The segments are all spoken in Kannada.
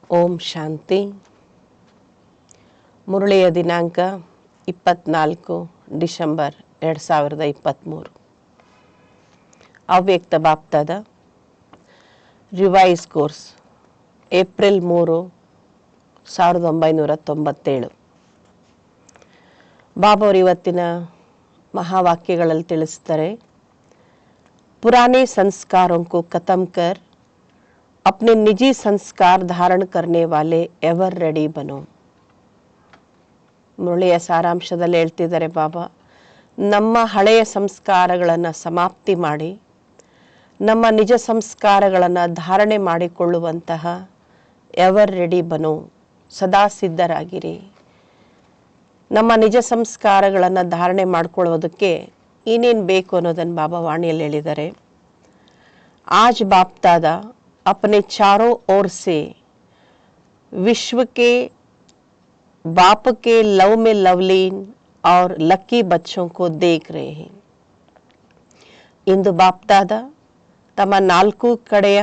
ಓಂ ಶಾಂತಿ. ಮುರಳಿಯ ದಿನಾಂಕ 24 ಡಿಸೆಂಬರ್ 2023. ಅವ್ಯಕ್ತ ಬಾಪ್ತಾದ ರಿವೈಸ್ ಕೋರ್ಸ್ ಏಪ್ರಿಲ್ 3, 1997. ಬಾಬಾವರು ಇವತ್ತಿನ ಮಹಾವಾಕ್ಯಗಳಲ್ಲಿ ತಿಳಿಸ್ತಾರೆ, पुराने संस्कारों को खत्म कर अपने निजी संस्कार धारण करने वाले एवर रेडी बनो. ಮುರಳಿಯ ಸಾರಾಂಶದಲ್ಲಿ ಹೇಳ್ತಿದ್ದಾರೆ ಬಾಬಾ, ನಮ್ಮ ಹಳೆಯ ಸಂಸ್ಕಾರಗಳನ್ನು ಸಮಾಪ್ತಿ ಮಾಡಿ ನಮ್ಮ ನಿಜ ಸಂಸ್ಕಾರಗಳನ್ನು ಧಾರಣೆ ಮಾಡಿಕೊಳ್ಳುವಂತಹ ಎವರ್ ರೆಡಿ ಬನೋ, ಸದಾ ಸಿದ್ಧರಾಗಿರಿ. ನಮ್ಮ ನಿಜ ಸಂಸ್ಕಾರಗಳನ್ನು ಧಾರಣೆ ಮಾಡಿಕೊಳ್ಳೋದಕ್ಕೆ ಏನೇನು ಬೇಕು ಅನ್ನೋದನ್ನು ಬಾಬಾ ವಾಣಿಯಲ್ಲಿ ಹೇಳಿದ್ದಾರೆ. आज बाप दादा अपने चारों ओर से विश्व के बाप के लव में लवलीन और लकी बच्चों को देख रहे हैं. इंदु बाप दादा ತಮ್ಮ ನಾಲ್ಕು ಕಡೆಯ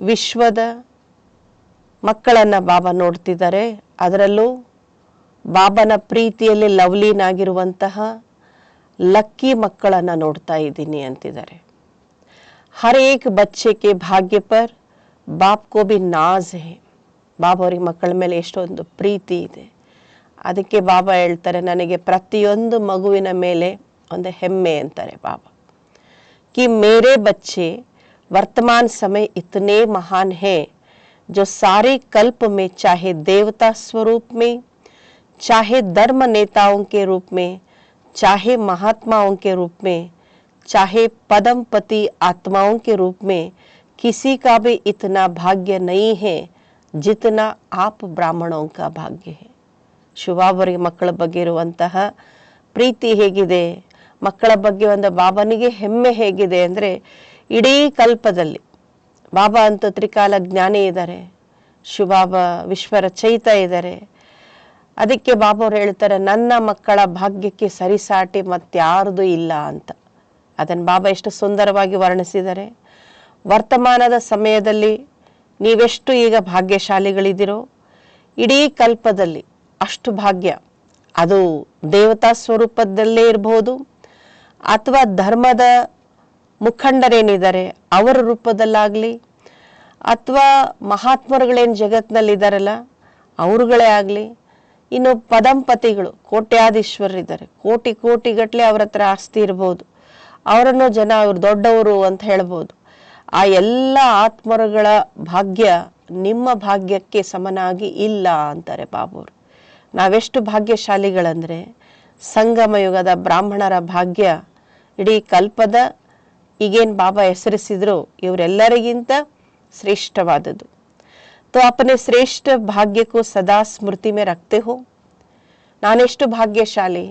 ವಿಶ್ವದ ಮಕ್ಕಳನ್ನು ಬಾಬಾ ನೋಡ್ತಿದ್ದಾರೆ. ಅದರಲ್ಲೂ ಬಾಬನ ಪ್ರೀತಿಯಲ್ಲಿ ಲವ್ಲೀನ್ ಆಗಿರುವಂತಹ ಲಕ್ಕಿ ಮಕ್ಕಳನ್ನು ನೋಡ್ತಾ ಇದ್ದೀನಿ ಅಂತಿದ್ದಾರೆ. हर एक बच्चे के भाग्य पर बाप को भी नाज है. ಬಾಬಾ ಅವ್ರಿಗೆ ಮಕ್ಕಳ ಮೇಲೆ ಎಷ್ಟೊಂದು ಪ್ರೀತಿ ಇದೆ. ಅದಕ್ಕೆ ಬಾಬಾ ಹೇಳ್ತಾರೆ, ನನಗೆ ಪ್ರತಿಯೊಂದು ಮಗುವಿನ ಮೇಲೆ ಒಂದು ಹೆಮ್ಮೆ ಅಂತಾರೆ ಬಾಬಾ. कि मेरे बच्चे वर्तमान समय इतने महान हैं जो सारे कल्प में चाहे देवता स्वरूप में, चाहे धर्म नेताओं के रूप में, चाहे महात्माओं के रूप में, चाहे पदमपति आत्माओं के रूप में किसी का भी इतना भाग्य नहीं है जितना आप ब्राह्मणों का भाग्य है. ಶಿವಾಬರಿಗೆ ಮಕ್ಕಳ ಬಗ್ಗೆ ಇರುವಂತಹ ಪ್ರೀತಿ ಹೇಗಿದೆ, ಮಕ್ಕಳ ಬಗ್ಗೆ ಒಂದು ಬಾಬನಿಗೆ ಹೆಮ್ಮೆ ಹೇಗಿದೆ ಅಂದರೆ, ಇಡೀ ಕಲ್ಪದಲ್ಲಿ ಬಾಬಾ ಅಂತೂ ತ್ರಿಕಾಲ ಜ್ಞಾನಿ ಇದ್ದಾರೆ, ಶಿವಬಾಬಾ ವಿಶ್ವರಚಯಿತ ಇದ್ದಾರೆ. ಅದಕ್ಕೆ ಬಾಬಾ ಅವ್ರು ಹೇಳ್ತಾರೆ, ನನ್ನ ಮಕ್ಕಳ ಭಾಗ್ಯಕ್ಕೆ ಸರಿಸಾಟಿ ಮತ್ತಾರದು ಇಲ್ಲ ಅಂತ. ಅದನ್ನು ಬಾಬಾ ಎಷ್ಟು ಸುಂದರವಾಗಿ ವರ್ಣಿಸಿದ್ದಾರೆ. ವರ್ತಮಾನದ ಸಮಯದಲ್ಲಿ ನೀವೆಷ್ಟು ಈಗ ಭಾಗ್ಯಶಾಲಿಗಳಿದ್ದೀರೋ, ಇಡೀ ಕಲ್ಪದಲ್ಲಿ ಅಷ್ಟು ಭಾಗ್ಯ, ಅದು ದೇವತಾ ಸ್ವರೂಪದಲ್ಲೇ ಇರಬಹುದು ಅಥವಾ ಧರ್ಮದ ಮುಖಂಡರೇನಿದ್ದಾರೆ ಅವರ ರೂಪದಲ್ಲಾಗಲಿ, ಅಥವಾ ಮಹಾತ್ಮರುಗಳೇನು ಜಗತ್ತಿನಲ್ಲಿದ್ದಾರಲ್ಲ ಅವ್ರುಗಳೇ ಆಗಲಿ, ಇನ್ನು ಪದಂಪತಿಗಳು ಕೋಟ್ಯಾಧೀಶ್ವರರಿದ್ದಾರೆ, ಕೋಟಿ ಕೋಟಿಗಟ್ಟಲೆ ಅವ್ರ ಹತ್ರ ಆಸ್ತಿ ಇರ್ಬೋದು, ಅವರನ್ನು ಜನ ಅವ್ರು ದೊಡ್ಡವರು ಅಂತ ಹೇಳ್ಬೋದು. ಆ ಎಲ್ಲ ಆತ್ಮರುಗಳ ಭಾಗ್ಯ ನಿಮ್ಮ ಭಾಗ್ಯಕ್ಕೆ ಸಮನಾಗಿ ಇಲ್ಲ ಅಂತಾರೆ ಬಾಬಾವರು. ನಾವೆಷ್ಟು ಭಾಗ್ಯಶಾಲಿಗಳಂದರೆ, ಸಂಗಮ ಯುಗದ ಬ್ರಾಹ್ಮಣರ ಭಾಗ್ಯ ಇಡೀ ಕಲ್ಪದ ಈಗೇನು ಬಾಬಾ ಹೆಸರಿಸಿದ್ರು ಇವರೆಲ್ಲರಿಗಿಂತ ಶ್ರೇಷ್ಠವಾದದ್ದು. ತೋ ಅಪನೆ ಶ್ರೇಷ್ಠ ಭಾಗ್ಯಕ್ಕೂ ಸದಾ ಸ್ಮೃತಿ ಮೇ ರಕ್ತೆ ಹೋ. ನಾನೆಷ್ಟು ಭಾಗ್ಯಶಾಲಿ,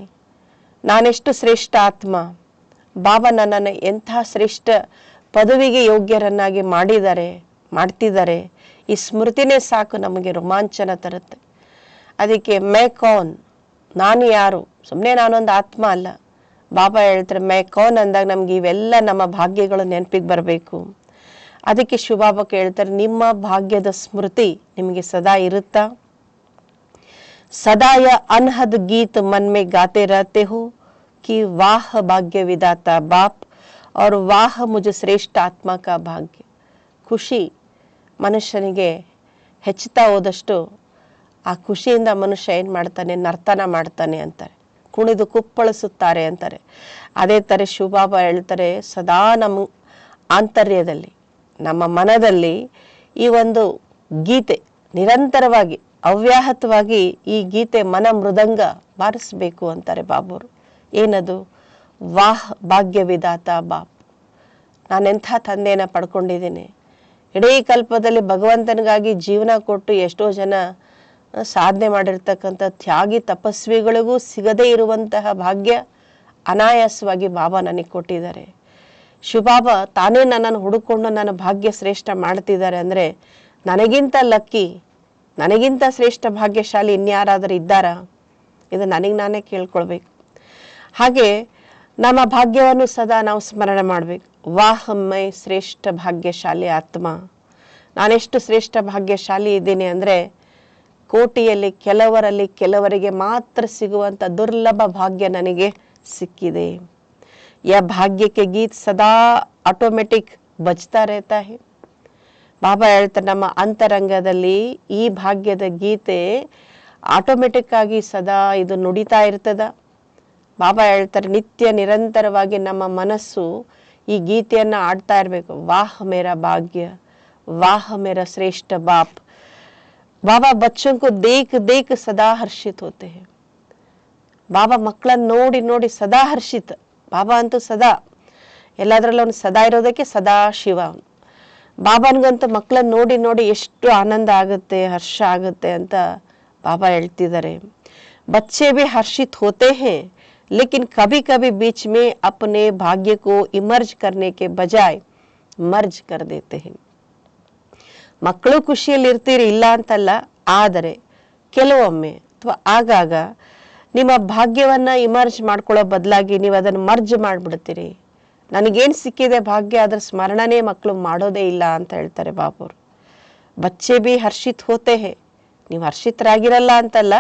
ನಾನೆಷ್ಟು ಶ್ರೇಷ್ಠ ಆತ್ಮ, ಬಾಬಾ ನನ್ನನ್ನು ಎಂಥ ಶ್ರೇಷ್ಠ ಪದವಿಗೆ ಯೋಗ್ಯರನ್ನಾಗಿ ಮಾಡ್ತಿದ್ದಾರೆ. ಈ ಸ್ಮೃತಿನೇ ಸಾಕು ನಮಗೆ ರೋಮಾಂಚನ ತರುತ್ತೆ. ಅದಕ್ಕೆ ಮೈ ಕೌನ್, ನಾನು ಯಾರು, ಸುಮ್ಮನೆ ನಾನೊಂದು ಆತ್ಮ ಅಲ್ಲ. ಬಾಬಾ ಹೇಳ್ತಾರೆ ಮೈ ಕೌನ್ ಅಂದಾಗ ನಮ್ಗೆ ಇವೆಲ್ಲ ನಮ್ಮ ಭಾಗ್ಯಗಳು ನೆನಪಿಗೆ ಬರಬೇಕು. ಅದಕ್ಕೆ ಶಿವಬಾಬಾ ಹೇಳ್ತಾರೆ, ನಿಮ್ಮ ಭಾಗ್ಯದ ಸ್ಮೃತಿ ನಿಮಗೆ ಸದಾ ಇರುತ್ತಾ? ಸದಾ ಯ ಅನ್ಹದ್ ಗೀತ್ ಮನ್ ಮೇ ಗಾತೆ ರಹತೆ ಹೋ कि वाह भाग्य विदाता बाप और वाह मुझ ಶ್ರೇಷ್ಠ ಆತ್ಮ ಕಾ ಭಾಗ್ಯ. ಖುಷಿ ಮನುಷ್ಯನಿಗೆ ಹೆಚ್ಚುತ್ತಾ ಹೋದಷ್ಟು ಆ ಖುಷಿಯಿಂದ ಮನುಷ್ಯ ಏನು ಮಾಡ್ತಾನೆ, ನರ್ತನ ಮಾಡ್ತಾನೆ ಅಂತಾರೆ, ಕುಣಿದು ಕುಪ್ಪಳಿಸುತ್ತಾರೆ ಅಂತಾರೆ. ಅದೇ ಥರ ಶಿವಬಾಬಾ ಹೇಳ್ತಾರೆ, ಸದಾ ನಮ್ಮ ಆಂತರ್ಯದಲ್ಲಿ ನಮ್ಮ ಮನದಲ್ಲಿ ಈ ಒಂದು ಗೀತೆ ನಿರಂತರವಾಗಿ ಅವ್ಯಾಹತವಾಗಿ ಈ ಗೀತೆ ಮನ ಮೃದಂಗ ಬಾರಿಸಬೇಕು ಅಂತಾರೆ ಬಾಬಾವರು. ಏನದು? ವಾಹ್ ಭಾಗ್ಯ ವಿಧಾತ ಬಾಪ್, ನಾನೆಂಥ ತಂದೆಯನ್ನು ಪಡ್ಕೊಂಡಿದ್ದೀನಿ. ಇಡೀ ಕಲ್ಪದಲ್ಲಿ ಭಗವಂತನಿಗಾಗಿ ಜೀವನ ಕೊಟ್ಟು ಎಷ್ಟೋ ಜನ ಸಾಧನೆ ಮಾಡಿರ್ತಕ್ಕಂಥ ತ್ಯಾಗಿ ತಪಸ್ವಿಗಳಿಗೂ ಸಿಗದೇ ಇರುವಂತಹ ಭಾಗ್ಯ ಅನಾಯಾಸವಾಗಿ ಬಾಬಾ ನನಗೆ ಕೊಟ್ಟಿದ್ದಾರೆ. ಶಿವಬಾಬಾ ತಾನೇ ನನ್ನನ್ನು ಹುಡುಕೊಂಡು ನನ್ನ ಭಾಗ್ಯ ಶ್ರೇಷ್ಠ ಮಾಡ್ತಿದ್ದಾರೆ ಅಂದರೆ, ನನಗಿಂತ ಲಕ್ಕಿ, ನನಗಿಂತ ಶ್ರೇಷ್ಠ ಭಾಗ್ಯಶಾಲಿ ಇನ್ಯಾರಾದರೂ ಇದ್ದಾರಾ? ಇದು ನನಗೆ ನಾನೇ ಕೇಳ್ಕೊಳ್ಬೇಕು. ಹಾಗೆ ನಮ್ಮ ಭಾಗ್ಯವನ್ನು ಸದಾ ನಾವು ಸ್ಮರಣೆ ಮಾಡಬೇಕು. ವಾಹ್ ಮೈ ಶ್ರೇಷ್ಠ ಭಾಗ್ಯಶಾಲಿ ಆತ್ಮ, ನಾನೆಷ್ಟು ಶ್ರೇಷ್ಠ ಭಾಗ್ಯಶಾಲಿ ಇದ್ದೀನಿ ಅಂದರೆ, ಕೋಟಿಯಲ್ಲಿ ಕೆಲವರಿಗೆ ಮಾತ್ರ ಸಿಗುವಂಥ ದುರ್ಲಭ ಭಾಗ್ಯ ನನಗೆ ಸಿಕ್ಕಿದೆ. ಯಾ ಭಾಗ್ಯಕ್ಕೆ ಗೀತ್ ಸದಾ ಆಟೋಮೆಟಿಕ್ ಬಜ್ತಾ रहता है. ಬಾಬಾ ಹೇಳ್ತಾರೆ ನಮ್ಮ ಅಂತರಂಗದಲ್ಲಿ ಈ ಭಾಗ್ಯದ ಗೀತೆ ಆಟೋಮೆಟಿಕ್ ಆಗಿ ಸದಾ ಇದು ನುಡಿತಾ ಇರ್ತದ. ಬಾಬಾ ಹೇಳ್ತಾರೆ ನಿತ್ಯ ನಿರಂತರವಾಗಿ ನಮ್ಮ ಮನಸ್ಸು ಈ ಗೀತೆಯನ್ನು ಆಡ್ತಾ ಇರಬೇಕು. ವಾಹ್ ಮೇರಾ ಭಾಗ್ಯ, वाह मेरा श्रेष्ठ बाप. बाबा बच्चों को देख देख सदा हर्षित होते हैं. ಬಾಬಾ ಮಕ್ಕಳನ್ನ ನೋಡಿ ನೋಡಿ ಸದಾ ಹರ್ಷಿತ. ಬಾಬಾ ಅಂತೂ ಸದಾ ಎಲ್ಲದರಲ್ಲೂ ಅವನು ಸದಾ ಇರೋದಕ್ಕೆ ಸದಾ ಶಿವ. ಬಾಬಾನಿಗಂತೂ ಮಕ್ಕಳನ್ನ ನೋಡಿ ನೋಡಿ ಎಷ್ಟು ಆನಂದ ಆಗುತ್ತೆ, ಹರ್ಷ ಆಗುತ್ತೆ ಅಂತ ಬಾಬಾ ಹೇಳ್ತಿದ್ದಾರೆ. बच्चे भी हर्षित होते हैं लेकिन कभी कभी बीच में अपने भाग्य को इमर्ज करने के बजाय मर्ज कर देते हैं. ಮಕ್ಕಳು ಖುಷಿಯಲ್ಲಿ ಇರ್ತೀರಿ ಇಲ್ಲ ಅಂತಲ್ಲ, ಆದರೆ ಕೆಲವೊಮ್ಮೆ ಅಥವಾ ಆಗಾಗ ನಿಮ್ಮ ಭಾಗ್ಯವನ್ನ ಇಮರ್ಜ್ ಮಾಡ್ಕೊಳ್ಳೋ ಬದಲಾಗಿ ನೀವು ಅದನ್ನು ಮರ್ಜ್ ಮಾಡಿಬಿಡ್ತೀರಿ. ನನಗೇನು ಸಿಕ್ಕಿದೆ ಭಾಗ್ಯ ಅದರ ಸ್ಮರಣನೇ ಮಕ್ಕಳು ಮಾಡೋದೇ ಇಲ್ಲ ಅಂತ ಹೇಳ್ತಾರೆ ಬಾಬುರು. ಬಚ್ಚೆ ಬಿ ಹರ್ಷಿತ್ ಹೋತೆ ಹೇ, ನೀವು ಹರ್ಷಿತರಾಗಿರಲ್ಲ ಅಂತಲ್ಲ,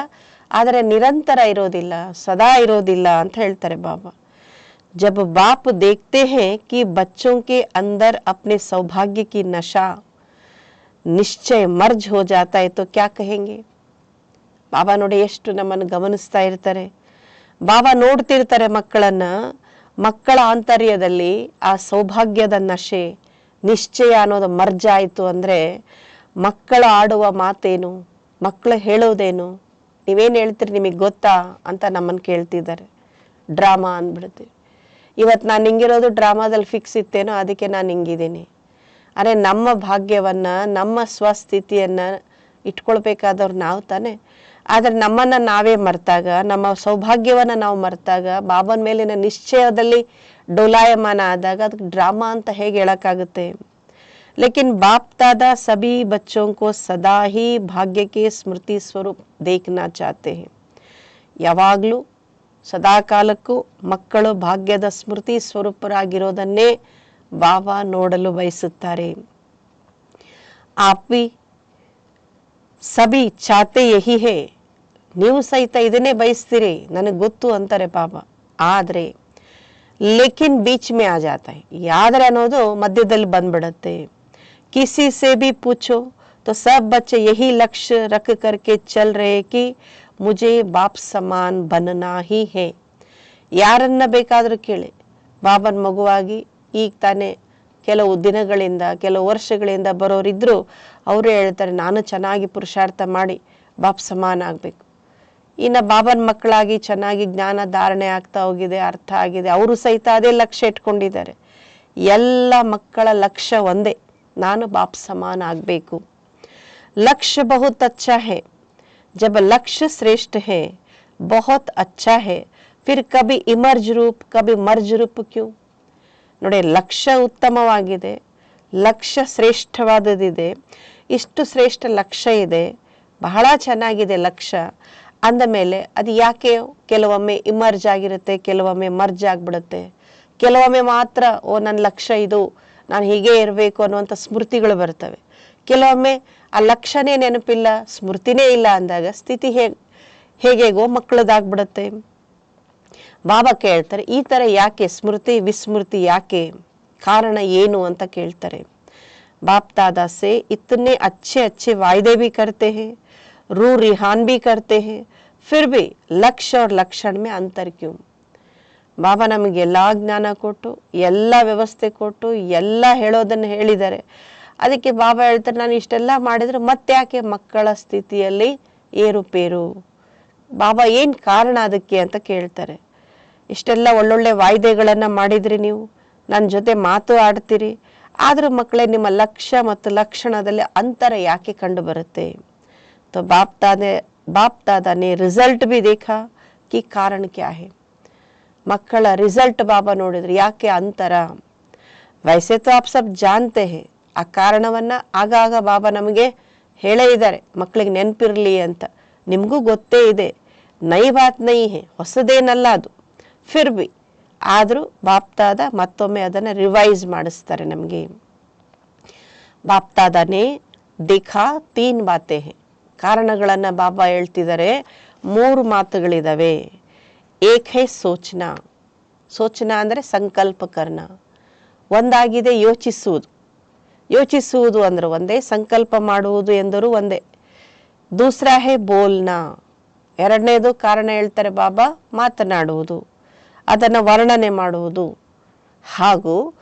ಆದರೆ ನಿರಂತರ ಇರೋದಿಲ್ಲ, ಸದಾ ಇರೋದಿಲ್ಲ ಅಂತ ಹೇಳ್ತಾರೆ ಬಾಬಾ. जब बाप देखते हैं कि बच्चों के अंदर अपने सौभाग्य की नशा निश्चय मर्ज हो जाता है तो क्या कहेंगे. ಬಾಬಾ ನೋಡಿ ಎಷ್ಟು ನಮ್ಮನ್ನು ಗಮನಿಸ್ತಾ ಇರ್ತಾರೆ. ಬಾಬಾ ನೋಡ್ತಿರ್ತಾರೆ ಮಕ್ಕಳನ್ನ. ಮಕ್ಕಳ ಆಂತರ್ಯದಲ್ಲಿ ಆ ಸೌಭಾಗ್ಯದ ನಶೆ ನಿಶ್ಚಯ ಅನ್ನೋದು ಮರ್ಜ್ ಆಯಿತು ಅಂದರೆ ಮಕ್ಕಳು ಆಡುವ ಮಾತೇನು, ಮಕ್ಕಳು ಹೇಳೋದೇನು, ನೀವೇನು ಹೇಳ್ತೀರಿ ನಿಮಗೆ ಗೊತ್ತಾ ಅಂತ ನಮ್ಮನ್ನು ಕೇಳ್ತಿದ್ದಾರೆ. ಡ್ರಾಮಾ ಅಂದ್ಬಿಡ್ತೀವಿ. ಇವತ್ತು ನಾನು ಹಿಂಗಿರೋದು ಡ್ರಾಮಾದಲ್ಲಿ ಫಿಕ್ಸ್ ಇತ್ತೇನೋ ಅದಕ್ಕೆ ನಾನು ಹಿಂಗಿದ್ದೀನಿ. ಅರೆ ನಮ್ಮ ಭಾಗ್ಯವನ್ನು ನಮ್ಮ ಸ್ವಸ್ಥಿತಿಯನ್ನು ಇಟ್ಕೊಳ್ಬೇಕಾದವ್ರು ನಾವು ತಾನೆ. ಆದರೆ ನಮ್ಮನ್ನು ನಾವೇ ಮರೆತಾಗ, ನಮ್ಮ ಸೌಭಾಗ್ಯವನ್ನು ನಾವು ಮರೆತಾಗ, ಬಾಬನ ಮೇಲಿನ ನಿಶ್ಚಯದಲ್ಲಿ ಡೋಲಾಯಮಾನ ಆದಾಗ ಅದಕ್ಕೆ ಡ್ರಾಮಾ ಅಂತ ಹೇಗೆ ಹೇಳೋಕ್ಕಾಗುತ್ತೆ. लेकिन बाप दादा सभी बच्चों को सदा ही भाग्य के स्मृति स्वरूप देखना चाहते हैं. ಯಾವಾಗಲೂ ಸದಾ ಕಾಲಕ್ಕೂ ಮಕ್ಕಳು ಭಾಗ್ಯದ ಸ್ಮೃತಿ ಸ್ವರೂಪರಾಗಿರೋದನ್ನೇ ಬಾಬಾ ನೋಡಲು ಬಯಸುತ್ತಾರೆ. आप भी सभी चाहते यही है. ನೀವು ಸಹಿತ ಇದನ್ನೇ ಬಯಸ್ತೀರಿ, ನನಗೆ ಗೊತ್ತು ಅಂತಾರೆ ಬಾಬಾ. ಆದರೆ ಲೇಕಿನ್ ಬೀಚ್ ಮೇ ಆ ಜಾತಾ ಹೈ, ಯಾದ್ರೆ ಅನ್ನೋದು ಮಧ್ಯದಲ್ಲಿ ಬಂದ್ಬಿಡತ್ತೆ. ಕಿಸಿ ಸೇ ಭಿ ಪೂಛೋ तो सब बच्चे यही लक्ष्य रख करके चल रहे कि मुझे बाप समान बनना ही है. ಯಾರನ್ನ ಬೇಕಾದರೂ ಕೇಳಿ, ಬಾಬನ ಮಗುವಾಗಿ ಈಗ ತಾನೇ ಕೆಲವು ದಿನಗಳಿಂದ ಕೆಲವು ವರ್ಷಗಳಿಂದ ಬರೋರಿದ್ರು ಅವರು ಹೇಳ್ತಾರೆ ನಾನು ಚೆನ್ನಾಗಿ ಪುರುಷಾರ್ಥ ಮಾಡಿ ಬಾಪ್ ಸಮಾನ ಆಗಬೇಕು. ಇನ್ನು ಬಾಬನ ಮಕ್ಕಳಾಗಿ ಚೆನ್ನಾಗಿ ಜ್ಞಾನ ಧಾರಣೆ ಆಗ್ತಾ ಹೋಗಿದೆ, ಅರ್ಥ ಆಗಿದೆ, ಅವರು ಸಹಿತ ಅದೇ ಲಕ್ಷ್ಯ ಇಟ್ಕೊಂಡಿದ್ದಾರೆ. ಎಲ್ಲ ಮಕ್ಕಳ ಲಕ್ಷ್ಯ ಒಂದೇ, ನಾನು ಬಾಪ್ ಸಮಾನ ಆಗಬೇಕು. लक्ष्य बहुत अच्छा है. जब लक्ष्य श्रेष्ठ है, बहुत अच्छा है, फिर कभी इमर्ज रूप कभी मर्ज रूप क्यों. ನೋಡಿ, ಲಕ್ಷ್ಯ ಉತ್ತಮವಾಗಿದೆ, ಲಕ್ಷ್ಯ ಶ್ರೇಷ್ಠವಾದದಿದೆ, ಇಷ್ಟು ಶ್ರೇಷ್ಠ ಲಕ್ಷ್ಯ ಇದೆ, ಬಹಳ ಚೆನ್ನಾಗಿದೆ ಲಕ್ಷ್ಯ ಅಂದ ಮೇಲೆ ಅದು ಯಾಕೆ ಕೆಲವೊಮ್ಮೆ ಇಮರ್ಜ್ ಆಗಿರುತ್ತೆ, ಕೆಲವೊಮ್ಮೆ ಮರ್ಜ್ ಆಗಿಬಿಡುತ್ತೆ. ಕೆಲವೊಮ್ಮೆ ಮಾತ್ರ ನನ್ನ ಲಕ್ಷ್ಯ ಇದು, ನಾನು ಹೀಗೆ ಇರಬೇಕು ಅನ್ನುವಂಥ ಸ್ಮೃತಿಗಳು ಬರ್ತವೆ. ಕೆಲವೊಮ್ಮೆ ಆ ಲಕ್ಷ್ಯನೇ ನೆನಪಿಲ್ಲ, ಸ್ಮೃತಿನೇ ಇಲ್ಲ ಅಂದಾಗ ಸ್ಥಿತಿ ಹೇಗೇಗೋ ಮಕ್ಕಳದಾಗ್ಬಿಡುತ್ತೆ. ಬಾಬಾ ಕೇಳ್ತಾರೆ ಈ ಥರ ಯಾಕೆ ಸ್ಮೃತಿ ವಿಸ್ಮೃತಿ ಯಾಕೆ, ಕಾರಣ ಏನು ಅಂತ ಕೇಳ್ತಾರೆ. बाप दादा से इतने अच्छे अच्छे वायदे भी करते हैं, रू रिहान भी करते हैं, फिर भी लक्ष्य और लक्षण में अंतर क्यों. ಬಾಬಾ ನಮಗೆ ಎಲ್ಲ ಜ್ಞಾನ ಕೊಟ್ಟು ಎಲ್ಲ ವ್ಯವಸ್ಥೆ ಕೊಟ್ಟು ಎಲ್ಲ ಹೇಳೋದನ್ನು ಹೇಳಿದ್ದಾರೆ. ಅದಕ್ಕೆ ಬಾಬಾ ಹೇಳ್ತಾರೆ ನಾನು ಇಷ್ಟೆಲ್ಲ ಮಾಡಿದ್ರೆ ಮತ್ತೆ ಯಾಕೆ ಮಕ್ಕಳ ಸ್ಥಿತಿಯಲ್ಲಿ ಏರುಪೇರು, ಬಾಬಾ ಏನು ಕಾರಣ ಅದಕ್ಕೆ ಅಂತ ಕೇಳ್ತಾರೆ. ಇಷ್ಟೆಲ್ಲ ಒಳ್ಳೊಳ್ಳೆ ವಾಯ್ದೆಗಳನ್ನು ಮಾಡಿದ್ರಿ, ನೀವು ನನ್ನ ಜೊತೆ ಮಾತು ಆಡ್ತೀರಿ, ಆದರೂ ಮಕ್ಕಳೇ ನಿಮ್ಮ ಲಕ್ಷ್ಯ ಮತ್ತು ಲಕ್ಷಣದಲ್ಲಿ ಅಂತರ ಯಾಕೆ ಕಂಡು ಬರುತ್ತೆ. तो बाप दादा ने रिजल्ट भी देखा कि कारण क्या है. ಮಕ್ಕಳ ರಿಸಲ್ಟ್ ಬಾಬಾ ನೋಡಿದ್ರು, ಯಾಕೆ ಅಂತರ. ವೈಸೆ ತೋ ಆಪ್ ಸಬ್ ಜಾನ್ತೆ ಹೇ, ಆ ಕಾರಣವನ್ನ ಆಗಾಗ ಬಾಬಾ ನಮಗೆ ಹೇಳೇ ಇದ್ದಾರೆ, ಮಕ್ಕಳಿಗೆ ನೆನಪಿರಲಿ ಅಂತ. ನಿಮಗೂ ಗೊತ್ತೇ ಇದೆ, ನೈ ಬಾತ್ ನೈ ಹೇ, ಹೊಸದೇನಲ್ಲ ಅದು. ಫಿರ್ ಬಿ ಆದರೂ ಬಾಪ್ತಾದ ಮತ್ತೊಮ್ಮೆ ಅದನ್ನು ರಿವೈಸ್ ಮಾಡಿಸ್ತಾರೆ ನಮಗೆ. ಬಾಪ್ತಾದನೆ ದಿಖಾ 3 ಬಾತೆ ಹೇ. ಕಾರಣಗಳನ್ನು ಬಾಬಾ ಹೇಳ್ತಿದ್ದಾರೆ, 3 ಮಾತುಗಳಿದಾವೆ. ಏಕ್ ಹೇ ಸೋಚನಾ. ಸೋಚನಾ ಅಂದರೆ ಸಂಕಲ್ಪ ಕರ್ನ. ಒಂದಾಗಿದೆ ಯೋಚಿಸುವುದು. ಯೋಚಿಸುವುದು ಅಂದ್ರೆ ಒಂದೇ, ಸಂಕಲ್ಪ ಮಾಡುವುದು ಎಂದರೂ ಒಂದೇ. ದೂಸರಾ ಹೇ ಬೋಲ್ನಾ. ಎರಡನೇದು ಕಾರಣ ಹೇಳ್ತಾರೆ ಬಾಬಾ, ಮಾತನಾಡುವುದು, ಅದನ್ನು ವರ್ಣನೆ ಮಾಡುವುದು. ಹಾಗೂ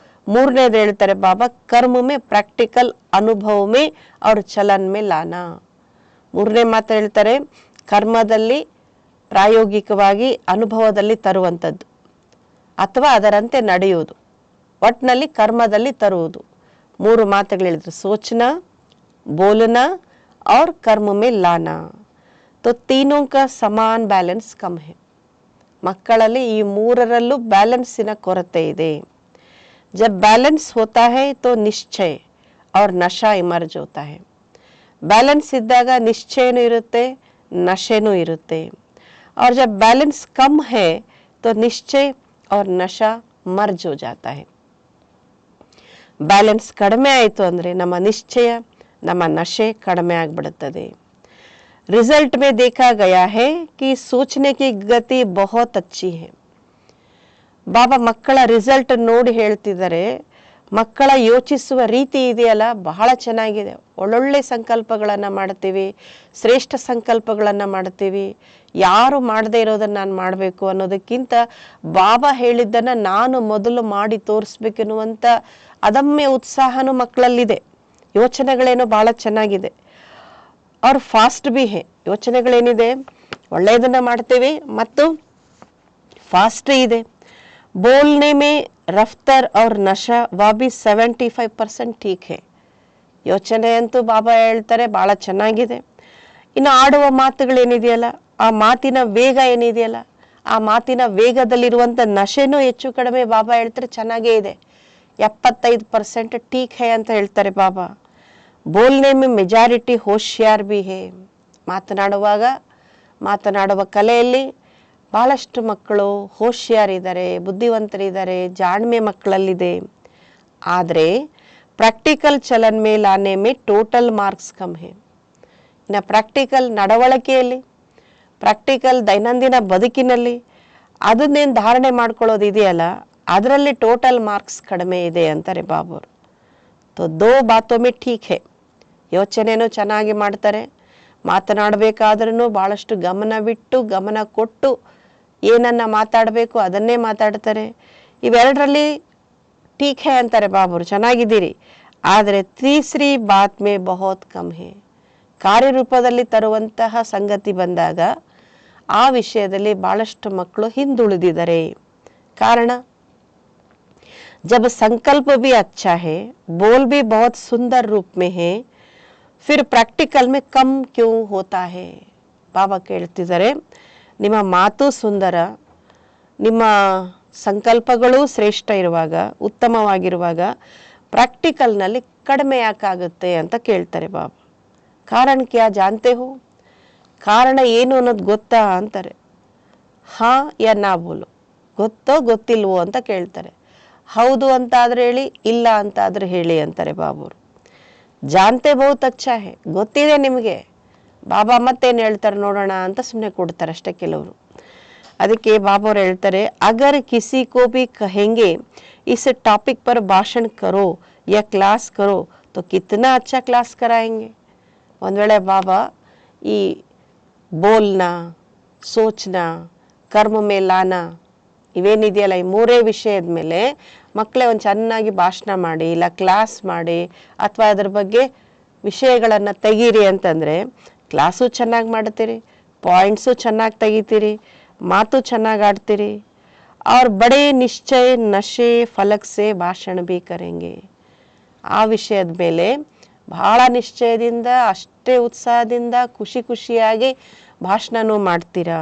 ಮೂರನೇದು ಹೇಳ್ತಾರೆ ಬಾಬಾ, ಕರ್ಮ ಮೇ ಪ್ರಾಕ್ಟಿಕಲ್ ಅನುಭವ ಮೇ ಅವ್ರ ಚಲನ್ ಮೇ ಲಾನಾ. ಮೂರನೇ ಮಾತು ಹೇಳ್ತಾರೆ, ಕರ್ಮದಲ್ಲಿ ಪ್ರಾಯೋಗಿಕವಾಗಿ ಅನುಭವದಲ್ಲಿ ತರುವಂಥದ್ದು ಅಥವಾ ಅದರಂತೆ ನಡೆಯುವುದು, ಒಟ್ಟಿನಲ್ಲಿ ಕರ್ಮದಲ್ಲಿ ತರುವುದು. 3 ಮಾತುಗಳು ಹೇಳಿದ್ರು, ಸೋಚನಾ, ಬೋಲನಾ और कर्म में लाना. तो तीनों का समान ಬ್ಯಾಲೆನ್ಸ್ ಕಮ್ ಹೇ. ಮಕ್ಕಳಲ್ಲಿ ಈ ಮೂರರಲ್ಲೂ ಬ್ಯಾಲೆನ್ಸಿನ ಕೊರತೆ ಇದೆ. ಜಬ್ ಬ್ಯಾಲೆನ್ಸ್ ಹೋತಾ ಹೈ ತೋ ನಿಶ್ಚಯ और ನಶಾ ಇಮರ್ಜ್ ಹೋತಾ ಹೈ. ಬ್ಯಾಲೆನ್ಸ್ ಇದ್ದಾಗ ನಿಶ್ಚಯನೂ ಇರುತ್ತೆ, ನಶೆನೂ ಇರುತ್ತೆ. और जब बैलेंस कम है तो निश्चय और नशा मर्ज हो जाता है. ಬ್ಯಾಲೆನ್ಸ್ ಕಡಿಮೆ ಆಯಿತು ಅಂದರೆ ನಮ್ಮ ನಿಶ್ಚಯ, ನಮ್ಮ ನಶೆ ಕಡಿಮೆ ಆಗಿಬಿಡುತ್ತದೆ. रिजल्ट में देखा गया है कि सोचने की गति बहुत अच्छी है. ಬಾಬಾ ಮಕ್ಕಳ ರಿಸಲ್ಟ್ ನೋಡಿ ಹೇಳ್ತಿದ್ದಾರೆ, ಮಕ್ಕಳ ಯೋಚಿಸುವ ರೀತಿ ಇದೆಯಲ್ಲ ಬಹಳ ಚೆನ್ನಾಗಿದೆ. ಒಳ್ಳೊಳ್ಳೆ ಸಂಕಲ್ಪಗಳನ್ನು ಮಾಡ್ತೀವಿ, ಶ್ರೇಷ್ಠ ಸಂಕಲ್ಪಗಳನ್ನು ಮಾಡ್ತೀವಿ. ಯಾರು ಮಾಡದೇ ಇರೋದನ್ನು ನಾನು ಮಾಡಬೇಕು ಅನ್ನೋದಕ್ಕಿಂತ ಬಾಬಾ ಹೇಳಿದ್ದನ್ನು ನಾನು ಮೊದಲು ಮಾಡಿ ತೋರಿಸ್ಬೇಕೆನ್ನುವಂಥ ಅದಮ್ಯ ಉತ್ಸಾಹನೂ ಮಕ್ಕಳಲ್ಲಿದೆ. ಯೋಚನೆಗಳೇನೋ ಬಹಳ ಚೆನ್ನಾಗಿದೆ. ಅವ್ರ ಫಾಸ್ಟ್ ಬಿ ಹೇ. ಯೋಚನೆಗಳೇನಿದೆ, ಒಳ್ಳೆಯದನ್ನು ಮಾಡ್ತೀವಿ ಮತ್ತು ಫಾಸ್ಟ್ ಇದೆ. बोलने में रफ्तार और नशा वह भी 75% ठीक है. ಯೋಚನೆ ಅಂತೂ ಬಾಬಾ ಹೇಳ್ತಾರೆ ಬಹಳ ಚೆನ್ನಾಗಿದೆ. ಇನ್ನು ಆಡುವ ಮಾತುಗಳೇನಿದೆಯಲ್ಲ, ಆ ಮಾತಿನ ವೇಗ ಏನಿದೆಯಲ್ಲ, ಆ ಮಾತಿನ ವೇಗದಲ್ಲಿರುವಂಥ ನಶೆನೂ ಹೆಚ್ಚು ಕಡಿಮೆ ಬಾಬಾ ಹೇಳ್ತಾರೆ ಚೆನ್ನಾಗೇ ಇದೆ. 75% ಟೀಕ್ ಹೇ ಅಂತ ಹೇಳ್ತಾರೆ ಬಾಬಾ. ಬೋಲ್ನೆ ಮೇ ಮೆಜಾರಿಟಿ ಹೋಶಿಯಾರ್ ಬಿ ಹೇ. ಮಾತನಾಡುವ ಕಲೆಯಲ್ಲಿ ಭಾಳಷ್ಟು ಮಕ್ಕಳು ಹೋಶಿಯಾರಿದ್ದಾರೆ, ಬುದ್ಧಿವಂತರಿದ್ದಾರೆ, ಜಾಣ್ಮೆ ಮಕ್ಕಳಲ್ಲಿದೆ. ಆದರೆ ಪ್ರಾಕ್ಟಿಕಲ್ ಚಲನ್ ಮೇ ಲಾನೆ ಮೇ ಟೋಟಲ್ ಮಾರ್ಕ್ಸ್ ಕಮ್ ಹೇ. ಇನ್ನು ಪ್ರಾಕ್ಟಿಕಲ್ ನಡವಳಿಕೆಯಲ್ಲಿ, ಪ್ರಾಕ್ಟಿಕಲ್ ದೈನಂದಿನ ಬದುಕಿನಲ್ಲಿ ಅದನ್ನೇನು ಧಾರಣೆ ಮಾಡ್ಕೊಳ್ಳೋದು ಇದೆಯಲ್ಲ, ಅದರಲ್ಲಿ ಟೋಟಲ್ ಮಾರ್ಕ್ಸ್ ಕಡಿಮೆ ಇದೆ ಅಂತಾರೆ ಬಾಬರು. ತೋ 2 ಬಾತೋ ಮೇ ಠೀಕ್ ಹೇ. ಯೋಚನೆನೂ ಚೆನ್ನಾಗಿ ಮಾಡ್ತಾರೆ, ಮಾತನಾಡಬೇಕಾದ್ರೂ ಭಾಳಷ್ಟು ಗಮನವಿಟ್ಟು ಗಮನ ಕೊಟ್ಟು ಏನನ್ನ ಮಾತಾಡಬೇಕು ಅದನ್ನೇ ಮಾತಾಡ್ತಾರೆ. ಇವೆರಡರಲ್ಲಿ ಟೀಕ್ ಹೇ ಅಂತಾರೆ ಬಾಬರು, ಚೆನ್ನಾಗಿದ್ದೀರಿ. ಆದರೆ ತೀಸರಿ ಬಾತ್ ಮೇ ಬಹುತ್ ಕಮ್ ಹೇ. ಕಾರ್ಯರೂಪದಲ್ಲಿ ತರುವಂತಹ ಸಂಗತಿ ಬಂದಾಗ ಆ ವಿಷಯದಲ್ಲಿ ಭಾಳಷ್ಟು ಮಕ್ಕಳು ಹಿಂದುಳಿದಿದ್ದಾರೆ. ಕಾರಣ, ಜಬ್ ಸಂಕಲ್ಪ ಭಿ ಅಚ್ಚಾ ಹೇ, ಬೋಲ್ ಭಿ ಬಹುತ್ ಸುಂದರ್ ರೂಪ್ ಮೇ ಹೇ, ಫಿರ್ ಪ್ರಾಕ್ಟಿಕಲ್ ಮೇ ಕಮ್ ಕ್ಯೂ ಹೋತಾ ಹೇ. ಬಾಬಾ ಕೇಳ್ತಿದ್ದಾರೆ, ನಿಮ್ಮ ಮಾತು ಸುಂದರ, ನಿಮ್ಮ ಸಂಕಲ್ಪಗಳು ಶ್ರೇಷ್ಠ ಇರುವಾಗ, ಉತ್ತಮವಾಗಿರುವಾಗ ಪ್ರಾಕ್ಟಿಕಲ್ನಲ್ಲಿ ಕಡಿಮೆ ಯಾಕಾಗುತ್ತೆ ಅಂತ ಕೇಳ್ತಾರೆ ಬಾಬಾ. ಕಾರಣ ಕ್ಯಾ ಜಾನ್ತೆ ಹೋ? ಕಾರಣ ಏನು ಅನ್ನೋದು ಗೊತ್ತಾ ಅಂತಾರೆ. ಹಾ ಯಾ ನಾ ಬೋಲು. ಗೊತ್ತೋ ಗೊತ್ತಿಲ್ವೋ ಅಂತ ಕೇಳ್ತಾರೆ. ಹೌದು ಅಂತಾದ್ರೆ ಹೇಳಿ, ಇಲ್ಲ ಅಂತಾದ್ರೆ ಹೇಳಿ ಅಂತಾರೆ ಬಾಬರು. ಜಾನ್ತೆ ಬಹುತ್ ಅಚ್ಚಾ ಹೇ. ಗೊತ್ತಿದೆ ನಿಮಗೆ. ಬಾಬಾ ಮತ್ತೇನು ಹೇಳ್ತಾರೆ ನೋಡೋಣ ಅಂತ ಸುಮ್ಮನೆ ಕೊಡ್ತಾರೆ ಅಷ್ಟೇ ಕೆಲವರು. ಅದಕ್ಕೆ ಬಾಬಾ ಅವ್ರು ಹೇಳ್ತಾರೆ, ಅಗರ್ ಕಿಸಿ ಕೋ ಭಿ ಕಹೆಂಗೆ ಇಸ್ ಟಾಪಿಕ್ ಪರ್ ಭಾಷಣ ಕರೋ ಯಾ ಕ್ಲಾಸ್ ಕರೋ ತೋ ಕಿತ್ನಾ ಅಚ್ಚಾ ಕ್ಲಾಸ್ ಕರಾಯಂಗೆ. ಒಂದು ವೇಳೆ ಬಾಬಾ ಈ ಬೋಲ್ನಾ, ಸೋಚ್ನಾ, ಕರ್ಮ ಮೇ ಲಾನಾ ಇವೇನಿದೆಯಲ್ಲ, ಈ 3 ವಿಷಯದ ಮೇಲೆ ಮಕ್ಕಳೇ ಒಂದು ಚೆನ್ನಾಗಿ ಭಾಷಣ ಮಾಡಿ, ಇಲ್ಲ ಕ್ಲಾಸ್ ಮಾಡಿ, ಅಥವಾ ಅದ್ರ ಬಗ್ಗೆ ವಿಷಯಗಳನ್ನು ತೆಗೀರಿ ಅಂತಂದರೆ ಕ್ಲಾಸು ಚೆನ್ನಾಗಿ ಮಾಡ್ತೀರಿ, ಪಾಯಿಂಟ್ಸು ಚೆನ್ನಾಗಿ ತೆಗಿತೀರಿ, ಮಾತು ಚೆನ್ನಾಗಿ ಆಡ್ತೀರಿ. ಅವ್ರ ಬಡೇ ನಿಶ್ಚಯ ನಶೆ ಫಲಕ್ ಸೆ ಭಾಷಣ ಭೀ ಕರೆಂಗೆ. ಆ ವಿಷಯದ ಮೇಲೆ ಬಹಳ ನಿಶ್ಚಯದಿಂದ, ಅಷ್ಟೇ ಉತ್ಸಾಹದಿಂದ, ಖುಷಿಯಾಗಿ ಭಾಷಣನೂ ಮಾಡ್ತೀರಾ.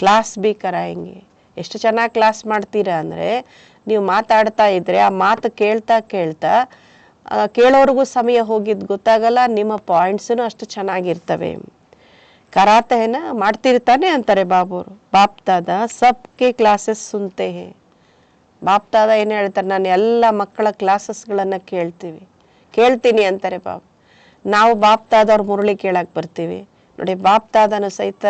ಕ್ಲಾಸ್ ಭೀ ಕರಾಯಂಗೆ. ಎಷ್ಟು ಚೆನ್ನಾಗಿ ಕ್ಲಾಸ್ ಮಾಡ್ತೀರಾ ಅಂದರೆ, ನೀವು ಮಾತಾಡ್ತಾ ಇದ್ರೆ ಆ ಮಾತು ಕೇಳ್ತಾ ಕೇಳೋರಿಗೂ ಸಮಯ ಹೋಗಿದ್ದು ಗೊತ್ತಾಗಲ್ಲ, ನಿಮ್ಮ ಪಾಯಿಂಟ್ಸೂ ಅಷ್ಟು ಚೆನ್ನಾಗಿರ್ತವೆ. ಕರಾತೇನ ಮಾಡ್ತಿರ್ತಾನೆ ಅಂತಾರೆ ಬಾಬುರು. ಬಾಪ್ತಾದ ಸಬ್ಕೆ ಕ್ಲಾಸಸ್ ಸುನ್ತೆ ಹೇ. ಬಾಪ್ತಾದ ಏನು ಹೇಳ್ತಾರೆ, ನಾನು ಎಲ್ಲ ಮಕ್ಕಳ ಕ್ಲಾಸಸ್ಗಳನ್ನು ಕೇಳ್ತೀನಿ ಅಂತಾರೆ ಬಾಬಾ. ನಾವು ಬಾಪ್ ತಾದವ್ರ ಮುರಳಿ ಕೇಳಕ್ಕೆ ಬರ್ತೀವಿ ನೋಡಿ, ಬಾಪ್ ತಾದನು ಸಹಿತ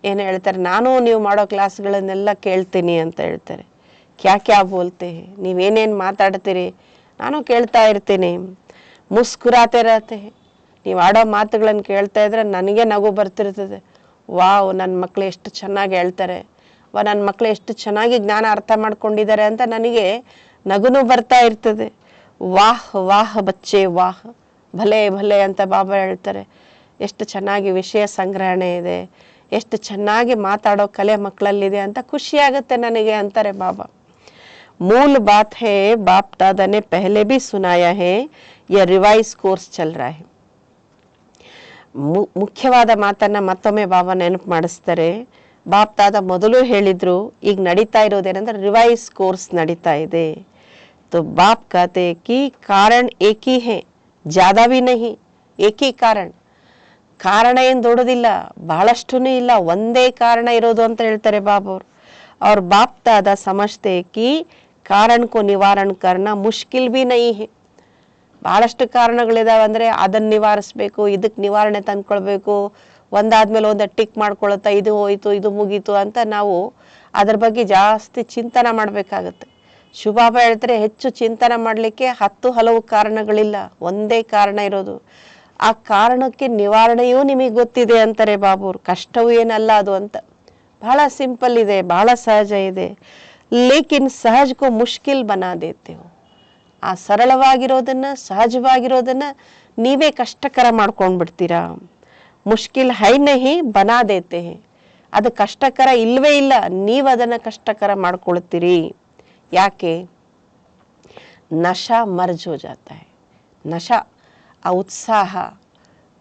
ಏನು ಹೇಳ್ತಾರೆ, ನಾನು ನೀವು ಮಾಡೋ ಕ್ಲಾಸ್ಗಳನ್ನೆಲ್ಲ ಕೇಳ್ತೀನಿ ಅಂತ ಹೇಳ್ತಾರೆ. ಕ್ಯಾ ಬೋಲ್ತೆ, ನೀವೇನೇನು ಮಾತಾಡ್ತೀರಿ ನಾನು ಕೇಳ್ತಾ ಇರ್ತೀನಿ. ಮುಸ್ಕುರಾತೆ ರಹತೆ, ನೀವು ಆಡೋ ಮಾತುಗಳನ್ನು ಕೇಳ್ತಾ ಇದ್ರೆ ನನಗೆ ನಗು ಬರ್ತಿರ್ತದೆ. ವಾವ್, ನನ್ನ ಮಕ್ಕಳು ಎಷ್ಟು ಚೆನ್ನಾಗಿ ಹೇಳ್ತಾರೆ, ನನ್ನ ಮಕ್ಕಳು ಎಷ್ಟು ಚೆನ್ನಾಗಿ ಜ್ಞಾನ ಅರ್ಥ ಮಾಡ್ಕೊಂಡಿದ್ದಾರೆ ಅಂತ ನನಗೆ ನಗುನು ಬರ್ತಾ ಇರ್ತದೆ. ವಾಹ್ ವಾಹ್ ಬಚ್ಚೆ ವಾಹ್, ಭಲೆ ಭಲೆ ಅಂತ ಬಾಬಾ ಹೇಳ್ತಾರೆ. ಎಷ್ಟು ಚೆನ್ನಾಗಿ ವಿಷಯ ಸಂಗ್ರಹಣೆ ಇದೆ, ಎಷ್ಟು ಚೆನ್ನಾಗಿ ಮಾತಾಡೋ ಕಲೆ ಮಕ್ಕಳಲ್ಲಿದೆ ಅಂತ ಖುಷಿ ಆಗುತ್ತೆ ನನಗೆ ಅಂತಾರೆ ಬಾಬಾ. मूल बात है बाप दादा ने पहले भी सुनाया है, यह रिवाइज कोर्स चल रहा है. ಮುಖ್ಯವಾದ ಮಾತನ್ನ ಮತ್ತೊಮ್ಮೆ ಬಾಬಾ ನೆನಪು ಮಾಡಿಸ್ತಾರೆ. ಬಾಪ್ ದಾದ ಮೊದಲು ಹೇಳಿದ್ರು, ಈಗ ನಡೀತಾ ಇರೋದೇನಂದ್ರೆ ರಿವೈಸ್ ಕೋರ್ಸ್ ನಡೀತಾ ಇದೆ. तो बाप कहते कि कारण एक ही है, ज्यादा भी नहीं, एक ही कारण. ಕಾರಣ ಏನು ದೊಡ್ಡದಿಲ್ಲ, ಬಹಳಷ್ಟೂ ಇಲ್ಲ, ಒಂದೇ ಕಾರಣ ಇರೋದು ಅಂತ ಹೇಳ್ತಾರೆ ಬಾಬಾವ್ರು. और बाप दादा समझते कि कारण को निवारण करना मुश्किल भी नहीं है. ಬಹಳಷ್ಟು ಕಾರಣಗಳಿದಾವೆ ಅಂದ್ರೆ ಅದನ್ನ ನಿವಾರಿಸ್ಬೇಕು, ಇದಕ್ಕೆ ನಿವಾರಣೆ ತಂದ್ಕೊಳ್ಬೇಕು, ಒಂದಾದ್ಮೇಲೆ ಒಂದು ಟಿಕ್ ಮಾಡ್ಕೊಳತ್ತಾ ಇದು ಹೋಯ್ತು ಇದು ಮುಗೀತು ಅಂತ ನಾವು ಅದ್ರ ಬಗ್ಗೆ ಜಾಸ್ತಿ ಚಿಂತನೆ ಮಾಡ್ಬೇಕಾಗತ್ತೆ. ಶುಭಾಬ ಹೇಳ್ತಾರೆ, ಹೆಚ್ಚು ಚಿಂತನೆ ಮಾಡ್ಲಿಕ್ಕೆ 10 ಹಲವು ಕಾರಣಗಳಿಲ್ಲ, ಒಂದೇ ಕಾರಣ ಇರೋದು. ಆ ಕಾರಣಕ್ಕೆ ನಿವಾರಣೆಯೂ ನಿಮಗೆ ಗೊತ್ತಿದೆ ಅಂತಾರೆ ಬಾಬೂರು. ಕಷ್ಟವೂ ಏನಲ್ಲ ಅದು ಅಂತ, ಬಹಳ ಸಿಂಪಲ್ ಇದೆ, ಬಹಳ ಸಹಜ ಇದೆ. ಲೇಕಿನ್ ಸಹಜ ಕೋ ಮುಷ್ಕಿಲ್ ಬನಾ ದೇತೆ ಹೋ. ಆ ಸರಳವಾಗಿರೋದನ್ನ ಸಹಜವಾಗಿರೋದನ್ನ ನೀವೇ ಕಷ್ಟಕರ ಮಾಡ್ಕೊಂಡ್ಬಿಡ್ತೀರಾ. ಮುಷ್ಕಿಲ್ ಹೈ ನಹಿ ಬನಾ ದೇತೆ ಹೇ, ಅದು ಕಷ್ಟಕರ ಇಲ್ವೇ ಇಲ್ಲ, ನೀವು ಅದನ್ನ ಕಷ್ಟಕರ ಮಾಡ್ಕೊಳ್ತೀರಿ. ಯಾಕೆ? ನಶಾ ಮರ್ಜ್ ಹೋ ಜಾತಾ ಹೈ. ನಶಾ, ಆ ಉತ್ಸಾಹ,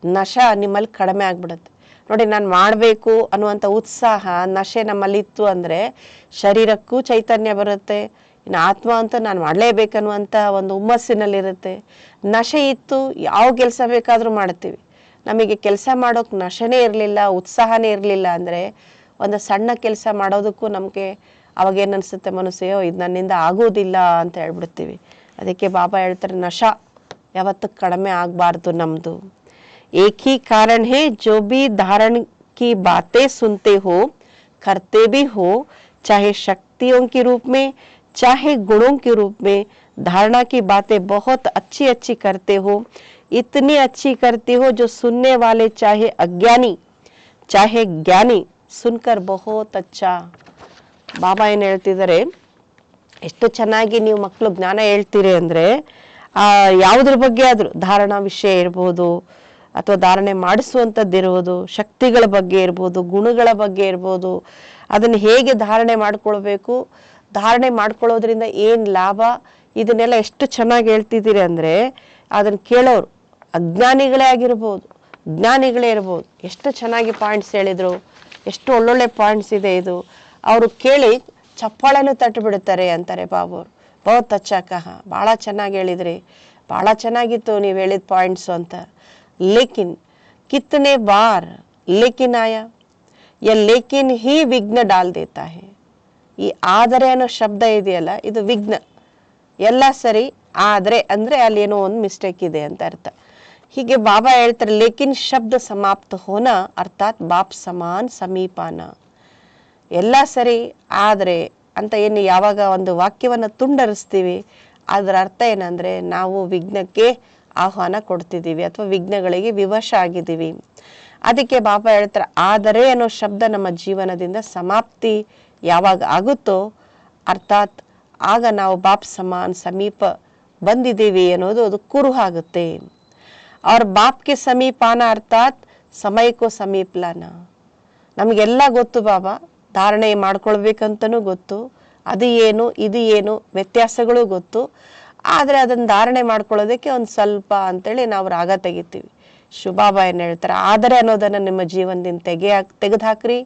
ನಶಾ ನಿಮ್ಮಲ್ಲಿ ಕಡಿಮೆ ಆಗ್ಬಿಡುತ್ತೆ ನೋಡಿ. ನಾನು ಮಾಡಬೇಕು ಅನ್ನುವಂಥ ಉತ್ಸಾಹ ನಶೆ ನಮ್ಮಲ್ಲಿ ಇತ್ತು ಅಂದರೆ ಶರೀರಕ್ಕೂ ಚೈತನ್ಯ ಬರುತ್ತೆ, ಇನ್ನು ಆತ್ಮ ಅಂತ ನಾನು ಮಾಡಲೇಬೇಕನ್ನುವಂಥ ಒಂದು ಹುಮ್ಮಸ್ಸಿನಲ್ಲಿರುತ್ತೆ. ನಶೆ ಇತ್ತು, ಯಾವ ಕೆಲಸ ಬೇಕಾದರೂ ಮಾಡ್ತೀವಿ. ನಮಗೆ ಕೆಲಸ ಮಾಡೋಕೆ ನಶೆನೇ ಇರಲಿಲ್ಲ, ಉತ್ಸಾಹನೇ ಇರಲಿಲ್ಲ ಅಂದರೆ ಒಂದು ಸಣ್ಣ ಕೆಲಸ ಮಾಡೋದಕ್ಕೂ ನಮಗೆ ಅವಾಗೇನು ಅನಿಸುತ್ತೆ ಮನಸ್ಸು, ಇದು ನನ್ನಿಂದ ಆಗೋದಿಲ್ಲ ಅಂತ ಹೇಳ್ಬಿಡ್ತೀವಿ. ಅದಕ್ಕೆ ಬಾಬಾ ಹೇಳ್ತಾರೆ, ನಶಾ ಯಾವತ್ತೂ ಕಡಿಮೆ ಆಗಬಾರ್ದು ನಮ್ಮದು. एक ही कारण है, जो भी धारण की बातें सुनते हो, करते भी हो, चाहे शक्तियों के रूप में चाहे गुणों के रूप में, धारणा की बातें बहुत अच्छी अच्छी करते हो, इतनी अच्छी करते हो जो सुनने वाले चाहे अज्ञानी चाहे ज्ञानी सुनकर बहुत अच्छा. ಬಾಬಾ ಏನು ಹೇಳ್ತಿದ್ದಾರೆ, ಎಷ್ಟು ಚೆನ್ನಾಗಿ ನೀವು ಮಕ್ಕಳು ಜ್ಞಾನ ಹೇಳ್ತೀರಿ ಅಂದರೆ ಯಾವುದ್ರ ಬಗ್ಗೆ ಆದರೂ, ಧಾರಣಾ ವಿಷಯ ಇರ್ಬೋದು ಅಥವಾ ಧಾರಣೆ ಮಾಡಿಸುವಂಥದ್ದಿರ್ಬೋದು, ಶಕ್ತಿಗಳ ಬಗ್ಗೆ ಇರ್ಬೋದು, ಗುಣಗಳ ಬಗ್ಗೆ ಇರ್ಬೋದು, ಅದನ್ನು ಹೇಗೆ ಧಾರಣೆ ಮಾಡ್ಕೊಳ್ಬೇಕು, ಧಾರಣೆ ಮಾಡ್ಕೊಳ್ಳೋದ್ರಿಂದ ಏನು ಲಾಭ, ಇದನ್ನೆಲ್ಲ ಎಷ್ಟು ಚೆನ್ನಾಗಿ ಹೇಳ್ತಿದ್ದೀರಿ ಅಂದರೆ ಅದನ್ನು ಕೇಳೋರು ಅಜ್ಞಾನಿಗಳೇ ಆಗಿರ್ಬೋದು, ಜ್ಞಾನಿಗಳೇ ಇರ್ಬೋದು. ಎಷ್ಟು ಚೆನ್ನಾಗಿ ಪಾಯಿಂಟ್ಸ್ ಹೇಳಿದರು, ಎಷ್ಟು ಒಳ್ಳೊಳ್ಳೆ ಪಾಯಿಂಟ್ಸ್ ಇದೆ ಇದು. ಅವರು ಕೇಳಿ ಚಪ್ಪಾಳೆನೂ ತಟ್ಟು ಬಿಡ್ತಾರೆ ಅಂತಾರೆ ಬಾಬುರು. ಬಹುತ್ ಅಚ್ಚಾ ಕಹ, ಭಾಳ ಚೆನ್ನಾಗಿ ಹೇಳಿದ್ರಿ, ಭಾಳ ಚೆನ್ನಾಗಿತ್ತು ನೀವು ಹೇಳಿದ ಪಾಯಿಂಟ್ಸು ಅಂತ. लेकिन कितने बार लेकिन आया, या लेकिन ही विघ्न डाल देता है. ಈ ಆದರೆ ಅನ್ನೋ ಶಬ್ದ ಇದೆಯಲ್ಲ, ಇದು ವಿಘ್ನ. ಎಲ್ಲ ಸರಿ, ಆದರೆ ಅಂದರೆ ಅಲ್ಲಿ ಏನೋ ಒಂದು ಮಿಸ್ಟೇಕ್ ಇದೆ ಅಂತ ಅರ್ಥ. ಹೀಗೆ ಬಾಬಾ ಹೇಳ್ತಾರೆ, ಲೇಕಿನ್ ಶಬ್ದ ಸಮಾಪ್ತ ಹೋನ ಅರ್ಥಾತ್ ಬಾಪ್ ಸಮಾನ್ ಸಮೀಪಾನ. ಎಲ್ಲ ಸರಿ ಆದರೆ ಅಂತ ಏನು ಯಾವಾಗ ಒಂದು ವಾಕ್ಯವನ್ನು ತುಂಡರಿಸ್ತೀವಿ, ಅದರ ಅರ್ಥ ಏನಂದರೆ ನಾವು ವಿಘ್ನಕ್ಕೆ ಆಹ್ವಾನ ಕೊಡ್ತಿದ್ದೀವಿ ಅಥವಾ ವಿಘ್ನಗಳಿಗೆ ವಿವಶ ಆಗಿದ್ದೀವಿ. ಅದಕ್ಕೆ ಬಾಬಾ ಹೇಳ್ತಾರೆ, ಆದರೆ ಅನ್ನೋ ಶಬ್ದ ನಮ್ಮ ಜೀವನದಿಂದ ಸಮಾಪ್ತಿ ಯಾವಾಗ ಆಗುತ್ತೋ ಅರ್ಥಾತ್ ಆಗ ನಾವು ಬಾಪ್ ಸಮಾನ್ ಸಮೀಪ ಬಂದಿದ್ದೀವಿ ಅನ್ನೋದು ಅದು ಕುರುಹಾಗುತ್ತೆ. ಅವ್ರ ಬಾಪ್ಗೆ ಸಮೀಪಾನ ಅರ್ಥಾತ್ ಸಮಯಕ್ಕೂ ಸಮೀಪಲಾನ. ನಮಗೆಲ್ಲ ಗೊತ್ತು ಬಾಬಾ, ಧಾರಣೆ ಮಾಡ್ಕೊಳ್ಬೇಕಂತನೂ ಗೊತ್ತು, ಅದು ಏನು ಇದು ಏನು ವ್ಯತ್ಯಾಸಗಳು ಗೊತ್ತು. ಆದರೆ ಅದನ್ನು ಧಾರಣೆ ಮಾಡ್ಕೊಳ್ಳೋದಕ್ಕೆ ಒಂದು ಸ್ವಲ್ಪ ಅಂತೇಳಿ ನಾವು ರಾಗ ತೆಗಿತೀವಿ. ಶುಭಾಬಾ ಏನು ಹೇಳ್ತಾರೆ, ಆದರೆ ಅನ್ನೋದನ್ನು ನಿಮ್ಮ ಜೀವನದಿಂದ ತೆಗೆದು ಹಾಕ್ರಿ,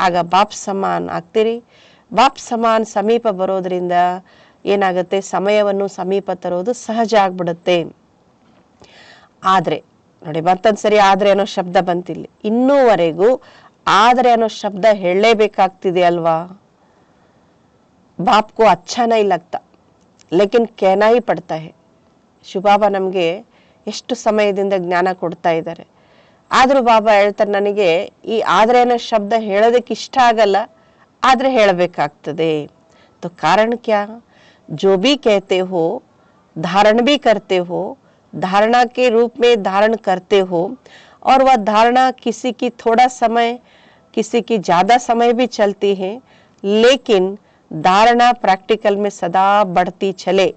ಆಗ ಬಾಪ್ ಸಮಾನ್ ಆಗ್ತೀರಿ. ಬಾಪ್ ಸಮಾನ್ ಸಮೀಪ ಬರೋದ್ರಿಂದ ಏನಾಗುತ್ತೆ, ಸಮಯವನ್ನು ಸಮೀಪ ತರೋದು ಸಹಜ ಆಗ್ಬಿಡುತ್ತೆ. ಆದರೆ ನೋಡಿ, ಮತ್ತೊಂದು ಸರಿ ಆದರೆ ಅನ್ನೋ ಶಬ್ದ ಬಂತಿಲ್ಲ, ಇನ್ನೂವರೆಗೂ ಆದರೆ ಅನ್ನೋ ಶಬ್ದ ಹೇಳಲೇಬೇಕಾಗ್ತಿದೆ ಅಲ್ವಾ. ಬಾಪ್ಗೂ ಅಚ್ಛಾ ನೈ ಲಗ್ತಾ ಲೇಕಿನ್ कहना ही पड़ता है. ಶುಭಾಬಾ ನಮಗೆ ಎಷ್ಟು ಸಮಯದಿಂದ ಜ್ಞಾನ ಕೊಡ್ತಾ ಇದ್ದಾರೆ. ಆದರೂ ಬಾಬಾ ಹೇಳ್ತಾರೆ, ನನಗೆ ಈ ಆದ್ರೆ ಅನ್ನೋ ಶಬ್ದ ಹೇಳೋದಕ್ಕೆ ಇಷ್ಟ ಆಗಲ್ಲ, ಆದರೆ ಹೇಳಬೇಕಾಗ್ತದೆ. तो कारण क्या, जो भी कहते हो धारण भी करते हो, धारणा के रूप में धारण करते हो, और वह धारणा किसी की थोड़ा समय, किसी की ज़्यादा समय भी चलती है, लेकिन धारणा प्रैक्टिकल में सदा बढ़ती चले,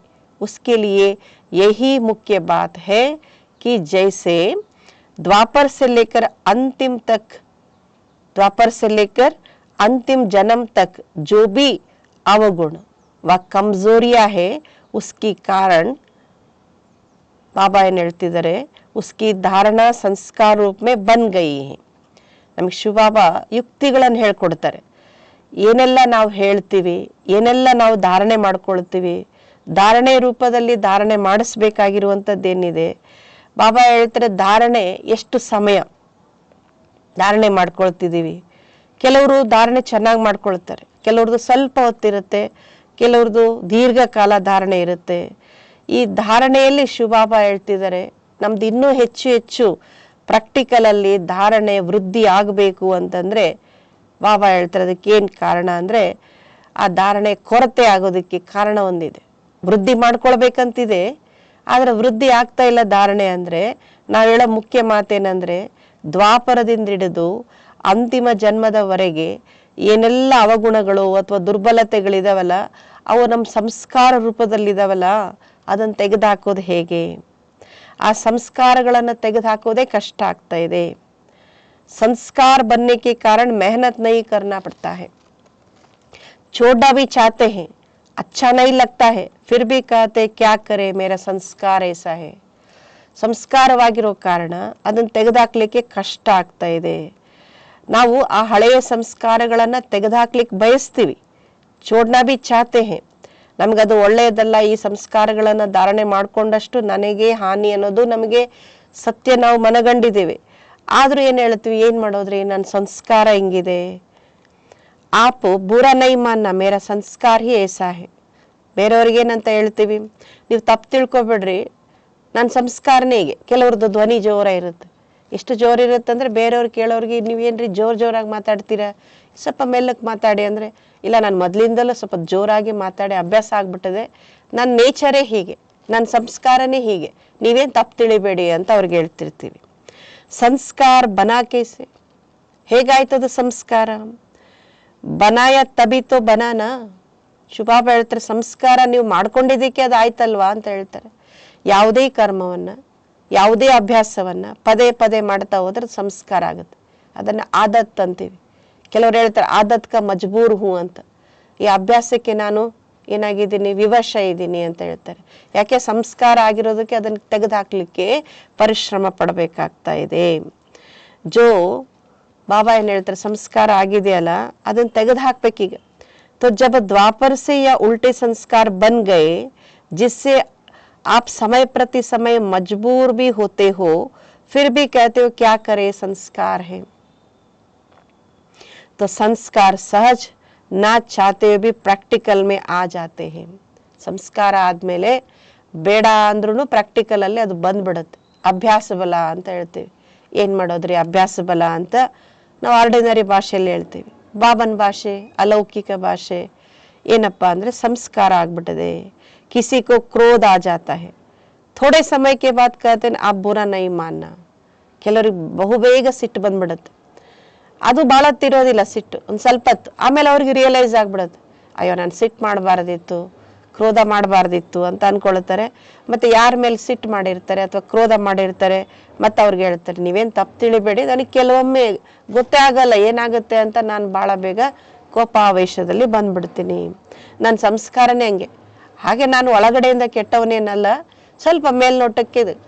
उसके लिए यही मुख्य बात है कि जैसे द्वापर से लेकर अंतिम जन्म तक जो भी अवगुण व कमजोरियां है, उसकी कारण बाबा ಏನು ಹೇಳ್ತಿದ್ದಾರೆ, उसकी धारणा संस्कार रूप में बन गई है. ನಮಗೆ ಶಿವಬಾಬಾ ಯುಕ್ತಿಗಳನ್ನು ಹೇಳ್ಕೊಡ್ತಾರೆ. ಏನೆಲ್ಲ ನಾವು ಹೇಳ್ತೀವಿ, ಏನೆಲ್ಲ ನಾವು ಧಾರಣೆ ಮಾಡ್ಕೊಳ್ತೀವಿ, ಧಾರಣೆ ರೂಪದಲ್ಲಿ ಧಾರಣೆ ಮಾಡಿಸ್ಬೇಕಾಗಿರುವಂಥದ್ದೇನಿದೆ. ಬಾಬಾ ಹೇಳ್ತಾರೆ, ಧಾರಣೆ ಎಷ್ಟು ಸಮಯ ಧಾರಣೆ ಮಾಡ್ಕೊಳ್ತಿದ್ದೀವಿ. ಕೆಲವರು ಧಾರಣೆ ಚೆನ್ನಾಗಿ ಮಾಡ್ಕೊಳ್ತಾರೆ, ಕೆಲವ್ರದ್ದು ಸ್ವಲ್ಪ ಹೊತ್ತಿರುತ್ತೆ, ಕೆಲವ್ರದ್ದು ದೀರ್ಘಕಾಲ ಧಾರಣೆ ಇರುತ್ತೆ. ಈ ಧಾರಣೆಯಲ್ಲಿ ಶಿವಬಾಬಾ ಹೇಳ್ತಿದ್ದಾರೆ, ನಮ್ದು ಇನ್ನೂ ಹೆಚ್ಚು ಹೆಚ್ಚು ಪ್ರಾಕ್ಟಿಕಲಲ್ಲಿ ಧಾರಣೆ ವೃದ್ಧಿ ಆಗಬೇಕು ಅಂತಂದರೆ ಬಾಬಾ ಹೇಳ್ತಾರೆ, ಅದಕ್ಕೆ ಏನು ಕಾರಣ ಅಂದರೆ, ಆ ಧಾರಣೆ ಕೊರತೆ ಆಗೋದಕ್ಕೆ ಕಾರಣ ಒಂದಿದೆ. ವೃದ್ಧಿ ಮಾಡ್ಕೊಳ್ಬೇಕಂತಿದೆ, ಆದರೆ ವೃದ್ಧಿ ಆಗ್ತಾ ಇಲ್ಲ ಧಾರಣೆ ಅಂದರೆ, ನಾವು ಹೇಳೋ ಮುಖ್ಯ ಮಾತೇನೆಂದರೆ, ದ್ವಾಪರದಿಂದ ಹಿಡಿದು ಅಂತಿಮ ಜನ್ಮದವರೆಗೆ ಏನೆಲ್ಲ ಅವಗುಣಗಳು ಅಥವಾ ದುರ್ಬಲತೆಗಳಿದಾವಲ್ಲ, ಅವು ನಮ್ಮ ಸಂಸ್ಕಾರ ರೂಪದಲ್ಲಿದ್ದಾವಲ್ಲ, ಅದನ್ನು ತೆಗೆದುಹಾಕೋದು ಹೇಗೆ? ಆ ಸಂಸ್ಕಾರಗಳನ್ನು ತೆಗೆದುಹಾಕೋದೇ ಕಷ್ಟ ಆಗ್ತಾ ಇದೆ. संस्कार बनने के कारण मेहनत नहीं करना पड़ता है, छोड़ना भी चाहते हैं, अच्छा नहीं लगता है, फिर भी कहते क्या करे मेरा संस्कार ऐसा है. ಸಂಸ್ಕಾರವಾಗಿರೋ ಕಾರಣ ಅದನ್ನು ತೆಗೆದುಹಾಕ್ಲಿಕ್ಕೆ ಕಷ್ಟ ಆಗ್ತಾ ಇದೆ. ನಾವು ಆ ಹಳೆಯ ಸಂಸ್ಕಾರಗಳನ್ನು ತೆಗೆದುಹಾಕ್ಲಿಕ್ಕೆ ಬಯಸ್ತೀವಿ, ಚೋಡ್ನಾ ಬಿ ಚಾತೆ ಹೇ, ನಮಗದು ಒಳ್ಳೆಯದಲ್ಲ, ಈ ಸಂಸ್ಕಾರಗಳನ್ನು ಧಾರಣೆ ಮಾಡಿಕೊಂಡಷ್ಟು ನನಗೆ ಹಾನಿ ಅನ್ನೋದು ನಮಗೆ ಸತ್ಯ, ನಾವು ಮನಗಂಡಿದ್ದೇವೆ. ಆದರೂ ಏನು ಹೇಳ್ತೀವಿ, ಏನು ಮಾಡೋದ್ರಿ, ನನ್ನ ಸಂಸ್ಕಾರ ಹಿಂಗಿದೆ. ಆಪ್ ಬುರಾ ನೈ ಮಾನ್ನ, ಮೇರ ಸಂಸ್ಕಾರ ಹಿ ಏಸಾ ಹೇ. ಬೇರೆಯವ್ರಿಗೇನಂತ ಹೇಳ್ತೀವಿ, ನೀವು ತಪ್ಪು ತಿಳ್ಕೊಬೇಡ್ರಿ, ನನ್ನ ಸಂಸ್ಕಾರನೇ ಹೀಗೆ. ಕೆಲವ್ರದ್ದು ಧ್ವನಿ ಜೋರ ಇರುತ್ತೆ, ಎಷ್ಟು ಜೋರು ಇರುತ್ತೆ ಅಂದರೆ ಬೇರೆಯವ್ರು ಕೇಳೋರಿಗೆ, ನೀವೇನ್ರಿ ಜೋರಾಗಿ ಮಾತಾಡ್ತೀರಾ, ಸ್ವಲ್ಪ ಮೆಲ್ಲಕ್ಕೆ ಮಾತಾಡಿ ಅಂದರೆ, ಇಲ್ಲ ನಾನು ಮೊದಲಿಂದಲೂ ಸ್ವಲ್ಪ ಜೋರಾಗಿ ಮಾತಾಡಿ ಅಭ್ಯಾಸ ಆಗ್ಬಿಟ್ಟಿದೆ, ನನ್ನ ನೇಚರೇ ಹೀಗೆ, ನನ್ನ ಸಂಸ್ಕಾರನೇ ಹೀಗೆ, ನೀವೇನು ತಪ್ಪು ತಿಳಿಬೇಡಿ ಅಂತ ಅವ್ರಿಗೆ ಹೇಳ್ತಿರ್ತೀವಿ. ಸಂಸ್ಕಾರ ಬನಾಕೇಸೆ, ಹೇಗಾಯ್ತದ ಸಂಸ್ಕಾರ? ಬನಾಯ ತಬಿತೋ ಬನಾನ. ಶುಭಾಬ ಹೇಳ್ತಾರೆ, ಸಂಸ್ಕಾರ ನೀವು ಮಾಡ್ಕೊಂಡಿದ್ದಕ್ಕೆ ಅದು ಆಯ್ತಲ್ವಾ ಅಂತ ಹೇಳ್ತಾರೆ. ಯಾವುದೇ ಕರ್ಮವನ್ನು, ಯಾವುದೇ ಅಭ್ಯಾಸವನ್ನು ಪದೇ ಪದೇ ಮಾಡ್ತಾ ಹೋದ್ರೆ ಸಂಸ್ಕಾರ ಆಗುತ್ತೆ. ಅದನ್ನು ಆದತ್ ಅಂತೀವಿ. ಕೆಲವ್ರು ಹೇಳ್ತಾರೆ ಆದತ್ಕ ಮಜ್ಬೂರ್ ಹೂ ಅಂತ. ಈ ಅಭ್ಯಾಸಕ್ಕೆ ನಾನು ಏನಾಗಿದ್ದೀನಿ, ವಿವಶ ಇದ್ದೀನಿ ಅಂತ ಹೇಳ್ತಾರೆ. ಯಾಕೆ? ಸಂಸ್ಕಾರ ಆಗಿರೋದಕ್ಕೆ ಅದನ್ನು ತೆಗೆದುಹಾಕ್ಲಿಕ್ಕೆ ಪರಿಶ್ರಮ ಪಡಬೇಕಾಗ್ತಾ ಇದೆ. ಜೋ ಬಾಬಾ ಏನು ಹೇಳ್ತಾರೆ, ಸಂಸ್ಕಾರ ಆಗಿದೆಯಲ್ಲ ಅದನ್ನು ತೆಗೆದುಹಾಕ್ಬೇಕೀಗ. तो जब द्वापर से या उल्टे संस्कार बन गए, जिससे आप समय प्रति समय मजबूर भी होते हो, फिर भी कहते हो क्या करे संस्कार है. तो संस्कार सहज ना चाहते हुए भी प्रैक्टिकल में आ जाते हैं. ಸಂಸ್ಕಾರ ಆದಮೇಲೆ ಬೇಡ ಅಂದ್ರೂ ಪ್ರಾಕ್ಟಿಕಲಲ್ಲಿ ಅದು ಬಂದ್ಬಿಡುತ್ತೆ. ಅಭ್ಯಾಸ ಬಲ ಅಂತ ಹೇಳ್ತೀವಿ. ಏನು ಮಾಡೋದ್ರಿ ಅಭ್ಯಾಸ ಬಲ ಅಂತ ನಾವು ಆರ್ಡಿನರಿ ಭಾಷೆಯಲ್ಲಿ ಹೇಳ್ತೀವಿ. ಬಾಬನ್ ಭಾಷೆ, ಅಲೌಕಿಕ ಭಾಷೆ ಏನಪ್ಪ ಅಂದರೆ ಸಂಸ್ಕಾರ ಆಗ್ಬಿಟ್ಟಿದೆ. किसी को क्रोध आ जाता है, थोड़े समय के बाद कहते हैं आप बुरा नहीं मानना. ಕೆಲವ್ರಿಗೆ ಬಹುಬೇಗ ಸಿಟ್ಟು ಬಂದ್ಬಿಡುತ್ತೆ. ಅದು ಭಾಳ ತಿರೋದಿಲ್ಲ ಸಿಟ್ಟು, ಒಂದು ಸ್ವಲ್ಪ ಹೊತ್ತು ಆಮೇಲೆ ಅವ್ರಿಗೆ ರಿಯಲೈಸ್ ಆಗ್ಬಿಡುತ್ತೆ, ಅಯ್ಯೋ ನಾನು ಸಿಟ್ಟು ಮಾಡಬಾರ್ದಿತ್ತು, ಕ್ರೋಧ ಮಾಡಬಾರ್ದಿತ್ತು ಅಂತ ಅನ್ಕೊಳ್ತಾರೆ. ಮತ್ತು ಯಾರ ಮೇಲೆ ಸಿಟ್ಟು ಮಾಡಿರ್ತಾರೆ ಅಥವಾ ಕ್ರೋಧ ಮಾಡಿರ್ತಾರೆ ಮತ್ತು ಅವ್ರಿಗೆ ಹೇಳ್ತಾರೆ, ನೀವೇನು ತಪ್ಪು ತಿಳಿಬೇಡಿ, ನನಗೆ ಕೆಲವೊಮ್ಮೆ ಗೊತ್ತೇ ಆಗಲ್ಲ ಏನಾಗುತ್ತೆ ಅಂತ, ನಾನು ಭಾಳ ಬೇಗ ಕೋಪಾವೇಶದಲ್ಲಿ ಬಂದ್ಬಿಡ್ತೀನಿ, ನನ್ನ ಸಂಸ್ಕಾರನೇ ಹಂಗೆ. ಹಾಗೆ ನಾನು ಒಳಗಡೆಯಿಂದ ಕೆಟ್ಟವನೇನಲ್ಲ, ಸ್ವಲ್ಪ ಮೇಲ್ನೋಟಕ್ಕೆ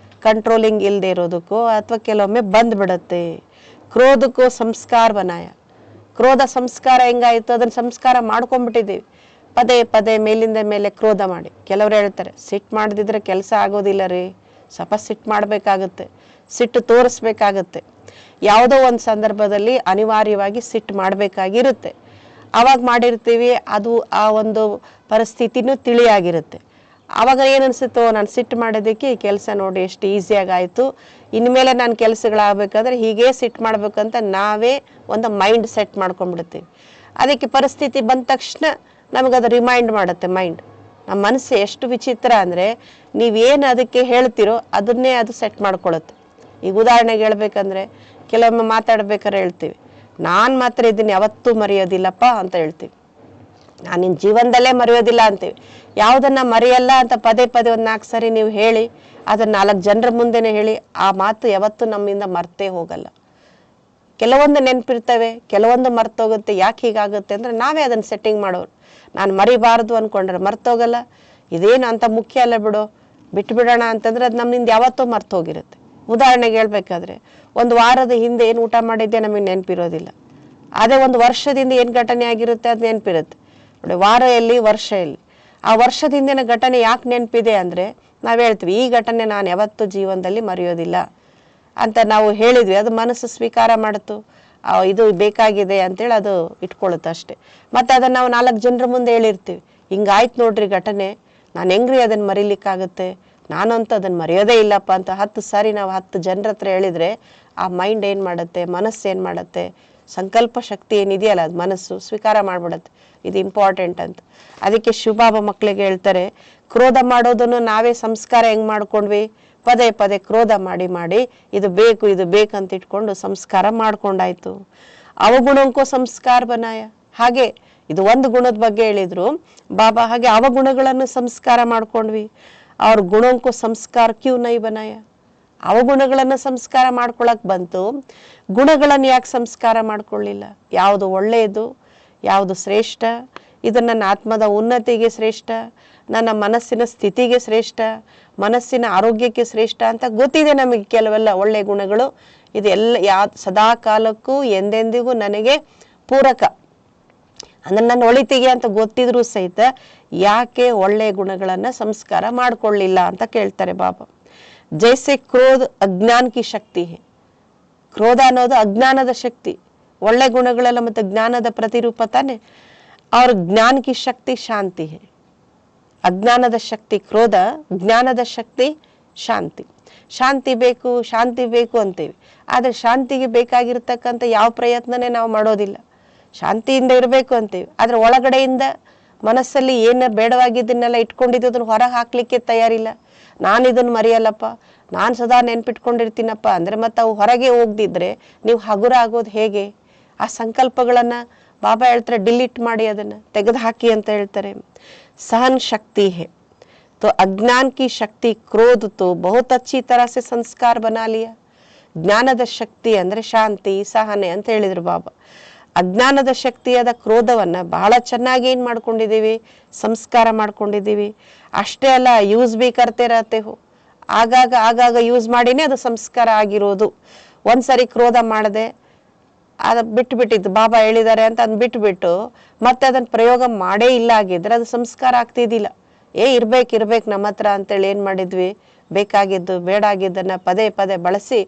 ಕಂಟ್ರೋಲಿಂಗ್ ಇಲ್ಲದೆ ಇರೋದಕ್ಕೋ ಅಥವಾ ಕೆಲವೊಮ್ಮೆ ಬಂದ್ಬಿಡುತ್ತೆ. ಕ್ರೋಧಕ್ಕೋ ಸಂಸ್ಕಾರ ಬನಾಯ, ಕ್ರೋಧ ಸಂಸ್ಕಾರ ಹೆಂಗಾಯಿತು, ಅದನ್ನು ಸಂಸ್ಕಾರ ಮಾಡ್ಕೊಂಡ್ಬಿಟ್ಟಿದ್ದೀವಿ. ಪದೇ ಪದೇ ಮೇಲಿಂದ ಮೇಲೆ ಕ್ರೋಧ ಮಾಡಿ. ಕೆಲವ್ರು ಹೇಳ್ತಾರೆ ಸಿಟ್ಟು ಮಾಡದಿದ್ರೆ ಕೆಲಸ ಆಗೋದಿಲ್ಲ ರೀ, ಸ್ವಲ್ಪ ಸಿಟ್ಟು ಮಾಡಬೇಕಾಗುತ್ತೆ, ಸಿಟ್ಟು ತೋರಿಸ್ಬೇಕಾಗತ್ತೆ. ಯಾವುದೋ ಒಂದು ಸಂದರ್ಭದಲ್ಲಿ ಅನಿವಾರ್ಯವಾಗಿ ಸಿಟ್ಟು ಮಾಡಬೇಕಾಗಿರುತ್ತೆ. ಆವಾಗ ಮಾಡಿರ್ತೀವಿ, ಅದು ಆ ಒಂದು ಪರಿಸ್ಥಿತಿನೂ ತಿಳಿಯಾಗಿರುತ್ತೆ. ಆವಾಗ ಏನು ಅನಿಸುತ್ತೋ, ನಾನು ಸಿಟ್ಟು ಮಾಡೋದಕ್ಕೆ ಈ ಕೆಲಸ ನೋಡಿ ಎಷ್ಟು ಈಸಿಯಾಗಿ ಆಯಿತು, ಇನ್ಮೇಲೆ ನಾನು ಕೆಲಸಗಳಾಗಬೇಕಾದ್ರೆ ಹೀಗೆ ಸಿಟ್ಟು ಮಾಡ್ಬೇಕಂತ ನಾವೇ ಒಂದು ಮೈಂಡ್ ಸೆಟ್ ಮಾಡ್ಕೊಂಡ್ಬಿಡ್ತೀವಿ. ಅದಕ್ಕೆ ಪರಿಸ್ಥಿತಿ ಬಂದ ತಕ್ಷಣ ನಮಗದು ರಿಮೈಂಡ್ ಮಾಡುತ್ತೆ ಮೈಂಡ್. ನಮ್ಮ ಮನಸ್ಸು ಎಷ್ಟು ವಿಚಿತ್ರ ಅಂದರೆ, ನೀವೇನು ಅದಕ್ಕೆ ಹೇಳ್ತೀರೋ ಅದನ್ನೇ ಅದು ಸೆಟ್ ಮಾಡ್ಕೊಳ್ಳುತ್ತೆ. ಈಗ ಉದಾಹರಣೆಗೆ ಹೇಳ್ಬೇಕಂದ್ರೆ, ಕೆಲವೊಮ್ಮೆ ಮಾತಾಡ್ಬೇಕಾದ್ರೆ ಹೇಳ್ತೀವಿ, ನಾನು ಮಾತ್ರ ಇದನ್ನು ಯಾವತ್ತೂ ಮರೆಯೋದಿಲ್ಲಪ್ಪ ಅಂತ ಹೇಳ್ತೀವಿ. ನಾನು ನಿನ್ನ ಜೀವನದಲ್ಲೇ ಮರೆಯೋದಿಲ್ಲ ಅಂತೀವಿ. ಯಾವುದನ್ನ ಮರೆಯಲ್ಲ ಅಂತ ಪದೇ ಪದೇ ಒಂದು 4 ಸರಿ ನೀವು ಹೇಳಿ, ಅದನ್ನು 4 ಜನರ ಮುಂದೆನೇ ಹೇಳಿ, ಆ ಮಾತು ಯಾವತ್ತೂ ನಮ್ಮಿಂದ ಮರ್ತೇ ಹೋಗಲ್ಲ. ಕೆಲವೊಂದು ನೆನಪಿರ್ತವೆ, ಕೆಲವೊಂದು ಮರ್ತೋಗುತ್ತೆ. ಯಾಕೆ ಹೀಗಾಗುತ್ತೆ ಅಂದರೆ ನಾವೇ ಅದನ್ನು ಸೆಟ್ಟಿಂಗ್ ಮಾಡೋರು. ನಾನು ಮರಿಬಾರ್ದು ಅಂದ್ಕೊಂಡ್ರೆ ಮರ್ತೋಗಲ್ಲ. ಇದೇನು ಅಂತ ಮುಖ್ಯ ಅಲ್ಲ ಬಿಡು, ಬಿಟ್ಬಿಡೋಣ ಅಂತಂದ್ರೆ ಅದು ನಮ್ಮಿಂದ ಯಾವತ್ತೂ ಮರ್ತೋಗಿರುತ್ತೆ. ಉದಾಹರಣೆಗೆ ಹೇಳ್ಬೇಕಾದ್ರೆ, ಒಂದು ವಾರದ ಹಿಂದೆ ಏನು ಊಟ ಮಾಡಿದ್ದೆ ನಮಗೆ ನೆನಪಿರೋದಿಲ್ಲ. ಅದೇ ಒಂದು ವರ್ಷದಿಂದ ಏನು ಘಟನೆ ಆಗಿರುತ್ತೆ ಅದು ನೆನಪಿರುತ್ತೆ. ನೋಡಿ, ವಾರ ಎಲ್ಲಿ, ವರ್ಷ ಎಲ್ಲಿ. ಆ ವರ್ಷದಿಂದಿನ ಘಟನೆ ಯಾಕೆ ನೆನಪಿದೆ ಅಂದರೆ, ನಾವು ಹೇಳ್ತೀವಿ ಈ ಘಟನೆ ನಾನು ಯಾವತ್ತೂ ಜೀವನದಲ್ಲಿ ಮರೆಯೋದಿಲ್ಲ ಅಂತ ನಾವು ಹೇಳಿದ್ವಿ. ಅದು ಮನಸ್ಸು ಸ್ವೀಕಾರ ಮಾಡಿತು, ಇದು ಬೇಕಾಗಿದೆ ಅಂತೇಳಿ ಅದು ಇಟ್ಕೊಳ್ಳುತ್ತೆ ಅಷ್ಟೇ. ಮತ್ತು ಅದನ್ನು ನಾವು 4 ಜನರ ಮುಂದೆ ಹೇಳಿರ್ತೀವಿ, ಹಿಂಗಾಯ್ತು ನೋಡ್ರಿ ಘಟನೆ, ನಾನು ಹೆಂಗ್ರಿ ಅದನ್ನು ಮರೀಲಿಕ್ಕಾಗುತ್ತೆ, ನಾನಂತೂ ಅದನ್ನು ಮರೆಯೋದೇ ಇಲ್ಲಪ್ಪ ಅಂತ 10 ಸಾರಿ ನಾವು 10 ಜನರ ಹತ್ರ ಹೇಳಿದರೆ ಆ ಮೈಂಡ್ ಏನು ಮಾಡುತ್ತೆ, ಮನಸ್ಸು ಏನು ಮಾಡುತ್ತೆ, ಸಂಕಲ್ಪ ಶಕ್ತಿ ಏನಿದೆಯಲ್ಲ ಅದು ಮನಸ್ಸು ಸ್ವೀಕಾರ ಮಾಡಿಬಿಡುತ್ತೆ ಇದು ಇಂಪಾರ್ಟೆಂಟ್ ಅಂತ. ಅದಕ್ಕೆ ಶಿವಬಾಬಾ ಮಕ್ಕಳಿಗೆ ಹೇಳ್ತಾರೆ, ಕ್ರೋಧ ಮಾಡೋದನ್ನು ನಾವೇ ಸಂಸ್ಕಾರ ಹೆಂಗೆ ಮಾಡ್ಕೊಂಡ್ವಿ, ಪದೇ ಪದೇ ಕ್ರೋಧ ಮಾಡಿ ಮಾಡಿ ಇದು ಬೇಕು ಇದು ಬೇಕಂತ ಇಟ್ಕೊಂಡು ಸಂಸ್ಕಾರ ಮಾಡ್ಕೊಂಡಾಯ್ತು. ಅವಗುಣಕ್ಕೂ ಸಂಸ್ಕಾರ ಬನಾಯ. ಹಾಗೆ ಇದು ಒಂದು ಗುಣದ ಬಗ್ಗೆ ಹೇಳಿದ್ರು ಬಾಬಾ. ಹಾಗೆ ಅವಗುಣಗಳನ್ನು ಸಂಸ್ಕಾರ ಮಾಡ್ಕೊಂಡ್ವಿ. ಅವ್ರ ಗುಣಕ್ಕೂ ಸಂಸ್ಕಾರ ಕ್ಯೂ ನೈ ಬನಾಯ. ಅವಗುಣಗಳನ್ನು ಸಂಸ್ಕಾರ ಮಾಡ್ಕೊಳಕ್ ಬಂತು, ಗುಣಗಳನ್ನು ಯಾಕೆ ಸಂಸ್ಕಾರ ಮಾಡ್ಕೊಳ್ಳಿಲ್ಲ? ಯಾವುದು ಒಳ್ಳೆಯದು, ಯಾವುದು ಶ್ರೇಷ್ಠ, ಇದು ನನ್ನ ಆತ್ಮದ ಉನ್ನತಿಗೆ ಶ್ರೇಷ್ಠ, ನನ್ನ ಮನಸ್ಸಿನ ಸ್ಥಿತಿಗೆ ಶ್ರೇಷ್ಠ, ಮನಸ್ಸಿನ ಆರೋಗ್ಯಕ್ಕೆ ಶ್ರೇಷ್ಠ ಅಂತ ಗೊತ್ತಿದೆ ನಮಗೆ. ಕೆಲವೆಲ್ಲ ಒಳ್ಳೆಯ ಗುಣಗಳು ಇದೆಲ್ಲ ಸದಾ ಕಾಲಕ್ಕೂ ಎಂದೆಂದಿಗೂ ನನಗೆ ಪೂರಕ, ಅಂದ್ರೆ ನನ್ನ ಒಳಿತಿಗೆ ಅಂತ ಗೊತ್ತಿದ್ರು ಸಹಿತ ಯಾಕೆ ಒಳ್ಳೆಯ ಗುಣಗಳನ್ನು ಸಂಸ್ಕಾರ ಮಾಡ್ಕೊಳ್ಳಿಲ್ಲ ಅಂತ ಕೇಳ್ತಾರೆ ಬಾಬಾ. ಜೈಸೆ ಕ್ರೋಧ ಅಜ್ಞಾನ ಕಿ ಶಕ್ತಿ ಹೇ. ಕ್ರೋಧ ಅನ್ನೋದು ಅಜ್ಞಾನದ ಶಕ್ತಿ. ಒಳ್ಳೆ ಗುಣಗಳೆಲ್ಲ ಮತ್ತೆ ಜ್ಞಾನದ ಪ್ರತಿರೂಪ ತಾನೆ. ಅವ್ರ ಜ್ಞಾನ ಕಿ ಶಕ್ತಿ ಶಾಂತಿ ಹೇ. ಅಜ್ಞಾನದ ಶಕ್ತಿ ಕ್ರೋಧ, ಜ್ಞಾನದ ಶಕ್ತಿ ಶಾಂತಿ. ಶಾಂತಿ ಬೇಕು ಶಾಂತಿ ಬೇಕು ಅಂತೀವಿ, ಆದರೆ ಶಾಂತಿಗೆ ಬೇಕಾಗಿರ್ತಕ್ಕಂಥ ಯಾವ ಪ್ರಯತ್ನನೇ ನಾವು ಮಾಡೋದಿಲ್ಲ. ಶಾಂತಿಯಿಂದ ಇರಬೇಕು ಅಂತೀವಿ, ಆದರೆ ಒಳಗಡೆಯಿಂದ ಮನಸ್ಸಲ್ಲಿ ಏನು ಬೇಡವಾಗಿದ್ದನ್ನೆಲ್ಲ ಇಟ್ಕೊಂಡಿದ್ದದನ್ನು ಹೊರಗೆ ಹಾಕ್ಲಿಕ್ಕೆ ತಯಾರಿಲ್ಲ. ನಾನು ಇದನ್ನು ಮರೆಯಲ್ಲಪ್ಪ, ನಾನು ಸದಾ ನೆನ್ಪಿಟ್ಕೊಂಡಿರ್ತೀನಪ್ಪ ಅಂದರೆ ಮತ್ತೆ ಅವು ಹೊರಗೆ ಹೋಗ್ದಿದ್ರೆ ನೀವು ಹಗುರ ಆಗೋದು ಹೇಗೆ? ಆ ಸಂಕಲ್ಪಗಳನ್ನು ಬಾಬಾ ಹೇಳ್ತಾರೆ ಡಿಲೀಟ್ ಮಾಡಿ, ಅದನ್ನು ತೆಗೆದು ಹಾಕಿ ಅಂತ ಹೇಳ್ತಾರೆ. सहन शक्ति है तो अज्ञान की शक्ति क्रोध तो बहुत अच्छी तरह से संस्कार बना लिया. ಜ್ಞಾನದ ಶಕ್ತಿ ಅಂದರೆ ಶಾಂತಿ ಸಹನೆ ಅಂತ ಹೇಳಿದ್ರು ಬಾಬಾ. ಅಜ್ಞಾನದ ಶಕ್ತಿಯಾದ ಕ್ರೋಧವನ್ನ ಬಹಳ ಚೆನ್ನಾಗಿ ಏನ್ ಮಾಡ್ಕೊಂಡಿದ್ದೀವಿ, ಸಂಸ್ಕಾರ ಮಾಡ್ಕೊಂಡಿದ್ದೀವಿ. ಅಷ್ಟೇ ಅಲ್ಲ, ಯೂಸ್ ಬಿ ಕರ್ತೆ ರಹತೆ ಹೋ. ಆಗಾಗ ಯೂಸ್ ಮಾಡಿನೇ ಅದು ಸಂಸ್ಕಾರ ಆಗಿರೋದು. ಒಂದ್ಸರಿ ಕ್ರೋಧ ಮಾಡದೆ ಅದ ಬಿಟ್ಟಿದ್ದು ಬಾಬಾ ಹೇಳಿದ್ದಾರೆ ಅಂತ ಅದ್ ಬಿಟ್ಬಿಟ್ಟು ಮತ್ತೆ ಅದನ್ನ ಪ್ರಯೋಗ ಮಾಡೇ ಇಲ್ಲ ಆಗಿದ್ರೆ ಅದು ಸಂಸ್ಕಾರ ಆಗ್ತಿದ್ದಿಲ್ಲ. ಇರ್ಬೇಕು ನಮ್ಮ ಹತ್ರ ಅಂತೇಳಿ ಏನ್ ಮಾಡಿದ್ವಿ, ಬೇಕಾಗಿದ್ದು ಬೇಡ ಆಗಿದ್ದನ್ನ ಪದೇ ಪದೇ ಬಳಸಿ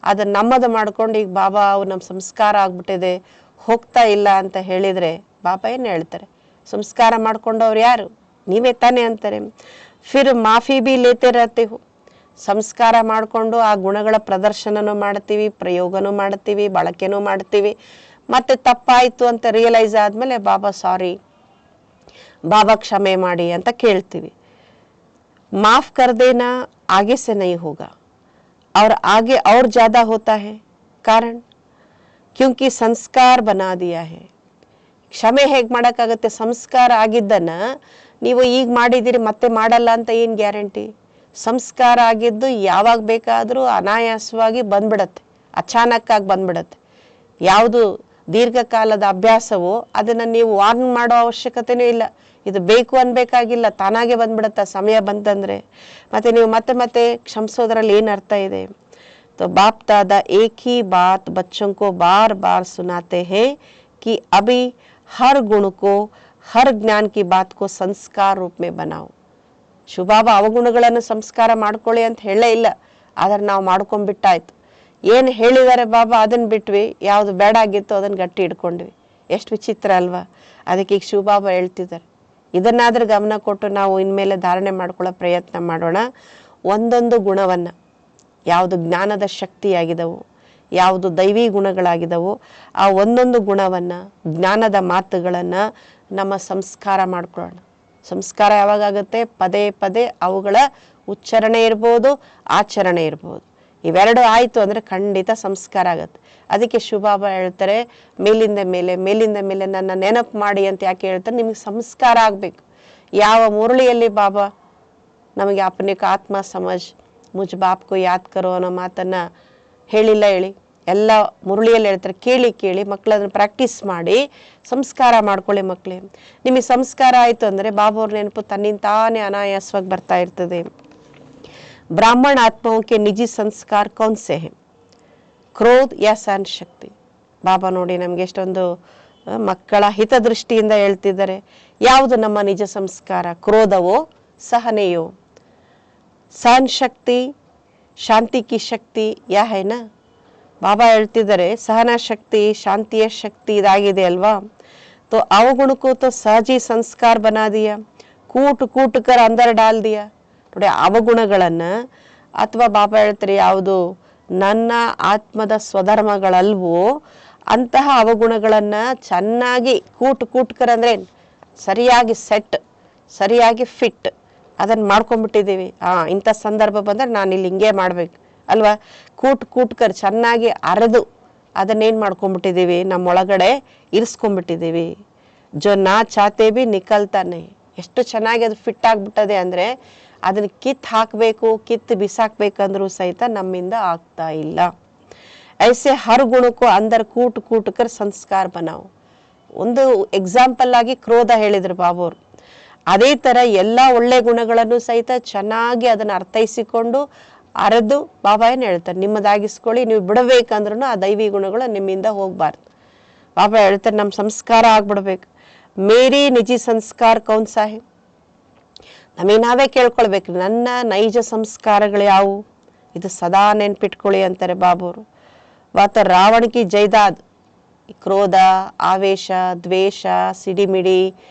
ಅದನ್ನ ನಮ್ಮದು ಮಾಡ್ಕೊಂಡು ಈಗ ಬಾಬಾ ಅವು ನಮ್ಮ ಸಂಸ್ಕಾರ ಆಗ್ಬಿಟ್ಟಿದೆ, ಹೋಗ್ತಾ ಇಲ್ಲ ಅಂತ ಹೇಳಿದ್ರೆ ಬಾಬಾ ಏನ್ ಹೇಳ್ತಾರೆ, ಸಂಸ್ಕಾರ ಮಾಡ್ಕೊಂಡವ್ರು ಯಾರು? ನೀವೇ ತಾನೇ ಅಂತಾರೆ. ಫಿರ್ ಮಾಫಿ ಬಿ ಲೇತೆ ರಹತೆ ಹೋ. ಸಂಸ್ಕಾರ ಮಾಡಿಕೊಂಡು ಆ ಗುಣಗಳ ಪ್ರದರ್ಶನನೂ ಮಾಡ್ತೀವಿ, ಪ್ರಯೋಗನೂ ಮಾಡ್ತೀವಿ, ಬಳಕೆನೂ ಮಾಡ್ತೀವಿ. ಮತ್ತೆ ತಪ್ಪಾಯ್ತು ಅಂತ ರಿಯಲೈಸ್ ಆದ್ಮೇಲೆ ಬಾಬಾ ಸಾರಿ, ಬಾಬಾ ಕ್ಷಮೆ ಮಾಡಿ ಅಂತ ಕೇಳ್ತೀವಿ. माफ कर देना आगे से नहीं होगा और आगे और ज्यादा होता है, कारण क्योंकि संस्कार बना दिया है. ಕ್ಷಮೆ ಹೇಗೆ ಮಾಡೋಕ್ಕಾಗತ್ತೆ? ಸಂಸ್ಕಾರ ಆಗಿದ್ದನ್ನ ನೀವು ಈಗ ಮಾಡಿದಿರಿ ಮತ್ತೆ ಮಾಡಲ್ಲ ಅಂತ ಏನು ಗ್ಯಾರಂಟಿ? ಸಂಸ್ಕಾರ ಆಗಿದ್ದು ಯಾವಾಗ ಬೇಕಾದರೂ ಅನಾಯಾಸವಾಗಿ ಬಂದ್ಬಿಡತ್ತೆ, ಅಚಾನಕ್ಕಾಗಿ ಬಂದ್ಬಿಡತ್ತೆ. ಯಾವುದು ದೀರ್ಘಕಾಲದ ಅಭ್ಯಾಸವೋ ಅದನ್ನು ನೀವು ವಾರ್ನ್ ಮಾಡೋ ಅವಶ್ಯಕತೆನೂ ಇಲ್ಲ. ಇದು ಬೇಕು ಅನ್ಬೇಕಾಗಿಲ್ಲ, ತಾನಾಗೆ ಬಂದ್ಬಿಡತ್ತ ಸಮಯ ಬಂತಂದ್ರೆ. ಮತ್ತೆ ನೀವು ಮತ್ತೆ ಮತ್ತೆ ಕ್ಷಮಿಸೋದ್ರಲ್ಲಿ ಏನು ಅರ್ಥ ಇದೆ? तो बाप दादा एक ही बात बच्चों को बार बार सुनाते हैं कि अभी हर गुण को, हर ज्ञान की बात को संस्कार रूप में बनाओ. ಶಿವಬಾಬಾ ಅವಗುಣಗಳನ್ನು ಸಂಸ್ಕಾರ ಮಾಡ್ಕೊಳ್ಳಿ ಅಂತ ಹೇಳೇ ಇಲ್ಲ, ಆದ್ರೆ ನಾವು ಮಾಡ್ಕೊಂಡ್ಬಿಟ್ಟಾಯ್ತು. ಏನು ಹೇಳಿದ್ದಾರೆ ಬಾಬಾ ಅದನ್ನ ಬಿಟ್ವಿ, ಯಾವುದು ಬೇಡ ಆಗಿತ್ತು ಅದನ್ನ ಗಟ್ಟಿ ಹಿಡ್ಕೊಂಡ್ವಿ. ಎಷ್ಟು ವಿಚಿತ್ರ ಅಲ್ವಾ? ಅದಕ್ಕೆ ಈಗ ಶಿವಬಾಬಾ ಹೇಳ್ತಿದ್ದಾರೆ, ಇದನ್ನಾದ್ರೂ ಗಮನ ಕೊಟ್ಟು ನಾವು ಇನ್ಮೇಲೆ ಧಾರಣೆ ಮಾಡ್ಕೊಳ್ಳೋ ಪ್ರಯತ್ನ ಮಾಡೋಣ. ಒಂದೊಂದು ಗುಣವನ್ನು, ಯಾವುದು ಜ್ಞಾನದ ಶಕ್ತಿಯಾಗಿದವು, ಯಾವುದು ದೈವಿ ಗುಣಗಳಾಗಿದವು, ಆ ಒಂದೊಂದು ಗುಣವನ್ನು, ಜ್ಞಾನದ ಮಾತುಗಳನ್ನು ನಮ್ಮ ಸಂಸ್ಕಾರ ಮಾಡ್ಕೊಳ್ಳೋಣ. ಸಂಸ್ಕಾರ ಯಾವಾಗುತ್ತೆ? ಪದೇ ಪದೇ ಅವುಗಳ ಉಚ್ಚಾರಣೆ ಇರ್ಬೋದು, ಆಚರಣೆ ಇರ್ಬೋದು. ಇವೆರಡು ಆಯಿತು ಅಂದರೆ ಖಂಡಿತ ಸಂಸ್ಕಾರ ಆಗುತ್ತೆ. ಅದಕ್ಕೆ ಶಿವಬಾಬಾ ಹೇಳ್ತಾರೆ, ಮೇಲಿಂದ ಮೇಲೆ ಮೇಲಿಂದ ಮೇಲೆ ನನ್ನ ನೆನಪು ಮಾಡಿ ಅಂತ ಯಾಕೆ ಹೇಳ್ತಾರೆ? ನಿಮಗೆ ಸಂಸ್ಕಾರ ಆಗಬೇಕು. ಯಾವ ಮುರಳಿಯಲ್ಲಿ ಬಾಬಾ ನಮಗೆ ಅಪನಿಕ ಆತ್ಮ ಸಮಜ್ ಮುಜ್ ಬಾಪ್ಕೋ ಯಾದ್ ಕರೋ ಅನ್ನೋ ಮಾತನ್ನು ಹೇಳಿಲ್ಲ ಹೇಳಿ? ಎಲ್ಲ ಮುರಳಿಯಲ್ಲಿ ಹೇಳ್ತಾರೆ. ಕೇಳಿ ಕೇಳಿ ಮಕ್ಕಳು ಅದನ್ನು ಪ್ರಾಕ್ಟೀಸ್ ಮಾಡಿ ಸಂಸ್ಕಾರ ಮಾಡ್ಕೊಳ್ಳಿ ಮಕ್ಕಳೇ. ನಿಮಗೆ ಸಂಸ್ಕಾರ ಆಯಿತು ಅಂದರೆ ಬಾಬಾವ್ರ ನೆನಪು ತನ್ನಿಂತಾನೇ ಅನಾಯಾಸವಾಗಿ ಬರ್ತಾ ಇರ್ತದೆ. ಬ್ರಾಹ್ಮಣ ಆತ್ಮಕ್ಕೆ ನಿಜಿ ಸಂಸ್ಕಾರ ಕೌನ್ ಸೆ ಹೈ? ಕ್ರೋಧ ಯಾ ಸಹನ ಶಕ್ತಿ? ಬಾಬಾ ನೋಡಿ ನಮ್ಗೆ ಎಷ್ಟೊಂದು ಮಕ್ಕಳ ಹಿತದೃಷ್ಟಿಯಿಂದ ಹೇಳ್ತಿದ್ದಾರೆ. ಯಾವುದು ನಮ್ಮ ನಿಜ ಸಂಸ್ಕಾರ? ಕ್ರೋಧವೋ ಸಹನೆಯೋ? ಸಹನ ಶಕ್ತಿ ಶಾಂತಿ ಕಿ ಶಕ್ತಿ ಯಾ ಹೈನಾ? ಬಾಬಾ ಹೇಳ್ತಿದ್ದಾರೆ ಸಹನ ಶಕ್ತಿ ಶಾಂತಿಯ ಶಕ್ತಿ ಇದಾಗಿದೆ ಅಲ್ವಾ. तो अवगुण को तो सहज ही संस्कार बना दिया, कूट कूट कर अंदर डाल दिया. ನೋಡಿ ಅವಗುಣಗಳನ್ನ ಅಥವಾ ಬಾಬಾ ಹೇಳ್ತಾರೆ ಯಾವುದು ನನ್ನ ಆತ್ಮದ ಸ್ವಧರ್ಮಗಳಲ್ವೋ ಅಂತಹ ಅವಗುಣಗಳನ್ನ ಚೆನ್ನಾಗಿ ಕೂಟ್ಕರ್ ಅಂದ್ರೆ ಸರಿಯಾಗಿ ಸೆಟ್, ಸರಿಯಾಗಿ ಫಿಟ್ ಅದನ್ನ ಮಾಡ್ಕೊಂಡ್ಬಿಟ್ಟಿದ್ದೀವಿ. ಇಂಥ ಸಂದರ್ಭ ಬಂದ್ರೆ ನಾನು ಇಲ್ಲಿ ಹಿಂಗೆ ಮಾಡ್ಬೇಕು ಅಲ್ವಾ. ಕೂಟ್ಕರ್ ಚೆನ್ನಾಗಿ ಅರೆದು ಅದನ್ನೇನು ಮಾಡ್ಕೊಂಡ್ಬಿಟ್ಟಿದ್ದೀವಿ, ನಮ್ಮೊಳಗಡೆ ಇರಿಸ್ಕೊಂಡ್ಬಿಟ್ಟಿದ್ದೀವಿ. ಜೋ ನಾ ಚಾತೆ ಬಿ ನಿಕಲ್ತಾನೆ. ಎಷ್ಟು ಚೆನ್ನಾಗಿ ಅದು ಫಿಟ್ ಆಗಿಬಿಟ್ಟದೆ ಅಂದರೆ ಅದನ್ನು ಕಿತ್ತು ಬಿಸಾಕ್ಬೇಕಂದ್ರೂ ಸಹಿತ ನಮ್ಮಿಂದ ಆಗ್ತಾ ಇಲ್ಲ. ಐಸೆ ಹರ್ ಗುಣಕ್ಕೂ ಅಂದರ್ ಕೂಟ್ಕರ್ ಸಂಸ್ಕಾರ ಬನಾವು. ಒಂದು ಎಕ್ಸಾಂಪಲ್ ಆಗಿ ಕ್ರೋಧ ಹೇಳಿದ್ರು ಬಾಬೋರು. ಅದೇ ಥರ ಎಲ್ಲ ಒಳ್ಳೆ ಗುಣಗಳನ್ನು ಸಹಿತ ಚೆನ್ನಾಗಿ ಅದನ್ನು ಅರ್ಥೈಸಿಕೊಂಡು ಅರೆದು ಬಾಬಾ ಏನು ಹೇಳ್ತಾರೆ, ನಿಮ್ಮದಾಗಿಸ್ಕೊಳ್ಳಿ. ನೀವು ಬಿಡಬೇಕಂದ್ರೂ ಆ ದೈವಿ ಗುಣಗಳು ನಿಮ್ಮಿಂದ ಹೋಗ್ಬಾರ್ದು. ಬಾಬಾ ಹೇಳ್ತಾರೆ ನಮ್ಮ ಸಂಸ್ಕಾರ ಆಗ್ಬಿಡ್ಬೇಕು. ಮೇರಿ ನಿಜಿ ಸಂಸ್ಕಾರ ಕೌನ್ ಸಾಹೆ? ನಮಗೆ ನಾವೇ ಕೇಳ್ಕೊಳ್ಬೇಕು, ನನ್ನ ನೈಜ ಸಂಸ್ಕಾರಗಳು ಯಾವುವು? ಇದು ಸದಾ ನೆನ್ಪಿಟ್ಕೊಳ್ಳಿ ಅಂತಾರೆ ಬಾಬೋರು. ವಾತ ರಾವಣಕಿ ಜೈದಾದ್, ಕ್ರೋಧ, ಆವೇಶ, ದ್ವೇಷ, ಸಿಡಿಮಿಡಿ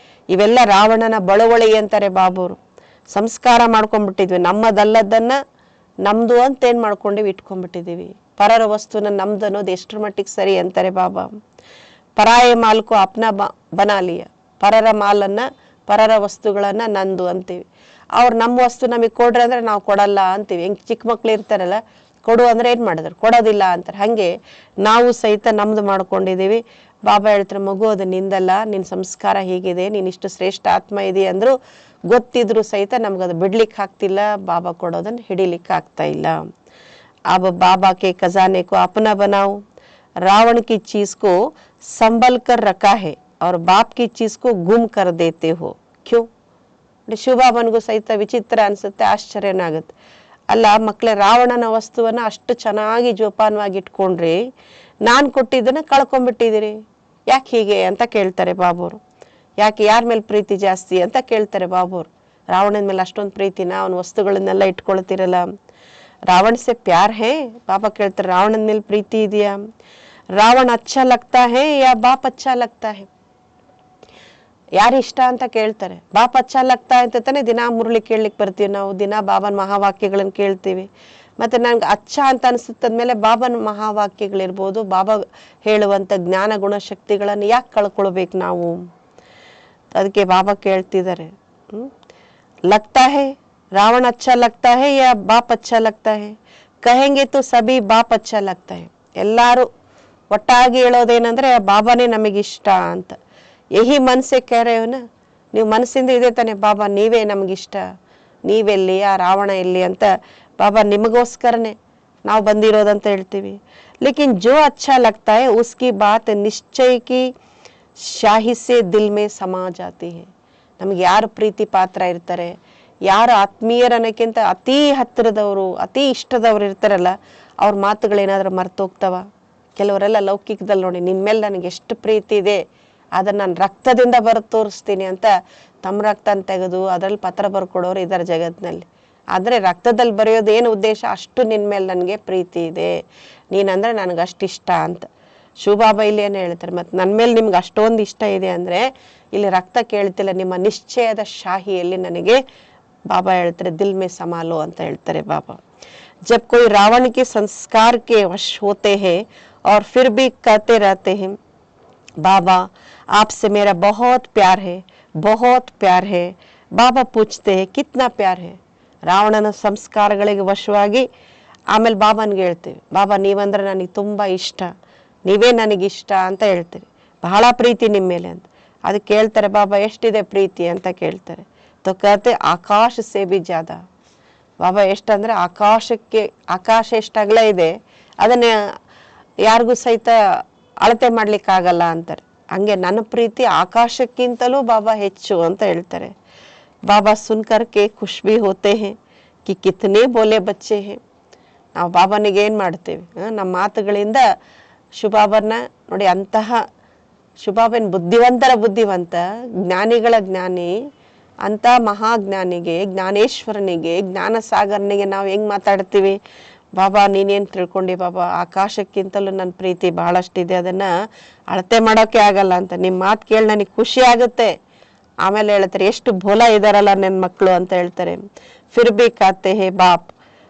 ಇವೆಲ್ಲ ರಾವಣನ ಬಳವಳಿ ಅಂತಾರೆ ಬಾಬೋರು. ಸಂಸ್ಕಾರ ಮಾಡ್ಕೊಂಡ್ಬಿಟ್ಟಿದ್ವಿ. ನಮ್ಮದಲ್ಲದನ್ನ ನಮ್ದು ಅಂತ ಏನ್ ಮಾಡ್ಕೊಂಡಿವಿ, ಇಟ್ಕೊಂಡ್ಬಿಟ್ಟಿದೀವಿ. ಪರರ ವಸ್ತುನ ನಮ್ದು ಅನ್ನೋದು ಎಷ್ಟರ ಮಟ್ಟಿಗೆ ಸರಿ ಅಂತಾರೆ ಬಾಬಾ. ಪರಾಯ ಮಾಲ್ಕು ಅಪ್ನ ಬನಾಲಿಯ. ಪರರ ಮಾಲನ್ನ, ಪರರ ವಸ್ತುಗಳನ್ನ ನಂದು ಅಂತೀವಿ. ಅವ್ರು ನಮ್ಮ ವಸ್ತು ನಮಗೆ ಕೊಡ್ರಿ ಅಂದ್ರೆ ನಾವು ಕೊಡಲ್ಲ ಅಂತೀವಿ. ಹೆಂಗ್ ಚಿಕ್ಕ ಮಕ್ಳು ಇರ್ತಾರಲ್ಲ, ಕೊಡು ಅಂದ್ರೆ ಏನ್ ಮಾಡಿದ್ರು, ಕೊಡೋದಿಲ್ಲ ಅಂತಾರೆ. ಹಂಗೆ ನಾವು ಸಹಿತ ನಮ್ದು ಮಾಡ್ಕೊಂಡಿದೀವಿ. ಬಾಬಾ ಹೇಳ್ತಾರೆ ಮಗು ಅದು ನಿಂದಲ್ಲ, ನಿನ್ ಸಂಸ್ಕಾರ ಹೀಗಿದೆ, ನೀನ್ ಇಷ್ಟು ಶ್ರೇಷ್ಠ ಆತ್ಮ ಇದೆ ಅಂದ್ರು ಗೊತ್ತಿದ್ರು ಸಹಿತ ನಮ್ಗದು ಬಿಡ್ಲಿಕ್ಕೆ ಆಗ್ತಿಲ್ಲ, ಬಾಬಾ ಕೊಡೋದನ್ನ ಹಿಡಿಲಿಕ್ಕೆ ಆಗ್ತಾ ಇಲ್ಲ. अब बाबा के खजाने को अपना बनाओ. रावण की चीज को संभल कर रखा है और बाप की चीज को गुम कर देते हो क्यों? ಶಿವಬಾಬನ್ಗೂ ಸಹಿತ ವಿಚಿತ್ರ ಅನ್ಸುತ್ತೆ, ಆಶ್ಚರ್ಯನ ಆಗುತ್ತೆ. ಅಲ್ಲ ಮಕ್ಕಳೇ, ರಾವಣನ ವಸ್ತುವನ್ನ ಅಷ್ಟು ಚೆನ್ನಾಗಿ ಜೋಪಾನವಾಗಿ ಇಟ್ಕೊಂಡ್ರಿ, ನಾನ್ ಕೊಟ್ಟಿದ್ದನ್ನ ಕಳ್ಕೊಂಡ್ಬಿಟ್ಟಿದ್ದೀರಿ, ಯಾಕೆ ಹೀಗೆ ಅಂತ ಕೇಳ್ತಾರೆ ಬಾಬೋರು. ಯಾಕೆ, ಯಾರ ಮೇಲೆ ಪ್ರೀತಿ ಜಾಸ್ತಿ ಅಂತ ಕೇಳ್ತಾರೆ ಬಾಬೋರು. ರಾವಣನ ಮೇಲೆ ಅಷ್ಟೊಂದು ಪ್ರೀತಿನ, ಅವನ ವಸ್ತುಗಳನ್ನೆಲ್ಲ ಇಟ್ಕೊಳ್ತಿರಲ್ಲ. ರಾವಣ ಸೆ ಪ್ಯಾರ್ ಹೇ? ಬಾಬಾ ಕೇಳ್ತಾರೆ ರಾವಣನ ಮೇಲೆ ಪ್ರೀತಿ ಇದೆಯಾ? ರಾವಣ ಅಚ್ಚಾ ಲಗ್ತಾ ಹೇ ಯಾ ಬಾಪ್ ಅಚ್ಚಾ ಲಗ್ತಾ ಹೇ? ಯಾರು ಇಷ್ಟ ಅಂತ ಕೇಳ್ತಾರೆ. ಬಾಪ್ ಅಚ್ಚಾ ಲಗ್ತಾ ಅಂತ ತಾನೆ ದಿನಾ ಮುರಳಿ ಕೇಳಲಿಕ್ಕೆ ಬರ್ತೀವಿ ನಾವು. ದಿನ ಬಾಬನ ಮಹಾವಾಕ್ಯಗಳನ್ನು ಕೇಳ್ತೀವಿ. ಮತ್ತೆ ನಂಗೆ ಅಚ್ಚ ಅಂತ ಅನಿಸುತ್ತದ್ಮೇಲೆ ಬಾಬನ ಮಹಾವಾಕ್ಯಗಳಿರ್ಬೋದು, ಬಾಬಾ ಹೇಳುವಂಥ ಜ್ಞಾನ ಗುಣಶಕ್ತಿಗಳನ್ನು ಯಾಕೆ ಕಳ್ಕೊಳ್ಬೇಕು ನಾವು? ಅದಕ್ಕೆ ಬಾಬಾ ಕೇಳ್ತಿದ್ದಾರೆ, ಲಗ್ತಾ ಹೇ ರಾವಣ ಅಚ್ಚಾ ಲಗ್ತಾ ಹೇ ಯಾ ಬಾಪ್ ಅಚ್ಚಾ ಲಗ್ತಾ ಹೇ? ಕಹೆಂಗೆ ತು ಸಭಿ ಬಾಪ್ ಅಚ್ಚಾ ಲಗ್ತಾ ಹೇ. ಎಲ್ಲಾರು ಒಟ್ಟಾಗಿ ಹೇಳೋದೇನಂದ್ರೆ ಬಾಬಾನೇ ನಮಗಿಷ್ಟ ಅಂತ. ಯಹಿ ಮನಸ್ಸೆ ಕೆರೆಯವನ, ನೀವು ಮನಸ್ಸಿಂದ ಇದೆ ತಾನೆ ಬಾಬಾ ನೀವೇ ನಮಗಿಷ್ಟ, ನೀವೆಲ್ಲಿ, ಆ ರಾವಣ ಎಲ್ಲಿ ಅಂತ ಬಾಬಾ ನಿಮಗೋಸ್ಕರನೇ ನಾವು ಬಂದಿರೋದಂತ ಹೇಳ್ತೀವಿ. ಲೇಕಿನ್ ಜೋ ಅಚ್ಚಾ ಲಗ್ತಾ ಹೇ ಉಸ್ಕಿ ಬಾತ್ ನಿಶ್ಚಯ ಕಿ ಶಾಹಿ ಸೆ ದಿಲ್ ಮೇ ಸಮಾ ಜಾತಿ ಹೇ. ನಮ್ಗೆ ಯಾರು ಪ್ರೀತಿ ಪಾತ್ರ ಇರ್ತಾರೆ, ಯಾರು ಆತ್ಮೀಯರನ್ನಕ್ಕಿಂತ ಅತಿ ಹತ್ತಿರದವರು, ಅತಿ ಇಷ್ಟದವ್ರು ಇರ್ತಾರಲ್ಲ, ಅವ್ರ ಮಾತುಗಳೇನಾದ್ರೂ ಮರ್ತೋಗ್ತಾವ? ಕೆಲವರೆಲ್ಲ ಲೌಕಿಕದಲ್ಲಿ ನೋಡಿ, ನಿನ್ ಮೇಲೆ ನನಗೆ ಎಷ್ಟು ಪ್ರೀತಿ ಇದೆ, ಅದನ್ನ ನಾನು ರಕ್ತದಿಂದ ಬರೆದು ತೋರಿಸ್ತೀನಿ ಅಂತ ತಮ್ಮ ರಕ್ತನ ತೆಗೆದು ಅದ್ರಲ್ಲಿ ಪತ್ರ ಬರ್ಕೊಡೋರು ಇದ್ದಾರೆ ಜಗತ್ತಿನಲ್ಲಿ. ಆದರೆ ರಕ್ತದಲ್ಲಿ ಬರೆಯೋದು ಏನು ಉದ್ದೇಶ? ಅಷ್ಟು ನಿನ್ನ ಮೇಲೆ ನನಗೆ ಪ್ರೀತಿ ಇದೆ, ನೀನಂದ್ರೆ ನನಗೆ ಅಷ್ಟಿಷ್ಟ ಅಂತ. ಶಿವಬಾಬಾ ಇಲ್ಲಿ ಏನು ಹೇಳ್ತಾರೆ, ಮತ್ತು ನನ್ನ ಮೇಲೆ ನಿಮ್ಗೆ ಅಷ್ಟೊಂದು ಇಷ್ಟ ಇದೆ ಅಂದರೆ ಇಲ್ಲಿ ರಕ್ತ ಕೇಳ್ತಿಲ್ಲ, ನಿಮ್ಮ ನಿಶ್ಚಯದ ಶಾಹಿಯಲ್ಲಿ ನನಗೆ ಬಾಬಾ ಹೇಳ್ತಾರೆ ದಿಲ್ ಮೇ ಸಮಾಲೋ ಅಂತ ಹೇಳ್ತಾರೆ ಬಾಬಾ. जब कोई रावण के संस्कार के वश होते हैं और फिर भी कहते रहते हैं बाबा आपसे मेरा बहुत प्यार है, बहुत प्यार है. ಬಾಬಾ पूछते हैं कितना प्यार है. ರಾವಣನ ಸಂಸ್ಕಾರಗಳಿಗೆ ವಶವಾಗಿ ಆಮೇಲೆ ಬಾಬಾನಿಗೆ ಹೇಳ್ತೀವಿ, ಬಾಬಾ ನೀವಂದ್ರೆ ನನಗೆ ತುಂಬ ಇಷ್ಟ, ನೀವೇ ನನಗಿಷ್ಟ ಅಂತ ಹೇಳ್ತೀರಿ, ಬಹಳ ಪ್ರೀತಿ ನಿಮ್ಮ ಮೇಲೆ ಅಂತ. ಅದಕ್ಕೆ ಕೇಳ್ತಾರೆ ಬಾಬಾ ಎಷ್ಟಿದೆ ಪ್ರೀತಿ ಅಂತ ಕೇಳ್ತಾರೆ. ತೋ ಕತೆ ಆಕಾಶ ಸೇ ಬಿ ಜಾದ. ಬಾಬಾ ಎಷ್ಟಂದ್ರೆ ಆಕಾಶ ಎಷ್ಟು ಅಗಲ ಇದೆ ಅದನ್ನ ಯಾರಿಗೂ ಸಹಿತ ಅಳತೆ ಮಾಡ್ಲಿಕ್ಕಾಗಲ್ಲ ಅಂತಾರೆ. ಹಂಗೆ ನನ್ನ ಪ್ರೀತಿ ಆಕಾಶಕ್ಕಿಂತಲೂ ಬಾಬಾ ಹೆಚ್ಚು ಅಂತ ಹೇಳ್ತಾರೆ. ಬಾಬಾ ಸುನ್ಕರ್ ಕೆ ಖುಷ್ ಭಿ ಹೋತೆ ಹೇ ಕಿ ಕಿತ್ನೆ ಬೋಲೆ ಬಚ್ಚೆ ಹೇ. ನಾವು ಬಾಬಾನಿಗೆ ಏನು ಮಾಡ್ತೇವೆ, ನಮ್ಮ ಮಾತುಗಳಿಂದ ಶಿವಬಾಬನ ನೋಡಿ, ಅಂತಹ ಶಿವಬಾಬನ ಬುದ್ಧಿವಂತರ ಬುದ್ಧಿವಂತ, ಜ್ಞಾನಿಗಳ ಜ್ಞಾನಿ, ಅಂತ ಮಹಾಜ್ಞಾನಿಗೆ, ಜ್ಞಾನೇಶ್ವರನಿಗೆ, ಜ್ಞಾನ ಸಾಗರನಿಗೆ ನಾವು ಹೆಂಗೆ ಮಾತಾಡ್ತೀವಿ, ಬಾಬಾ ನೀನೇನು ತಿಳ್ಕೊಂಡಿ ಬಾಬಾ, ಆಕಾಶಕ್ಕಿಂತಲೂ ನನ್ನ ಪ್ರೀತಿ ಬಹಳಷ್ಟಿದೆ, ಅದನ್ನು ಅಳತೆ ಮಾಡೋಕ್ಕೆ ಆಗಲ್ಲ ಅಂತ. ನಿಮ್ಮ ಮಾತು ಕೇಳಿ ನನಗೆ ಖುಷಿ ಆಗುತ್ತೆ. ಆಮೇಲೆ ಹೇಳ್ತಾರೆ ಎಷ್ಟು ಭೋಲ ಇದಾರಲ್ಲ ನನ್ನ ಮಕ್ಕಳು ಅಂತ ಹೇಳ್ತಾರೆ. ಫಿರ್ ಭಿ ಕಾತೆ ಹೇ ಬಾಪ್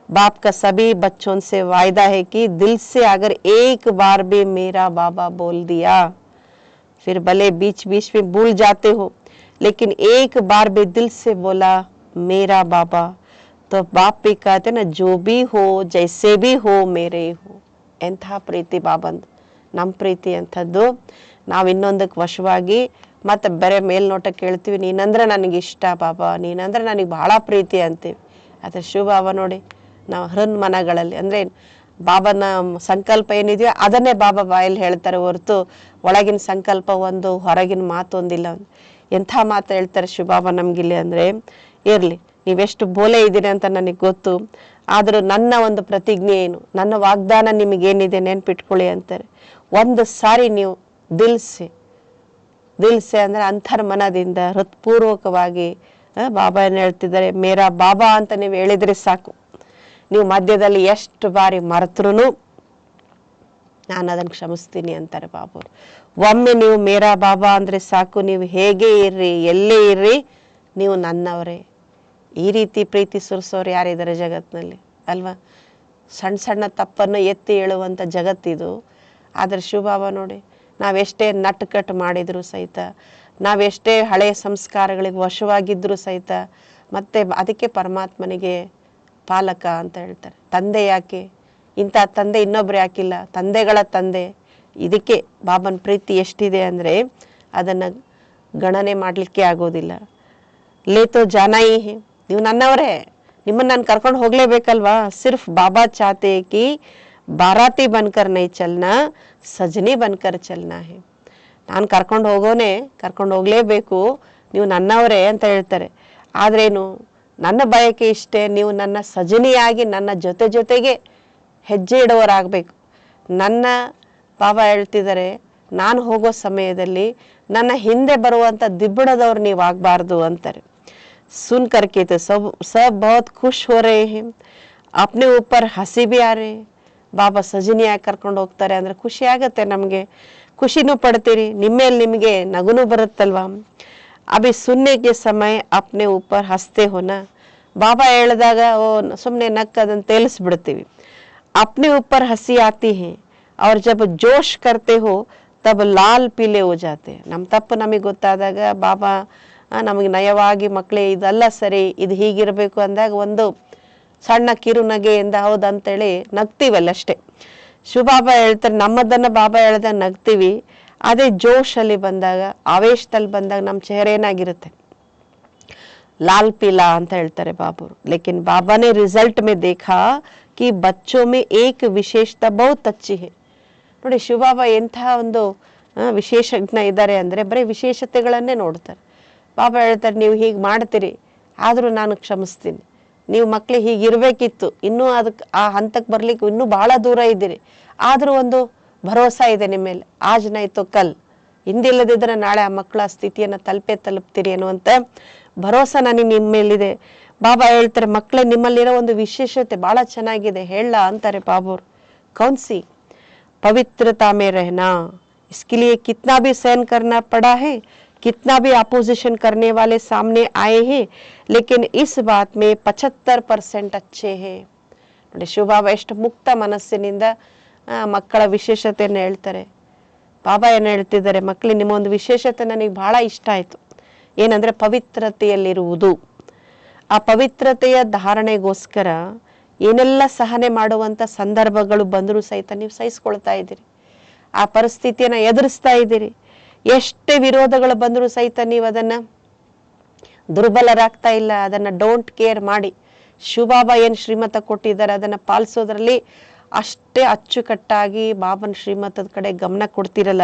बाप का सभी बच्चों से वायदा है कि दिल से अगर एक बार भी मेरा बाबा बोल दिया, फिर भले बीच बीच में भूल जाते हो, लेकिन एक बार भी दिल से बोला मेरा बाबा, तो बाप भी कहते ना जो भी हो जैसे भी हो मेरे हो. ಎಂಥ ಪ್ರೀತಿ ಬಾಬಂದು, ನಮ್ಮ ಪ್ರೀತಿ ಅಂಥದ್ದು. ನಾವು ಇನ್ನೊಂದಕ್ಕೆ ವಶವಾಗಿ ಮತ್ತೆ ಬೇರೆ ಮೇಲ್ನೋಟ ಕೇಳ್ತೀವಿ, ನೀನಂದ್ರೆ ನನಗೆ ಇಷ್ಟ ಬಾಬಾ, ನೀನಂದ್ರೆ ನನಗೆ ಬಹಳ ಪ್ರೀತಿ ಅಂತೀವಿ. ಆದರೆ ಶಿವ ಬಾಬಾ ನೋಡಿ, ನಾವು ಹೃನ್ಮನಗಳಲ್ಲಿ ಅಂದರೆ ಬಾಬನ ಸಂಕಲ್ಪ ಏನಿದೆಯೋ ಅದನ್ನೇ ಬಾಬಾ ಬಾಯಲ್ಲಿ ಹೇಳ್ತಾರೆ ಹೊರತು ಒಳಗಿನ ಸಂಕಲ್ಪ ಒಂದು, ಹೊರಗಿನ ಮಾತೊಂದಿಲ್ಲ. ಎಂಥ ಮಾತು ಹೇಳ್ತಾರೆ ಶಿವಬಾಬಾ ನಮಗಿಲ್ಲಿ ಅಂದರೆ, ಇರಲಿ ನೀವೆಷ್ಟು ಬೋಲೆ ಇದ್ದೀರಿ ಅಂತ ನನಗೆ ಗೊತ್ತು, ಆದರೂ ನನ್ನ ಒಂದು ಪ್ರತಿಜ್ಞೆ ಏನು, ನನ್ನ ವಾಗ್ದಾನ ನಿಮಗೇನಿದೆ ನೆನ್ಪಿಟ್ಕೊಳ್ಳಿ ಅಂತಾರೆ. ಒಂದು ಸಾರಿ ನೀವು ದಿಲ್ಸೆ ಅಂದರೆ ಅಂತರ್ಮನದಿಂದ ಹೃತ್ಪೂರ್ವಕವಾಗಿ ಬಾಬಾ ಏನು ಹೇಳ್ತಿದ್ದಾರೆ, ಮೇರಾ ಬಾಬಾ ಅಂತ ನೀವು ಹೇಳಿದ್ರೆ ಸಾಕು. ನೀವು ಮಧ್ಯದಲ್ಲಿ ಎಷ್ಟು ಬಾರಿ ಮರೆತ್ರೂ ನಾನು ಅದನ್ನು ಕ್ಷಮಿಸ್ತೀನಿ ಅಂತಾರೆ ಬಾಬರು. ಒಮ್ಮೆ ನೀವು ಮೇರಾ ಬಾಬಾ ಅಂದರೆ ಸಾಕು, ನೀವು ಹೇಗೆ ಇರ್ರಿ, ಎಲ್ಲೇ ಇರ್ರಿ, ನೀವು ನನ್ನವರೇ. ಈ ರೀತಿ ಪ್ರೀತಿ ಸುರಿಸೋರು ಯಾರಿದ್ದಾರೆ ಜಗತ್ತಿನಲ್ಲಿ ಅಲ್ವಾ? ಸಣ್ಣ ಸಣ್ಣ ತಪ್ಪನ್ನು ಎತ್ತಿ ಹೇಳುವಂಥ ಜಗತ್ತಿದು. ಆದರೆ ಶಿವಬಾಬಾ ನೋಡಿ, ನಾವೆಷ್ಟೇ ನಟ್ಕಟ್ಟು ಮಾಡಿದರೂ ಸಹಿತ, ನಾವೆಷ್ಟೇ ಹಳೆಯ ಸಂಸ್ಕಾರಗಳಿಗೆ ವಶವಾಗಿದ್ದರೂ ಸಹಿತ, ಮತ್ತೆ ಅದಕ್ಕೆ ಪರಮಾತ್ಮನಿಗೆ ಪಾಲಕ ಅಂತ ಹೇಳ್ತಾರೆ. ತಂದೆ ಯಾಕೆ, ಇಂಥ ತಂದೆ ಇನ್ನೊಬ್ರು ಯಾಕಿಲ್ಲ, ತಂದೆಗಳ ತಂದೆ. ಇದಕ್ಕೆ ಬಾಬನ ಪ್ರೀತಿ ಎಷ್ಟಿದೆ ಅಂದರೆ ಅದನ್ನು ಗಣನೆ ಮಾಡಲಿಕ್ಕೆ ಆಗೋದಿಲ್ಲ. ಲೇತೋ ಜಾನಾಯಿ ಹೇ, ನೀವು ನನ್ನವರೇ, ನಿಮ್ಮನ್ನು ನಾನು ಕರ್ಕೊಂಡು ಹೋಗಲೇಬೇಕಲ್ವಾ. ಸಿರ್ಫ್ ಬಾಬಾ ಚಾತೆ ಕಿ ಬಾರಾತಿ ಬನ್ಕರ್ ನೈ ಚಲ್ನಾ, ಸಜನಿ ಬನ್ಕರ್ ಚಲ್ನಾ ಹೇ. ನಾನು ಕರ್ಕೊಂಡು ಹೋಗಲೇಬೇಕು, ನೀವು ನನ್ನವರೇ ಅಂತ ಹೇಳ್ತಾರೆ. ಆದ್ರೇನು, ನನ್ನ ಬಯಕೆ ಇಷ್ಟೇ, ನೀವು ನನ್ನ ಸಜನಿಯಾಗಿ ನನ್ನ ಜೊತೆಗೆ ಹೆಜ್ಜೆ ಇಡುವವರಾಗಬೇಕು. ನನ್ನ ಬಾಬಾ ಹೇಳ್ತಿದ್ದಾರೆ, ನಾನು ಹೋಗೋ ಸಮಯದಲ್ಲಿ ನನ್ನ ಹಿಂದೆ ಬರುವಂಥ ದಿಬ್ಬಣದವ್ರು ನೀವು ಆಗಬಾರ್ದು ಅಂತಾರೆ. ಸುನ್ ಕರ್ಕೆ तो सब बहुत खुश हो रहे हैं, अपने ऊपर हंसी भी आ रहे. ಬಾಬಾ ಸಜನಿಯಾಗಿ ಕರ್ಕೊಂಡು ಹೋಗ್ತಾರೆ ಅಂದರೆ ಖುಷಿ ಆಗತ್ತೆ, ನಮಗೆ ಖುಷಿನೂ ಪಡ್ತೀರಿ, ನಿಮ್ಮೇಲೆ ನಿಮಗೆ ನಗುನೂ ಬರುತ್ತಲ್ವಾ. ಅಭಿ ಸುನ್ನೆಗೆ ಸಮಯ ಅಪ್ನೆ ऊपर ಹಸ್ತೆ ಹೋನ. ಬಾಬಾ ಹೇಳಿದಾಗ ಸುಮ್ಮನೆ ನಕ್ಕದನ್ನು ತೇಲಿಸ್ಬಿಡ್ತೀವಿ. अपने ऊपर हंसी आती है और जब जोश करते हो तब लाल पीले हो जाते. ನಮ್ಮ ತಪ್ಪು ನಮಗೆ ಗೊತ್ತಾದಾಗ ಬಾಬಾ ನಮಗೆ ನಯವಾಗಿ, ಮಕ್ಕಳೇ ಇದಲ್ಲ ಸರಿ, ಇದು ಹೀಗಿರಬೇಕು ಅಂದಾಗ ಒಂದು ಸಣ್ಣ ಕಿರುನಗೆಯಿಂದ ಹೌದಂತೇಳಿ ನಗ್ತೀವಲ್ಲಷ್ಟೇ. ಶಿವಬಾಬಾ ಹೇಳ್ತಾರೆ, ನಮ್ಮದನ್ನು ಬಾಬಾ ಹೇಳ್ದಾಗ ನಗ್ತೀವಿ. ಅದೇ ಜೋಶಲ್ಲಿ ಬಂದಾಗ, ಆವೇಶದಲ್ಲಿ ಬಂದಾಗ ನಮ್ಮ ಚೆಹರೆ ಏನಾಗಿರುತ್ತೆ, ಲಾಲ್ ಪೀಲಾ ಅಂತ ಹೇಳ್ತಾರೆ ಬಾಬರು. ಲೇಕಿನ್ ಬಾಬಾನೇ ರಿಸಲ್ಟ್ ಮೇ ದೇಖಾ ಕಿ ಬಚ್ಚೋ ಮೇ ಏಕ್ ವಿಶೇಷತಾ ಬಹುತ್ ಅಚ್ಚಿ ಹೇ. ನೋಡಿ ಶಿವಬಾಬಾ ಎಂಥ ಒಂದು ವಿಶೇಷಜ್ಞ ಇದ್ದಾರೆ ಅಂದರೆ ಬರೀ ವಿಶೇಷತೆಗಳನ್ನೇ ನೋಡ್ತಾರೆ. ಬಾಬಾ ಹೇಳ್ತಾರೆ, ನೀವು ಹೀಗೆ ಮಾಡ್ತೀರಿ, ಆದರೂ ನಾನು ಕ್ಷಮಿಸ್ತೀನಿ. ನೀವು ಮಕ್ಕಳಿಗೆ ಹೀಗಿರಬೇಕಿತ್ತು, ಇನ್ನೂ ಅದಕ್ಕೆ ಆ ಹಂತಕ್ಕೆ ಬರ್ಲಿಕ್ಕೆ ಇನ್ನೂ ಬಹಳ ದೂರ ಇದ್ದೀರಿ, ಆದರೂ ಒಂದು ಭರೋಸಾ ಇದೆ ನಿಮ್ಮ ಮೇಲೆ. ಆಜ್ ನೈತೋ ಕಲ್, ಇಂದಿಲ್ಲದಿದ್ದರೆ ನಾಳೆ ಆ ಮಕ್ಕಳ ಸ್ಥಿತಿಯನ್ನು ತಲುಪ್ತೀರಿ ಅನ್ನುವಂಥ ಭರೋಸಾ ನನಗೆ ನಿಮ್ಮ ಮೇಲಿದೆ. ಬಾಬಾ ಹೇಳ್ತಾರೆ, ಮಕ್ಕಳೇ ನಿಮ್ಮಲ್ಲಿರೋ ಒಂದು ವಿಶೇಷತೆ ಭಾಳ ಚೆನ್ನಾಗಿದೆ, ಹೇಳ ಅಂತಾರೆ ಬಾಬರು. ಕೌನ್ಸಿ पवित्रता में रहना, इसके लिए कितना भी सहन करना पड़ा है, कितना भी अपोजिशन करने वाले सामने आए हैं, लेकिन इस बात में 75% अच्छे हैं. ನೋಡಿ ಶಿವಬಾಬಾ ಎಷ್ಟು ಮುಕ್ತ ಮನಸ್ಸಿನಿಂದ ಮಕ್ಕಳ ವಿಶೇಷತೆಯನ್ನು ಹೇಳ್ತಾರೆ. ಬಾಬಾ ಏನು ಹೇಳ್ತಿದ್ದಾರೆ, ಮಕ್ಕಳು ನಿಮ್ಮೊಂದು ವಿಶೇಷತೆ ನನಗೆ ಬಹಳ ಇಷ್ಟ ಆಯ್ತು. ಏನಂದ್ರೆ ಪವಿತ್ರತೆಯಲ್ಲಿರುವುದು. ಆ ಪವಿತ್ರತೆಯ ಧಾರಣೆಗೋಸ್ಕರ ಏನೆಲ್ಲ ಸಹನೆ ಮಾಡುವಂತ ಸಂದರ್ಭಗಳು ಬಂದರೂ ಸಹಿತ ನೀವು ಸಹಿಸ್ಕೊಳ್ತಾ ಇದ್ದೀರಿ. ಆ ಪರಿಸ್ಥಿತಿಯನ್ನ ಎದುರಿಸ್ತಾ ಇದ್ದೀರಿ. ಎಷ್ಟೇ ವಿರೋಧಗಳು ಬಂದರೂ ಸಹಿತ ನೀವು ಅದನ್ನ ದುರ್ಬಲರಾಗ್ತಾ ಇಲ್ಲ. ಅದನ್ನ ಡೋಂಟ್ ಕೇರ್ ಮಾಡಿ ಶಿವಬಾಬಾ ಏನ್ ಶ್ರೀಮತ ಕೊಟ್ಟಿದ್ದಾರೆ ಅದನ್ನ ಪಾಲಿಸೋದ್ರಲ್ಲಿ ಅಷ್ಟೇ ಅಚ್ಚುಕಟ್ಟಾಗಿ ಬಾಬನ್ ಶ್ರೀಮತದ ಕಡೆ ಗಮನ ಕೊಡ್ತಿರಲ್ಲ.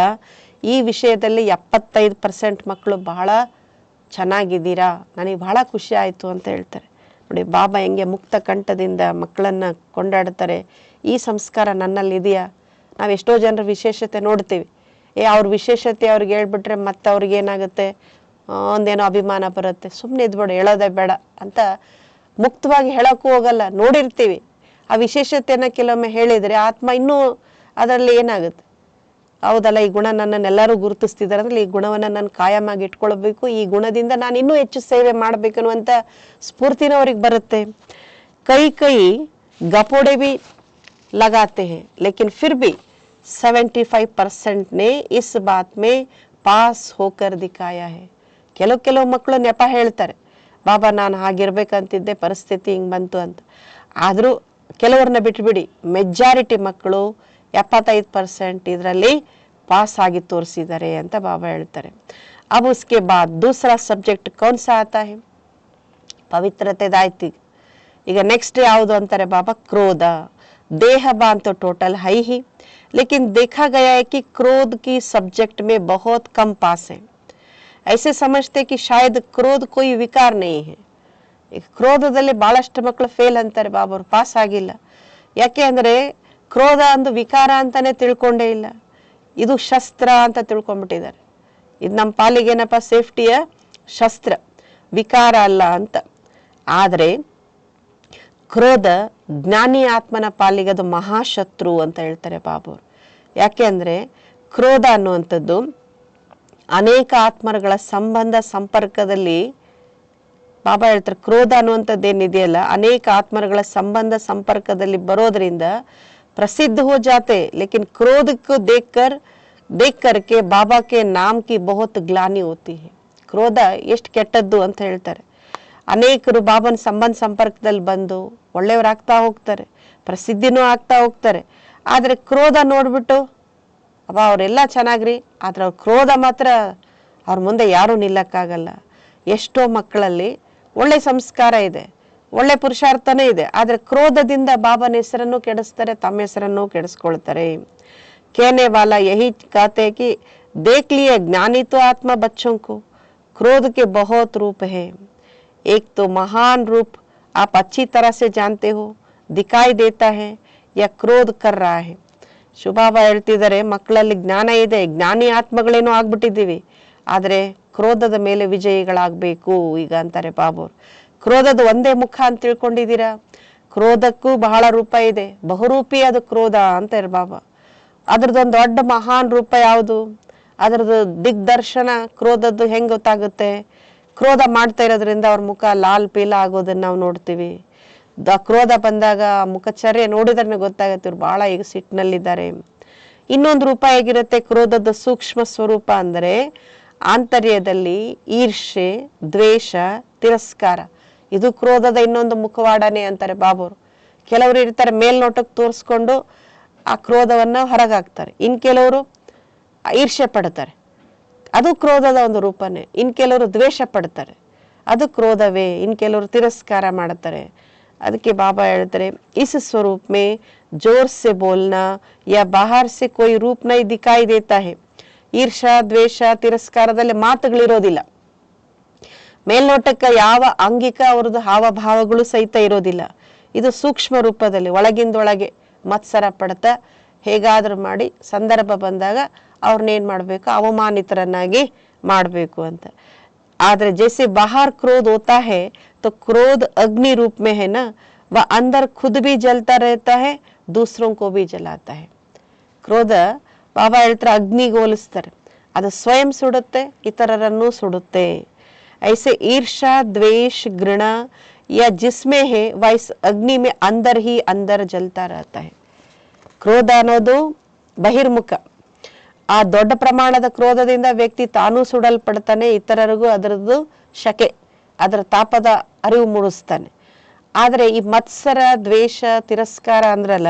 ಈ ವಿಷಯದಲ್ಲಿ 75% ಮಕ್ಕಳು ಬಹಳ ಚೆನ್ನಾಗಿದ್ದೀರಾ, ನನಗೆ ಬಹಳ ಖುಷಿ ಆಯ್ತು ಅಂತ ಹೇಳ್ತಾರೆ. ನೋಡಿ ಬಾಬಾ ಹೆಂಗೆ ಮುಕ್ತ ಕಂಠದಿಂದ ಮಕ್ಕಳನ್ನ ಕೊಂಡಾಡ್ತಾರೆ. ಈ ಸಂಸ್ಕಾರ ನನ್ನಲ್ಲಿ ಇದೆಯಾ? ನಾವು ಎಷ್ಟೋ ಜನರ ವಿಶೇಷತೆ ನೋಡ್ತೀವಿ. ಅವ್ರ ವಿಶೇಷತೆ ಅವ್ರಿಗೆ ಹೇಳ್ಬಿಟ್ರೆ ಮತ್ತೆ ಅವ್ರಿಗೆ ಏನಾಗುತ್ತೆ, ಒಂದೇನೋ ಅಭಿಮಾನ ಬರುತ್ತೆ, ಸುಮ್ಮನೆ ಇದ್ಬೇಡ, ಹೇಳೋದೇ ಬೇಡ ಅಂತ ಮುಕ್ತವಾಗಿ ಹೇಳಕ್ಕೂ ಹೋಗಲ್ಲ. ನೋಡಿರ್ತೀವಿ ಆ ವಿಶೇಷತೆಯನ್ನ ಕೆಲವೊಮ್ಮೆ ಹೇಳಿದ್ರೆ ಆತ್ಮ ಇನ್ನೂ ಅದರಲ್ಲಿ ಏನಾಗುತ್ತೆ, ಹೌದಲ್ಲ ಈ ಗುಣ ನನ್ನನ್ನೆಲ್ಲರೂ ಗುರುತಿಸ್ತಿದ್ದಾರೆ ಅಂದ್ರೆ ಈ ಗುಣವನ್ನ ನಾನು ಕಾಯಮಾಗಿ ಇಟ್ಕೊಳ್ಬೇಕು, ಈ ಗುಣದಿಂದ ನಾನು ಇನ್ನೂ ಹೆಚ್ಚು ಸೇವೆ ಮಾಡ್ಬೇಕು ಅನ್ನುವಂತ ಸ್ಫೂರ್ತಿನ ಅವ್ರಿಗೆ ಬರುತ್ತೆ. ಕೈ ಕೈ ಗಪೋಡೆ भी लगाते हैं लेकिन फिर भी 75% ने इस बात में पास होकर दिखाया है. ಕೆಲವು ಮಕ್ಕಳು ನೆಪ ಹೇಳ್ತಾರೆ, ಬಾಬಾ ನಾನು ಹಾಗಿರ್ಬೇಕಂತಿದ್ದೆ, ಪರಿಸ್ಥಿತಿ ಹಿಂಗ್ ಬಂತು ಅಂತ. ಆದ್ರೂ ಕೆಲವರನ್ನ ಬಿಟ್ಬಿಡಿ, ಮೆಜಾರಿಟಿ ಮಕ್ಕಳು 75% ಇದರಲ್ಲಿ ಪಾಸ್ ಆಗಿ ತೋರಿಸಿದ್ದಾರೆ ಅಂತ ಬಾಬಾ ಹೇಳ್ತಾರೆ. अब उसके बाद दूसरा सब्जेक्ट कौन सा आता है? ಪವಿತ್ರತೆದಾಯ್ತು. ಈಗ ನೆಕ್ಸ್ಟ್ ಯಾವುದು ಅಂತಾರೆ ಬಾಬಾ? ಕ್ರೋಧ. देह बान तो टोटल है ही, लेकिन देखा गया है कि क्रोध की सब्जेक्ट में बहुत कम पास है. ऐसे समझते कि शायद क्रोध कोई विकार नहीं है. ಕ್ರೋಧದಲ್ಲಿ ಬಹಳಷ್ಟು ಮಕ್ಕಳು ಫೇಲ್ ಅಂತಾರೆ ಬಾಬಾ, ಅವರು ಪಾಸ್ ಆಗಿಲ್ಲ. ಯಾಕೆ ಅಂದ್ರೆ ಕ್ರೋಧ ಒಂದು ವಿಕಾರ ಅಂತಾನೆ ತಿಳ್ಕೊಂಡೇ ಇಲ್ಲ, ಇದು ಶಸ್ತ್ರ ಅಂತ ತಿಳ್ಕೊಂಡ್ಬಿಟ್ಟಿದ್ದಾರೆ. ಇದು ನಮ್ಮ ಪಾಲಿಗೆ ಏನಪ್ಪ, ಸೇಫ್ಟಿಯ ಶಸ್ತ್ರ, ವಿಕಾರ ಅಲ್ಲ ಅಂತ. ಆದ್ರೆ ಕ್ರೋಧ ಜ್ಞಾನಿ ಆತ್ಮನ ಪಾಲಿಗೆ ಅದು ಮಹಾಶತ್ರು ಅಂತ ಹೇಳ್ತಾರೆ ಬಾಬಾವರು. ಯಾಕೆ ಅಂದ್ರೆ ಕ್ರೋಧ ಅನ್ನುವಂಥದ್ದು ಅನೇಕ ಆತ್ಮಗಳ ಸಂಬಂಧ ಸಂಪರ್ಕದಲ್ಲಿ, ಬಾಬಾ ಹೇಳ್ತಾರೆ ಕ್ರೋಧ ಅನ್ನುವಂಥದ್ದು ಏನಿದೆಯಲ್ಲ ಅನೇಕ ಆತ್ಮಗಳ ಸಂಬಂಧ ಸಂಪರ್ಕದಲ್ಲಿ ಬರೋದ್ರಿಂದ प्रसिद्ध हो जाते, लेकिन क्रोध को देख करके बाबा के नाम की बहुत ग्लानि होती है. ಕ್ರೋಧ ಎಷ್ಟು ಕೆಟ್ಟದ್ದು ಅಂತ ಹೇಳ್ತಾರೆ. ಅನೇಕರು ಬಾಬನ ಸಂಬಂಧ ಸಂಪರ್ಕದಲ್ಲಿ ಬಂದು ಒಳ್ಳೆಯವರಾಗ್ತಾ ಹೋಗ್ತಾರೆ, ಪ್ರಸಿದ್ಧಿನೂ ಆಗ್ತಾ ಹೋಗ್ತಾರೆ. ಆದ್ರೆ ಕ್ರೋಧ ನೋಡ್ಬಿಟ್ಟು ಅವ ಅವರೆಲ್ಲ ಚೆನ್ನಾಗ್ರಿ, ಆದ್ರೆ ಅವ್ರ ಕ್ರೋಧ ಮಾತ್ರ ಅವ್ರ ಮುಂದೆ ಯಾರೂ ನಿಲ್ಲಕ್ಕಾಗಲ್ಲ. ಎಷ್ಟೋ ಮಕ್ಕಳಲ್ಲಿ ಒಳ್ಳೆ ಸಂಸ್ಕಾರ ಇದೆ, ಒಳ್ಳೆ ಪುರುಷಾರ್ಥನೇ ಇದೆ, ಆದ್ರೆ ಕ್ರೋಧದಿಂದ ಬಾಬನ ಹೆಸರನ್ನು ಕೆಡಿಸ್ತಾರೆ, ತಮ್ಮ ಹೆಸರನ್ನು ಕೆಡಿಸ್ಕೊಳ್ತಾರೆ. कहने वाला यही कहते हैं कि देख लिए ज्ञानी तो आत्मा बच्चों को क्रोध के बहुत रूप है. एक तो महान रूप आप अच्छी तरह से जानते हो, दिखाई देता है या क्रोध कर रहा है. ಶುಭಾಬಾ ಹೇಳ್ತಿದ್ದಾರೆ, ಮಕ್ಕಳಲ್ಲಿ ಜ್ಞಾನ ಇದೆ, ಜ್ಞಾನಿ ಆತ್ಮಗಳೇನೋ ಆಗ್ಬಿಟ್ಟಿದ್ದೀವಿ, ಆದ್ರೆ ಕ್ರೋಧದ ಮೇಲೆ ವಿಜಯಿಗಳಾಗಬೇಕು ಈಗ ಅಂತಾರೆ ಬಾಬಾವ್ರು. ಕ್ರೋಧದ ಒಂದೇ ಮುಖ ಅಂತ ತಿಳ್ಕೊಂಡಿದ್ದೀರಾ? ಕ್ರೋಧಕ್ಕೂ ಬಹಳ ರೂಪ ಇದೆ, ಬಹುರೂಪಿ ಅದು ಕ್ರೋಧ ಅಂತಾರೆ ಬಾಬಾ. ಅದ್ರದ್ದೊಂದು ದೊಡ್ಡ ಮಹಾನ್ ರೂಪ ಯಾವುದು? ಅದ್ರದ್ದು ದಿಗ್ದರ್ಶನ ಕ್ರೋಧದ್ದು ಹೆಂಗ್ ಗೊತ್ತಾಗುತ್ತೆ? ಕ್ರೋಧ ಮಾಡ್ತಾ ಇರೋದ್ರಿಂದ ಅವ್ರ ಮುಖ ಲಾಲ್ ಪೀಲ ಆಗೋದನ್ನ ನಾವು ನೋಡ್ತೀವಿ. ಕ್ರೋಧ ಬಂದಾಗ ಮುಖಚರ್ಯೆ ನೋಡಿದ್ರೆ ಗೊತ್ತಾಗತ್ತೆ ಇವ್ರು ಬಹಳ ಈಗ ಸಿಟ್ಟಿನಲ್ಲಿದ್ದಾರೆ. ಇನ್ನೊಂದು ರೂಪ ಹೇಗಿರುತ್ತೆ ಕ್ರೋಧದ ಸೂಕ್ಷ್ಮ ಸ್ವರೂಪ ಅಂದ್ರೆ ಆಂತರ್ಯದಲ್ಲಿ ಈರ್ಷೆ, ದ್ವೇಷ, ತಿರಸ್ಕಾರ, ಇದು ಕ್ರೋಧದ ಇನ್ನೊಂದು ಮುಖವಾಡನೆ ಅಂತಾರೆ ಬಾಬಾವ್ರು. ಕೆಲವರು ಇರ್ತಾರೆ ಮೇಲ್ನೋಟಕ್ಕೆ ತೋರಿಸ್ಕೊಂಡು ಆ ಕ್ರೋಧವನ್ನ ಹೊರಗಾಕ್ತಾರೆ. ಇನ್ ಕೆಲವರು ಈರ್ಷೆ ಪಡ್ತಾರೆ, ಅದು ಕ್ರೋಧದ ಒಂದು ರೂಪನೇ. ಇನ್ ಕೆಲವರು ದ್ವೇಷ ಪಡ್ತಾರೆ, ಅದು ಕ್ರೋಧವೇ. ಇನ್ ಕೆಲವರು ತಿರಸ್ಕಾರ ಮಾಡ್ತಾರೆ. ಅದಕ್ಕೆ ಬಾಬಾ ಹೇಳ್ತಾರೆ, इस स्वरूप में जोर से बोलना या बाहर से कोई रूप नहीं दिखाई देता है. ಈರ್ಷಾ, ದ್ವೇಷ, ತಿರಸ್ಕಾರದಲ್ಲಿ ಮಾತುಗಳಿರೋದಿಲ್ಲ, ಮೇಲ್ನೋಟಕ್ಕೆ ಯಾವ ಆಂಗಿಕ ಅವ್ರದ್ದು ಹಾವಭಾವಗಳು ಸಹಿತ ಇರೋದಿಲ್ಲ. ಇದು ಸೂಕ್ಷ್ಮ ರೂಪದಲ್ಲಿ ಒಳಗಿಂದೊಳಗೆ ಮತ್ಸರ ಪಡ್ತಾ ಹೇಗಾದ್ರೂ ಮಾಡಿ ಸಂದರ್ಭ ಬಂದಾಗ ಅವ್ರನ್ನೇನ್ ಮಾಡ್ಬೇಕು, ಅವಮಾನಿತರನ್ನಾಗಿ ಮಾಡ್ಬೇಕು ಅಂತ. आदर जैसे बाहर क्रोध होता है तो क्रोध अग्नि रूप में है ना, वह अंदर खुद भी जलता रहता है, दूसरों को भी जलाता है. ಕ್ರೋಧ ಬಾಬಾ ಹೇಳ್ತಾರೆ ಅಗ್ನಿಗೆ ಹೋಲಿಸ್ತಾರೆ, ಅದು ಸ್ವಯಂ ಸುಡುತ್ತೆ, ಇತರರನ್ನು ಸುಡುತ್ತೆ. ऐसे ईर्षा द्वेष घृणा या जिसमें है वह इस अग्नि में अंदर ही अंदर जलता रहता है. ಕ್ರೋಧ ಅನ್ನೋದು ಬಹಿರ್ಮುಖ. ಆ ದೊಡ್ಡ ಪ್ರಮಾಣದ ಕ್ರೋಧದಿಂದ ವ್ಯಕ್ತಿ ತಾನೂ ಸುಡಲ್ಪಡ್ತಾನೆ, ಇತರರಿಗೂ ಅದರದ್ದು ಶಕೆ, ಅದರ ತಾಪದ ಅರಿವು ಮೂಡಿಸ್ತಾನೆ. ಆದರೆ ಈ ಮತ್ಸರ ದ್ವೇಷ ತಿರಸ್ಕಾರ ಅಂದ್ರಲ್ಲ,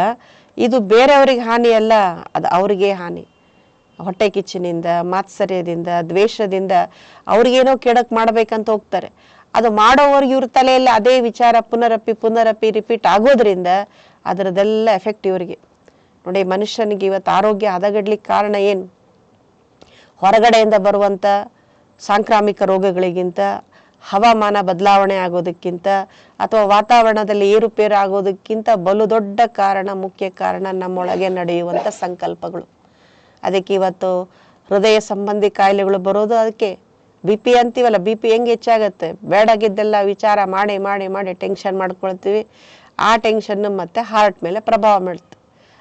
ಇದು ಬೇರೆಯವ್ರಿಗೆ ಹಾನಿ ಅಲ್ಲ, ಅದು ಅವ್ರಿಗೆ ಹಾನಿ. ಹೊಟ್ಟೆ ಕಿಚ್ಚಿನಿಂದ, ಮಾತ್ಸರ್ಯದಿಂದ, ದ್ವೇಷದಿಂದ ಅವ್ರಿಗೇನೋ ಕೆಡಕ್ ಮಾಡ್ಬೇಕಂತ ಹೋಗ್ತಾರೆ. ಅದು ಮಾಡೋವರ್ಗೆ ಇವ್ರ ತಲೆಯಲ್ಲಿ ಅದೇ ವಿಚಾರ ಪುನರಪಿ ರಿಪೀಟ್ ಆಗೋದ್ರಿಂದ ಅದರದೆಲ್ಲ ಎಫೆಕ್ಟ್ ಇವರಿಗೆ. ನೋಡಿ, ಮನುಷ್ಯನಿಗೆ ಇವತ್ತು ಆರೋಗ್ಯ ಹದಗೆಡ್ಲಿಕ್ಕೆ ಕಾರಣ ಏನು? ಹೊರಗಡೆಯಿಂದ ಬರುವಂಥ ಸಾಂಕ್ರಾಮಿಕ ರೋಗಗಳಿಗಿಂತ, ಹವಾಮಾನ ಬದಲಾವಣೆ ಆಗೋದಕ್ಕಿಂತ, ಅಥವಾ ವಾತಾವರಣದಲ್ಲಿ ಏರುಪೇರು ಆಗೋದಕ್ಕಿಂತ ಬಲು ದೊಡ್ಡ ಕಾರಣ, ಮುಖ್ಯ ಕಾರಣ ನಮ್ಮೊಳಗೆ ನಡೆಯುವಂಥ ಸಂಕಲ್ಪಗಳು. ಅದಕ್ಕೆ ಇವತ್ತು ಹೃದಯ ಸಂಬಂಧಿ ಕಾಯಿಲೆಗಳು ಬರೋದು ಅದಕ್ಕೆ. BP ಅಂತೀವಲ್ಲ, BP ಹೆಂಗೆ ಹೆಚ್ಚಾಗತ್ತೆ? ಬೇಡಾಗಿದ್ದೆಲ್ಲ ವಿಚಾರ ಮಾಡಿ ಮಾಡಿ ಮಾಡಿ ಟೆನ್ಷನ್ ಮಾಡ್ಕೊಳ್ತೀವಿ. ಆ ಟೆನ್ಷನ್ ಮತ್ತೆ ಹಾರ್ಟ್ ಮೇಲೆ ಪ್ರಭಾವ ಬೀಳುತ್ತೆ.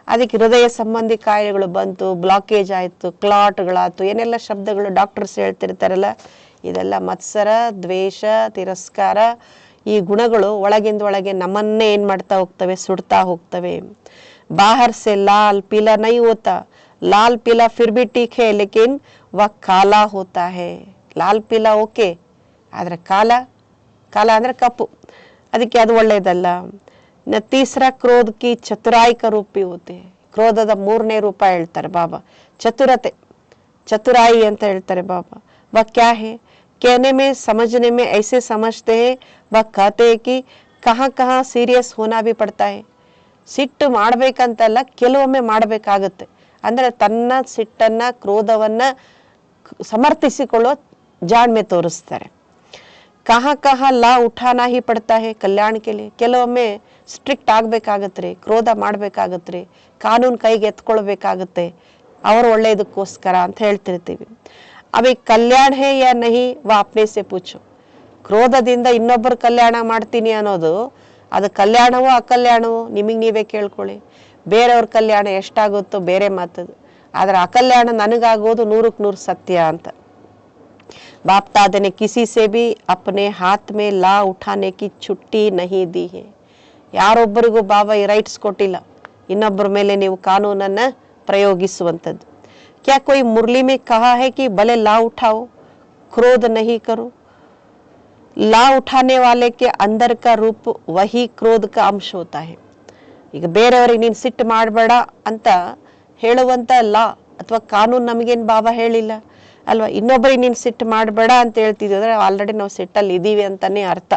ಅದಕ್ಕೆ ಹೃದಯ ಸಂಬಂಧಿ ಕಾಯಿಲೆಗಳು ಬಂತು, ಬ್ಲಾಕೇಜ್ ಆಯಿತು, ಕ್ಲಾಟ್ಗಳಾಯ್ತು, ಏನೆಲ್ಲ ಶಬ್ದಗಳು ಡಾಕ್ಟರ್ಸ್ ಹೇಳ್ತಿರ್ತಾರಲ್ಲ, ಇದೆಲ್ಲ ಮತ್ಸರ ದ್ವೇಷ ತಿರಸ್ಕಾರ ಈ ಗುಣಗಳು ಒಳಗಿಂದ ಒಳಗೆ ನಮ್ಮನ್ನೇ ಏನು ಮಾಡ್ತಾ ಹೋಗ್ತವೆ? ಸುಡ್ತಾ ಹೋಗ್ತವೆ. ಬಾಹರ್ ಸೆ ಲಾಲ್ ಪೀಲಾ ನೈ ಹೋತಾ, ಲಾಲ್ ಪೀಲಾ ಫಿರ್ ಭಿ ಠೀಕ್ ಹೈ ಲೇಕಿನ್ ವ ಕಾಲಾ ಹೋತಾ ಹೈ. ಲಾಲ್ ಪೀಲಾ ಓಕೆ, ಆದರೆ ಕಾಲ ಅಂದರೆ ಕಪ್ಪು, ಅದಕ್ಕೆ ಅದು ಒಳ್ಳೆಯದಲ್ಲ. ತೀಸರಾ ಕ್ರೋಧ ಕಿ ಚತುರಾಯಿ ಕ ರೂಪ ಭಿ ಹೋತೆ. ಕ್ರೋಧದ 3ನೇ ರೂಪ ಹೇಳ್ತಾರೆ ಬಾಬಾ, ಚತುರತೆ, ಚತುರಾಯಿ ಅಂತ ಹೇಳ್ತಾರೆ ಬಾಬಾ. ವ ಕ್ಯಾ ಹೈ? कहने में समझने में ऐसे समझते हैं, वह कहते हैं कि कहाँ कहाँ सीरियस होना भी पड़ता है. ಸಿಟ್ಟು ಮಾಡ್ಬೇಕಂತಲ್ಲ, ಕೆಲವೊಮ್ಮೆ ಮಾಡಬೇಕಾಗುತ್ತೆ. ಅಂದರೆ ತನ್ನ ಸಿಟ್ಟನ್ನ ಕ್ರೋಧವನ್ನ ಸಮರ್ಥಿಸಿಕೊಳ್ಳೋ ಜಾಣ್ಮೆ ತೋರಿಸ್ತಾರೆ. ಕಹ ಲಾ ಉಠಾನಾ ಹಿ ಪಡ್ತಾ ಹೇ ಕಲ್ಯಾಣ ಕೆಲಿ. ಕೆಲವೊಮ್ಮೆ ಸ್ಟ್ರಿಕ್ಟ್ ಆಗ್ಬೇಕಾಗತ್ರಿ, ಕ್ರೋಧ ಮಾಡ್ಬೇಕಾಗತ್ರಿ, ಕಾನೂನು ಕೈಗೆ ಎತ್ಕೊಳ್ಬೇಕಾಗತ್ತೆ, ಅವ್ರ ಒಳ್ಳೆಯದಕ್ಕೋಸ್ಕರ ಅಂತ ಹೇಳ್ತಿರ್ತೀವಿ. ಅವಿ ಕಲ್ಯಾಣ ಹೇ ಯಾ ನಹಿ ವ ಅಪ್ನೆ ಸೆ ಪೂಛೋ. ಕ್ರೋಧದಿಂದ ಇನ್ನೊಬ್ಬರ ಕಲ್ಯಾಣ ಮಾಡ್ತೀನಿ ಅನ್ನೋದು, ಅದು ಕಲ್ಯಾಣವೋ ಅಕಲ್ಯಾಣವೋ ನಿಮಗೆ ನೀವೇ ಕೇಳ್ಕೊಳ್ಳಿ. ಬೇರೆಯವ್ರ ಕಲ್ಯಾಣ ಎಷ್ಟಾಗುತ್ತೋ ಬೇರೆ ಮಾತದು, ಆದರೆ ಅಕಲ್ಯಾಣ ನನಗಾಗೋದು 100ಕ್ಕೆ 100 ಸತ್ಯ ಅಂತ. बाप दादा ने किसी से भी अपने हाथ में ला उठाने की छुट्टी नहीं दी है. ಯಾರೊಬ್ಬರಿಗೂ ಬಾಬಾ ಈ ರೈಟ್ಸ್ ಕೊಟ್ಟಿಲ್ಲ, ಇನ್ನೊಬ್ಬರ ಮೇಲೆ ನೀವು ಕಾನೂನನ್ನ ಪ್ರಯೋಗಿಸುವಂಥದ್ದು. क्या कोई मुरली में कहा है कि भले ला उठाओ, क्रोध नहीं करो? ला उठाने वाले के अंदर का रूप वही क्रोध का अंश होता है. ಈಗ ಬೇರೆಯವರಿಗೆ ನೀನು ಸಿಟ್ಟು ಮಾಡಬೇಡ ಅಂತ ಹೇಳುವಂತ ಲಾ ಅಥವಾ ಕಾನೂನು ನಮಗೇನು ಬಾಬಾ ಹೇಳಿಲ್ಲ ಅಲ್ವಾ? ಇನ್ನೊಬ್ಬರಿಗೆ ನೀನು ಸಿಟ್ಟು ಮಾಡಬೇಡ ಅಂತ ಹೇಳ್ತಿದ್ವಿ ಅಂದ್ರೆ ಆಲ್ರೆಡಿ ನಾವು ಸಿಟ್ಟಲ್ಲಿ ಇದ್ದೀವಿ ಅಂತಾನೆ ಅರ್ಥ.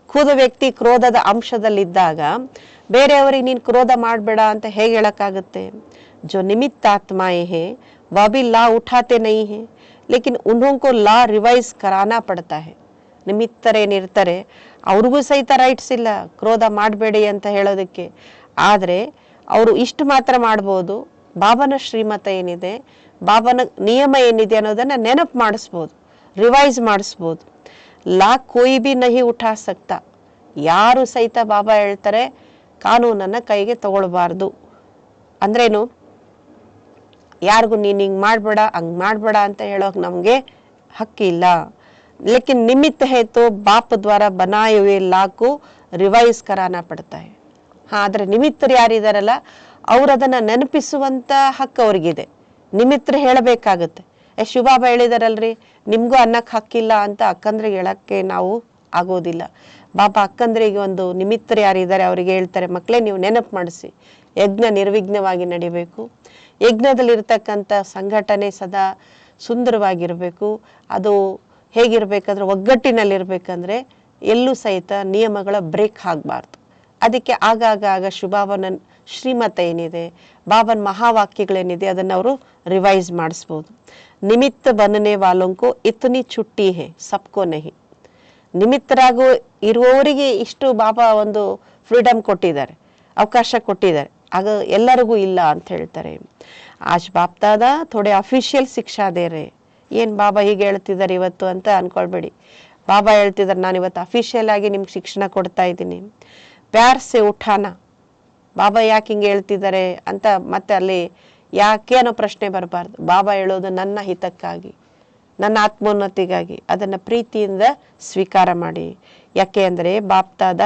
ಖುದ ವ್ಯಕ್ತಿ ಕ್ರೋಧದ ಅಂಶದಲ್ಲಿದ್ದಾಗ ಬೇರೆಯವರಿಗೆ ನೀನು ಕ್ರೋಧ ಮಾಡಬೇಡ ಅಂತ ಹೇಗೆ ಹೇಳಕ್ಕಾಗುತ್ತೆ? जो निमित्त आत्माएं हैं वह भी ला उठाते नहीं है, लेकिन उन्हों को ला रिवाइज कराना पड़ता है. ನಿಮಿತ್ತರೇನಿರ್ತಾರೆ ಅವ್ರಿಗೂ ಸಹಿತ ರೈಟ್ಸ್ ಇಲ್ಲ ಕ್ರೋಧ ಮಾಡಬೇಡಿ ಅಂತ ಹೇಳೋದಕ್ಕೆ. ಆದರೆ ಅವರು ಇಷ್ಟು ಮಾತ್ರ ಮಾಡ್ಬೋದು, ಬಾಬನ ಶ್ರೀಮತ ಏನಿದೆ, ಬಾಬನ ನಿಯಮ ಏನಿದೆ ಅನ್ನೋದನ್ನ ನೆನಪು ಮಾಡಿಸ್ಬೋದು, ರಿವೈಸ್ ಮಾಡಿಸ್ಬೋದು. ಲಾ ಕೋಯಿ ಬಿ ನಹಿ ಉಠಾ ಸಕ್ತಾ. ಯಾರು ಸಹಿತ ಬಾಬಾ ಹೇಳ್ತಾರೆ ಕಾನೂನನ್ನ ಕೈಗೆ ತಗೊಳ್ಬಾರ್ದು ಅಂದ್ರೇನು? ಯಾರಿಗೂ ನೀನು ಹಿಂಗೆ ಮಾಡಬೇಡ ಹಂಗೆ ಮಾಡಬೇಡ ಅಂತ ಹೇಳೋಕೆ ನಮಗೆ ಹಕ್ಕಿಲ್ಲ. लेकिन निमित्त है तो बाप द्वारा बनाए हुए लಾ को रिवाइज कराना पड़ता है. ಆದರೆ ನಿಮಿತ್ತರು ಯಾರಿದಾರಲ್ಲ ಅವ್ರು ಅದನ್ನ ನೆನಪಿಸುವಂತ ಹಕ್ಕು ಅವ್ರಿಗಿದೆ. ನಿಮಿತ್ತರು ಹೇಳಬೇಕಾಗುತ್ತೆ. ಶಿವಬಾಬಾ ಹೇಳಿದಾರಲ್ರಿ, ನಿಮ್ಗೂ ಅನ್ನಕ್ಕೆ ಹಕ್ಕಿಲ್ಲ ಅಂತ ಅಕ್ಕಂದ್ರಿಗೆ ಹೇಳಕ್ಕೆ ನಾವು ಆಗೋದಿಲ್ಲ. ಬಾಬಾ ಅಕ್ಕಂದ್ರಿಗೆ ಒಂದು ನಿಮಿತ್ತರು ಯಾರಿದ್ದಾರೆ ಅವ್ರಿಗೆ ಹೇಳ್ತಾರೆ, ಮಕ್ಕಳೇ ನೀವು ನೆನಪು ಮಾಡಿಸಿ, ಯಜ್ಞ ನಿರ್ವಿಘ್ನವಾಗಿ ನಡಿಬೇಕು, ಯಜ್ಞದಲ್ಲಿರ್ತಕ್ಕಂಥ ಸಂಘಟನೆ ಸದಾ ಸುಂದರವಾಗಿರಬೇಕು. ಅದು ಹೇಗಿರ್ಬೇಕಂದ್ರೆ ಒಗ್ಗಟ್ಟಿನಲ್ಲಿರ್ಬೇಕಂದ್ರೆ ಎಲ್ಲೂ ಸಹಿತ ನಿಯಮಗಳ ಬ್ರೇಕ್ ಆಗಬಾರ್ದು. ಅದಕ್ಕೆ ಆಗಾಗ ಶಿವಬಾಬನ ಶ್ರೀಮತ ಏನಿದೆ, ಬಾಬನ್ ಮಹಾವಾಕ್ಯಗಳೇನಿದೆ ಅದನ್ನು ಅವರು ರಿವೈಸ್ ಮಾಡಿಸ್ಬೋದು. ನಿಮಿತ್ತ ಬನ್ನನೆ ವಾಲೋಂಕೋ ಇತನಿ ಚುಟ್ಟಿ ಹೇ ಸಬ್ಕೋ ನಹಿ. ನಿಮಿತ್ತರಾಗೂ ಇರುವವರಿಗೆ ಇಷ್ಟು ಬಾಬಾ ಒಂದು ಫ್ರೀಡಮ್ ಕೊಟ್ಟಿದ್ದಾರೆ, ಅವಕಾಶ ಕೊಟ್ಟಿದ್ದಾರೆ, ಆಗ ಎಲ್ಲರಿಗೂ ಇಲ್ಲ ಅಂತ ಹೇಳ್ತಾರೆ. ಆಜ್ ಬಾಪ್ ದಾದಾ ಥೋಡೆ ಅಫಿಷಿಯಲ್ ಶಿಕ್ಷಾ ದೇರೆ. ಏನು ಬಾಬಾ ಹೀಗೆ ಹೇಳ್ತಿದ್ದಾರೆ ಇವತ್ತು ಅಂತ ಅನ್ಕೊಳ್ಬೇಡಿ. ಬಾಬಾ ಹೇಳ್ತಿದ್ದಾರೆ, ನಾನು ಇವತ್ತು ಅಫಿಷಿಯಲ್ ಆಗಿ ನಿಮ್ಗೆ ಶಿಕ್ಷಣ ಕೊಡ್ತಾ ಇದ್ದೀನಿ. ಪ್ಯಾರ್ ಸೆ ಉಠಾನ. ಬಾಬಾ ಯಾಕೆ ಹಿಂಗೆ ಹೇಳ್ತಿದ್ದಾರೆ ಅಂತ ಮತ್ತೆ ಅಲ್ಲಿ ಯಾಕೆ ಅನ್ನೋ ಪ್ರಶ್ನೆ ಬರಬಾರ್ದು. ಬಾಬಾ ಹೇಳೋದು ನನ್ನ ಹಿತಕ್ಕಾಗಿ, ನನ್ನ ಆತ್ಮೋನ್ನತಿಗಾಗಿ. ಅದನ್ನು ಪ್ರೀತಿಯಿಂದ ಸ್ವೀಕಾರ ಮಾಡಿ. ಯಾಕೆ ಅಂದರೆ ಬಾಪ್ತಾದ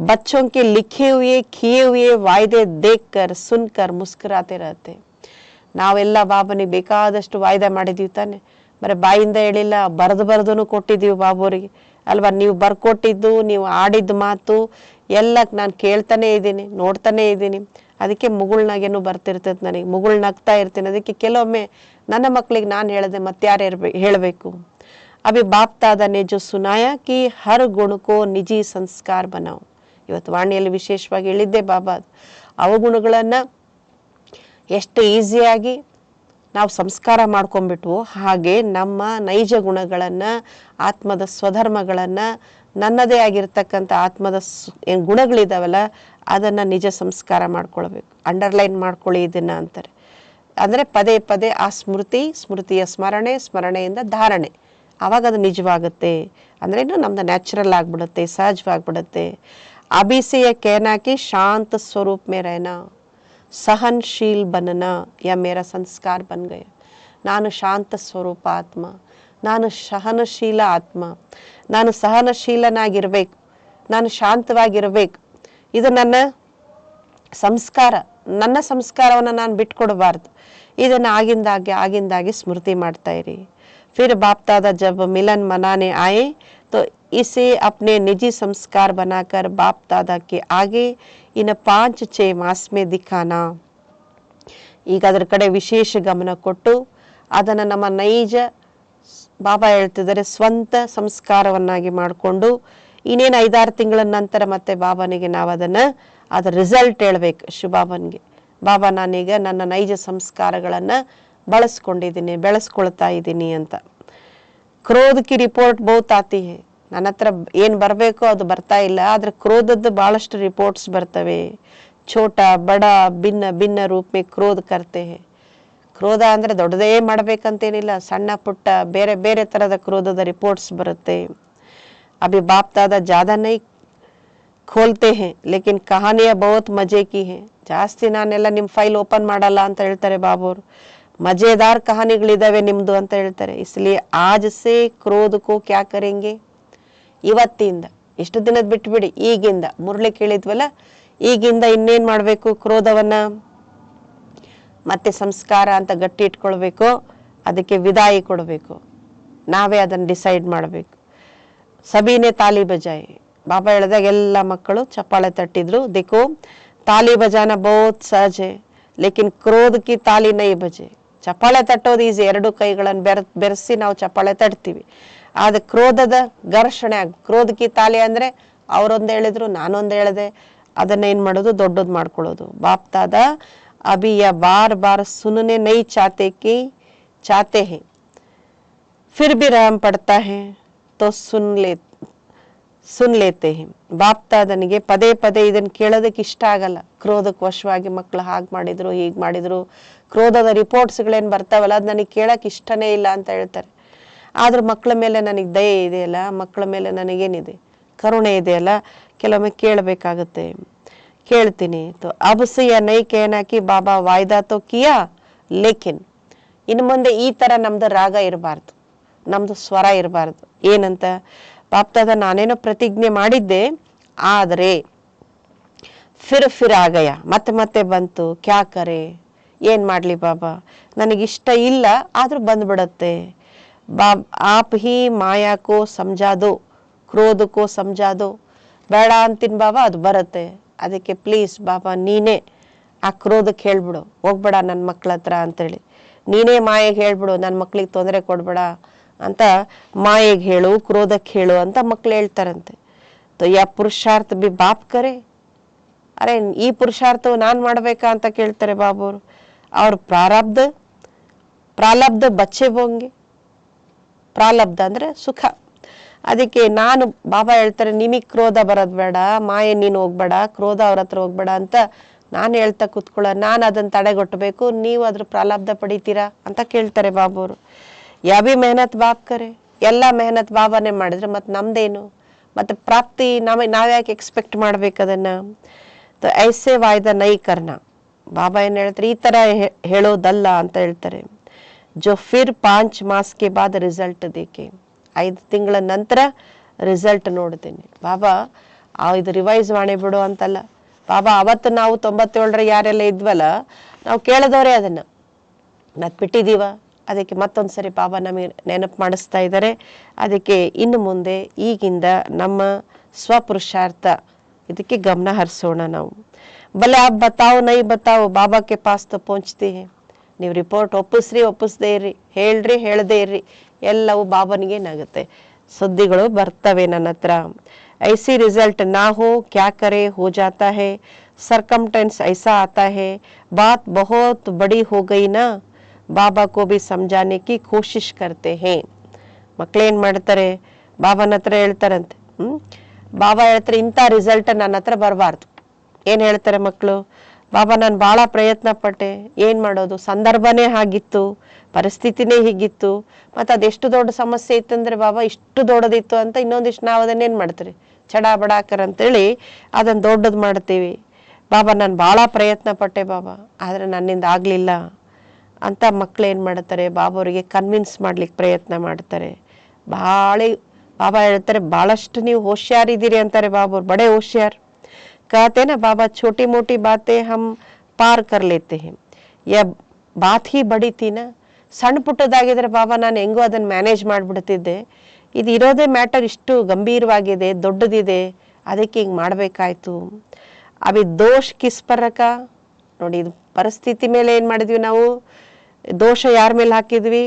बच्चों के लिखे हुए किए हुए वायदे देखकर सुनकर मुस्कुराते रहते. ನಾವೆಲ್ಲ ಬಾಬನಿಗೆ ಬೇಕಾದಷ್ಟು ವಾಯ್ದೆ ಮಾಡಿದೀವಿ ತಾನೆ, ಬರೀ ಬಾಯಿಂದ ಹೇಳಿಲ್ಲ, ಬರೆದು ಕೊಟ್ಟಿದ್ದೀವಿ ಬಾಬೋರಿಗೆ ಅಲ್ವಾ. ನೀವು ಬರ್ಕೊಟ್ಟಿದ್ದು, ನೀವು ಆಡಿದ ಮಾತು ಎಲ್ಲ ನಾನು ಕೇಳ್ತಾನೆ ಇದ್ದೀನಿ, ನೋಡ್ತಾನೆ ಇದ್ದೀನಿ. ಅದಕ್ಕೆ ಮುಗುಳ್ನಾಗೇನು ಬರ್ತಿರ್ತದೆ, ನನಗೆ ಮುಗುಳ್ ನಗ್ತಾ ಇರ್ತೀನಿ. ಅದಕ್ಕೆ ಕೆಲವೊಮ್ಮೆ ನನ್ನ ಮಕ್ಕಳಿಗೆ ನಾನು ಹೇಳಿದೆ, ಮತ್ತಾರು ಹೇಳಬೇಕು. ಅಭಿ ಬಾಪ್ ದಾದಾ ನೆ ಜೋ ಸುನಾಯ ಕಿ ಹರ್ ಗುಣಕೋ ನಿಜಿ ಸಂಸ್ಕಾರ ಬನಾವ್. ಇವತ್ತು ವಾಣಿಯಲ್ಲಿ ವಿಶೇಷವಾಗಿ ಹೇಳಿದ್ದೆ ಬಾಬಾ, ಅವಗುಣಗಳನ್ನು ಎಷ್ಟು ಈಸಿಯಾಗಿ ನಾವು ಸಂಸ್ಕಾರ ಮಾಡ್ಕೊಂಡ್ಬಿಟ್ವು, ಹಾಗೆ ನಮ್ಮ ನೈಜ ಗುಣಗಳನ್ನು, ಆತ್ಮದ ಸ್ವಧರ್ಮಗಳನ್ನು, ನನ್ನದೇ ಆಗಿರ್ತಕ್ಕಂಥ ಆತ್ಮದ ಏನು ಗುಣಗಳಿದಾವಲ್ಲ ಅದನ್ನು ನಿಜ ಸಂಸ್ಕಾರ ಮಾಡ್ಕೊಳ್ಬೇಕು. ಅಂಡರ್ಲೈನ್ ಮಾಡ್ಕೊಳ್ಳಿ ಇದನ್ನು ಅಂತಾರೆ. ಅಂದರೆ ಪದೇ ಪದೇ ಆ ಸ್ಮೃತಿಯ ಸ್ಮರಣೆಯಿಂದ ಧಾರಣೆ, ಆವಾಗ ಅದು ನಿಜವಾಗುತ್ತೆ. ಅಂದ್ರೇನು, ನಮ್ದು ನ್ಯಾಚುರಲ್ ಆಗಿಬಿಡುತ್ತೆ, ಸಹಜವಾಗಿಬಿಡುತ್ತೆ. अभी से यह कहना कि शांत स्वरूप में रहना, सहनशील बनना, यह मेरा संस्कार बन गया. ನಾನು ಶಾಂತ ಸ್ವರೂಪ ಆತ್ಮ, ನಾನು ಸಹನಶೀಲ ಆತ್ಮ, ನಾನು ಸಹನಶೀಲನಾಗಿರ್ಬೇಕು, ನಾನು ಶಾಂತವಾಗಿರ್ಬೇಕು. ಇದು ನನ್ನ ಸಂಸ್ಕಾರ. ನನ್ನ ಸಂಸ್ಕಾರವನ್ನು ನಾನು ಬಿಟ್ಕೊಡಬಾರ್ದು. ಇದನ್ನು ಆಗಿಂದಾಗೆ ಸ್ಮೃತಿ ಮಾಡ್ತಾ ಇರಿ. फिर बाप दादा जब मिलन मनाने आए तो इसे अपने निजी संस्कार बनाकर बाप दादा के आगे इन 5-6 मास में दिखाना. ಈಗ ಅದರ ಕಡೆ ವಿಶೇಷ ಗಮನ ಕೊಟ್ಟು ಅದನ್ನು ನಮ್ಮ ನೈಜ ಬಾಬಾ ಹೇಳ್ತಿದ್ದಾರೆ ಸ್ವಂತ ಸಂಸ್ಕಾರವನ್ನಾಗಿ ಮಾಡಿಕೊಂಡು ಇನ್ನೇನು 5-6 ತಿಂಗಳ ನಂತರ ಮತ್ತೆ ಬಾಬನಿಗೆ ನಾವು ಅದರ ರಿಸಲ್ಟ್ ಹೇಳ್ಬೇಕು. ಶಿವಬಾಬನ್ಗೆ, ಬಾಬಾ ನಾನೀಗ ನನ್ನ ನೈಜ ಸಂಸ್ಕಾರಗಳನ್ನು ಬೆಳೆಸ್ಕೊಳ್ತಾ ಇದ್ದೀನಿ ಅಂತ. ಕ್ರೋಧಕ್ಕೆ ರಿಪೋರ್ಟ್ ಬಹುತ್ ಆತಿ ಹೇ. ನನ್ನ ಹತ್ರ ಏನು ಬರಬೇಕೋ ಅದು ಬರ್ತಾ ಇಲ್ಲ, ಆದರೆ ಕ್ರೋಧದ್ದು ಭಾಳಷ್ಟು ರಿಪೋರ್ಟ್ಸ್ ಬರ್ತವೆ. ಛೋಟ ಬಡ ಭಿನ್ನ ರೂಪ ಮೇ ಕ್ರೋಧ ಕರ್ತೆ ಹೇ. ಕ್ರೋಧ ಅಂದರೆ ದೊಡ್ಡದೇ ಮಾಡಬೇಕಂತೇನಿಲ್ಲ, ಸಣ್ಣ ಪುಟ್ಟ ಬೇರೆ ಬೇರೆ ಥರದ ಕ್ರೋಧದ ರಿಪೋರ್ಟ್ಸ್ ಬರುತ್ತೆ. ಅಭಿ ಬಾಪ್ ದಾದಾ ಜ್ಯಾದಾ ನೈ ಖೋಲ್ತೆ ಹೇ ಲೇಕಿನ್ ಕಹಾನಿಯ ಬಹುತ್ ಮಜೆ ಕಿ ಹೇ. ಜಾಸ್ತಿ ನಾನೆಲ್ಲ ನಿಮ್ಮ ಫೈಲ್ ಓಪನ್ ಮಾಡಲ್ಲ ಅಂತ ಹೇಳ್ತಾರೆ ಬಾಬೋರು. ಮಜೆದಾರ್ ಕಹಾನಿಗಳಿದಾವೆ ನಿಮ್ದು ಅಂತ ಹೇಳ್ತಾರೆ. ಇಸ್ಲಿಯೇ ಆಜ್ ಸೇ ಕ್ರೋಧ ಕೋ ಕ್ಯಾ ಕರೆಂಗೆ. ಇವತ್ತಿಂದ, ಇಷ್ಟು ದಿನದ ಬಿಟ್ಬಿಡಿ, ಈಗಿಂದ ಮುರಳಿ ಕೇಳಿದ್ವಲ್ಲ, ಈಗಿಂದ ಇನ್ನೇನ್ ಮಾಡ್ಬೇಕು, ಕ್ರೋಧವನ್ನ ಮತ್ತೆ ಸಂಸ್ಕಾರ ಅಂತ ಗಟ್ಟಿ ಇಟ್ಕೊಳ್ಬೇಕು. ಅದಕ್ಕೆ ವಿದಾಯಿ ಕೊಡಬೇಕು, ನಾವೇ ಅದನ್ನ ಡಿಸೈಡ್ ಮಾಡಬೇಕು. ಸಬೀನೆ ತಾಲಿ ಬಜಾಯಿ. ಬಾಬಾ ಹೇಳಿದಾಗ ಎಲ್ಲ ಮಕ್ಕಳು ಚಪ್ಪಾಳೆ ತಟ್ಟಿದ್ರು. देखो ತಾಲಿ ಬಜಾನ ಬಹುತ್ ಸಹಜ ಹೈ ಲೇಕಿನ್ ಕ್ರೋಧ ಕಿ ತಾಲಿ ನೈ ಬಜೆ. ಚಪ್ಪಾಳೆ ತಟ್ಟೋದು ಈಸಿ, 2 ಕೈಗಳನ್ನು ಬೆರೆಸಿ ನಾವು ಚಪ್ಪಾಳೆ ತಟ್ತೀವಿ. ಆದ್ರೆ ಕ್ರೋಧದ ಘರ್ಷಣೆ ಕ್ರೋಧಕಿ ತಾಲಿ ಅಂದ್ರೆ ಅವರೊಂದು ಹೇಳಿದ್ರು, ನಾನೊಂದು ಹೇಳಿದೆ, ಅದನ್ನ ಏನ್ ಮಾಡೋದು, ದೊಡ್ಡದು ಮಾಡ್ಕೊಳ್ಳೋದು. ಬಾಪ್ ದಾದಾ ಅಭಿ ಯಾ ಬಾರ್ ಬಾರ್ ಸುನನೆ ನೈ ಚಾತೆ ಹೇ ಫಿರ್ ಭಿ रहम पड़ता है तो ಸುನ್ ಲೇತೆ ಹೇ. ಬಾಪ್ ದಾದನಿಗೆ ಪದೇ ಪದೇ ಇದನ್ನ ಕೇಳೋದಕ್ಕೆ ಇಷ್ಟ ಆಗಲ್ಲ. ಕ್ರೋಧಕ್ಕೆ ವಶವಾಗಿ ಮಕ್ಕಳು ಹಾಗೆ ಮಾಡಿದ್ರು, ಹೀಗೆ ಮಾಡಿದ್ರು, ಕ್ರೋಧದ ರಿಪೋರ್ಟ್ಸ್ಗಳೇನು ಬರ್ತಾವಲ್ಲ ಅದು ನನಗೆ ಕೇಳಕ್ಕೆ ಇಷ್ಟನೇ ಇಲ್ಲ ಅಂತ ಹೇಳ್ತಾರೆ. ಆದ್ರೆ ಮಕ್ಕಳ ಮೇಲೆ ನನಗೆ ದಯೆ ಇದೆಯಲ್ಲ, ಮಕ್ಕಳ ಮೇಲೆ ನನಗೇನಿದೆ, ಕರುಣೆ ಇದೆಯಲ್ಲ, ಕೆಲವೊಮ್ಮೆ ಕೇಳಬೇಕಾಗುತ್ತೆ. ಕೇಳ್ತೀನಿ. ತೋ ಅಬ್ ಸೆ ಯಾ ನೈ कहना कि ಬಾಬಾ ವಾಯ್ದಾ ತೋ ಕಿಯಾ ಲೇಕಿನ್. ಇನ್ನು ಮುಂದೆ ಈ ಥರ ನಮ್ದು ರಾಗ ಇರಬಾರ್ದು, ನಮ್ದು ಸ್ವರ ಇರಬಾರ್ದು. ಏನಂತ, ಬಾಪ್ದಾದ ನಾನೇನೋ ಪ್ರತಿಜ್ಞೆ ಮಾಡಿದ್ದೆ, ಆದರೆ ಫಿರ್ ಆಗಯ, ಮತ್ತೆ ಬಂತು. ಕ್ಯಾ ಕರೆ, ಏನ್ ಮಾಡ್ಲಿ ಬಾಬಾ, ನನಗಿಷ್ಟ ಇಲ್ಲ ಆದ್ರೂ ಬಂದ್ಬಿಡತ್ತೆ. ಆಪ್ ಹಿ ಮಾಯಾಕೋ ಸಮಜಾದೋ, ಕ್ರೋಧಕೋ ಸಮಜಾದೋ. ಬೇಡ ಅಂತೀನಿ ಬಾಬಾ, ಅದು ಬರುತ್ತೆ. ಅದಕ್ಕೆ ಪ್ಲೀಸ್ ಬಾಬಾ ನೀನೇ ಆ ಕ್ರೋಧಕ್ಕೆ ಹೇಳ್ಬಿಡು, ಹೋಗ್ಬೇಡ ನನ್ನ ಮಕ್ಳ ಹತ್ರ ಅಂತೇಳಿ, ನೀನೇ ಮಾಯೆಗೆ ಹೇಳ್ಬಿಡು, ನನ್ನ ಮಕ್ಳಿಗೆ ತೊಂದರೆ ಕೊಡ್ಬೇಡ ಅಂತ ಮಾಯೆಗೆ ಹೇಳು, ಕ್ರೋಧಕ್ಕೆ ಹೇಳು ಅಂತ ಮಕ್ಳು ಹೇಳ್ತಾರಂತೆ. ತೋ ಯಾ ಪುರುಷಾರ್ಥ ಬಿ ಬಾಪ್ ಕರೆ. ಅರೆ ಈ ಪುರುಷಾರ್ಥವು ನಾನು ಮಾಡ್ಬೇಕಾ ಅಂತ ಕೇಳ್ತಾರೆ ಬಾಬೋರು. ಅವ್ರ ಪ್ರಾರಬ್ಧ ಬಚ್ಚೆ ಬೋಂಗೆ. ಪ್ರಾರಬ್ಧ ಅಂದ್ರೆ ಸುಖ. ಅದಕ್ಕೆ ನಾನು ಬಾಬಾ ಹೇಳ್ತಾರೆ, ನಿಮಗೆ ಕ್ರೋಧ ಬರೋದು ಬೇಡ, ಮಾಯೆ ನೀನು ಹೋಗ್ಬೇಡ, ಕ್ರೋಧ ಅವ್ರ ಹತ್ರ ಹೋಗ್ಬೇಡ ಅಂತ ನಾನು ಹೇಳ್ತಾ ಕೂತ್ಕೊಳ್ಳ, ನಾನು ಅದನ್ನ ತಡೆಗಟ್ಟಬೇಕು, ನೀವು ಅದ್ರ ಪ್ರಾರಬ್ಧ ಪಡಿತೀರಾ ಅಂತ ಕೇಳ್ತಾರೆ ಬಾಬೋರು. ಯಾವಿ ಮೆಹನತ್ ಬಾಪ್ ಕರೆ. ಎಲ್ಲ ಮೆಹನತ್ ಬಾಬಾನೇ ಮಾಡಿದ್ರೆ ಮತ್ತೆ ನಮ್ದೇನು, ಮತ್ತೆ ಪ್ರಾಪ್ತಿ ನಾವ್ಯಾಕೆ ಎಕ್ಸ್ಪೆಕ್ಟ್ ಮಾಡ್ಬೇಕು ಅದನ್ನ. ಐಸೆ ವಾಯ್ದ ನೈ ಕರ್ನ. ಬಾಬಾ ಏನು ಹೇಳ್ತಾರೆ, ಈ ಥರ ಹೇಳೋದಲ್ಲ ಅಂತ ಹೇಳ್ತಾರೆ. ಜೋ ಫಿರ್ 5 ಮಾಸ್ ಕೆ ಬಾದ್ ರಿಸಲ್ಟ್ ದೇಕೆ, 5 ತಿಂಗಳ ನಂತರ ರಿಸಲ್ಟ್ ನೋಡ್ತೀನಿ. ಬಾಬಾ ಇದು ರಿವೈಸ್ ಮಾಡಿ ಬಿಡು ಅಂತಲ್ಲ. ಬಾಬಾ ಅವತ್ತು ನಾವು 97ರ ಯಾರೆಲ್ಲ ಇದ್ವಲ್ಲ, ನಾವು ಕೇಳಿದವರೇ ಅದನ್ನ ಮತ್ತೆ ಬಿಟ್ಟಿದ್ದೀವ. ಅದಕ್ಕೆ ಮತ್ತೊಂದ್ಸರಿ ಬಾಬಾ ನಮಗೆ ನೆನಪು ಮಾಡಿಸ್ತಾ ಇದ್ದಾರೆ. ಅದಕ್ಕೆ ಇನ್ನು ಮುಂದೆ ಈಗಿಂದ ನಮ್ಮ ಸ್ವಪುರುಷಾರ್ಥ ಇದಕ್ಕೆ ಗಮನ ಹರಿಸೋಣ ನಾವು. ಭಲೆ ಆಪ್ ಬತಾವ್ ನೈ ಬತಾವ್, ಬಾಬಾ ಕೆ ಪಾಸ್ ತೋ ಪਹੁಂಚ್ತಿ ಹೇ. ನೀವು ರಿಪೋರ್ಟ್ ಒಪ್ಪಿಸ್ರಿ ಒಪ್ಪಿಸ್ದೇ ಇರ್ರಿ, ಹೇಳ್ರಿ ಹೇಳದೇ ಇರ್ರಿ, ಎಲ್ಲವೂ ಬಾಬನಿಗೆ ಏನಾಗುತ್ತೆ, ಸುದ್ದಿಗಳು ಬರ್ತವೆ ನನ್ನ ಹತ್ರ. ऐसी रिजल्ट ना हो क्या करे हो जाता है, सरकमटेंस ऐसा आता है, बात बहुत बड़ी हो गई ना, बाबा को भी समझाने की कोशिश करते हैं. ಮಕ್ಕಳೇನ್ ಮಾಡ್ತಾರೆ, ಬಾಬಾನ ಹತ್ರ ಹೇಳ್ತಾರಂತೆ. ಬಾಬಾ ಹೇಳ್ತಾರೆ ಇಂಥ ರಿಸಲ್ಟ್ ನನ್ನ ಹತ್ರ ಬರಬಾರ್ದು. ಏನ್ ಹೇಳ್ತಾರೆ ಮಕ್ಕಳು, ಬಾಬಾ ನಾನು ಬಹಳ ಪ್ರಯತ್ನ ಪಟ್ಟೆ, ಏನ್ ಮಾಡೋದು, ಸಂದರ್ಭನೇ ಹಾಗಿತ್ತು, ಪರಿಸ್ಥಿತಿನೇ ಹೀಗಿತ್ತು, ಮತ್ತೆ ಅದೆಷ್ಟು ದೊಡ್ಡ ಸಮಸ್ಯೆ ಇತ್ತಂದ್ರೆ ಬಾಬಾ ಇಷ್ಟು ದೊಡ್ಡದಿತ್ತು ಅಂತ ಇನ್ನೊಂದಿಷ್ಟು ನಾವು ಅದನ್ನೇನ್ ಮಾಡ್ತೀರಿ, ಚಡಾ ಬಡಾಕರ್ ಅಂತೇಳಿ ಅದನ್ನ ದೊಡ್ಡದು ಮಾಡ್ತೀವಿ. ಬಾಬಾ ನಾನು ಬಹಳ ಪ್ರಯತ್ನ ಪಟ್ಟೆ ಬಾಬಾ, ಆದ್ರೆ ನನ್ನಿಂದ ಆಗ್ಲಿಲ್ಲ ಅಂತ ಮಕ್ಳು ಏನ್ ಮಾಡ್ತಾರೆ, ಬಾಬಾ ಅವರಿಗೆ ಕನ್ವಿನ್ಸ್ ಮಾಡ್ಲಿಕ್ಕೆ ಪ್ರಯತ್ನ ಮಾಡ್ತಾರೆ. ಬಾಬಾ ಹೇಳ್ತಾರೆ ಬಹಳಷ್ಟು ನೀವು ಹೋಶ್ಯಾರಿದ್ದೀರಿ ಅಂತಾರೆ ಬಾಬಾ, ಬಡೇ ಹೋಶ್ಯಾರ್. कहते ना बाबा छोटी मोटी बातें हम पार कर लेते हैं, यह बात ही बड़ी थी ना. ಸಣ್ಣ ಪುಟ್ಟದಾಗಿದ್ರೆ ಬಾಬಾ ನಾನು ಹೆಂಗೋ ಅದನ್ನ ಮ್ಯಾನೇಜ್ ಮಾಡ್ಬಿಡ್ತಿದ್ದೆ, ಇದು ಇರೋದೇ ಮ್ಯಾಟರ್ ಇಷ್ಟು ಗಂಭೀರವಾಗಿದೆ, ದೊಡ್ಡದಿದೆ, ಅದಕ್ಕೆ ಹಿಂಗ್ ಮಾಡ್ಬೇಕಾಯ್ತು. ಅಭಿ ದೋಷ ಕಿಸ್ ಪರಕ ನೋಡಿ, ಇದು ಪರಿಸ್ಥಿತಿ ಮೇಲೆ ಏನ್ ಮಾಡಿದ್ವಿ ನಾವು, ದೋಷ ಯಾರ ಮೇಲೆ ಹಾಕಿದ್ವಿ,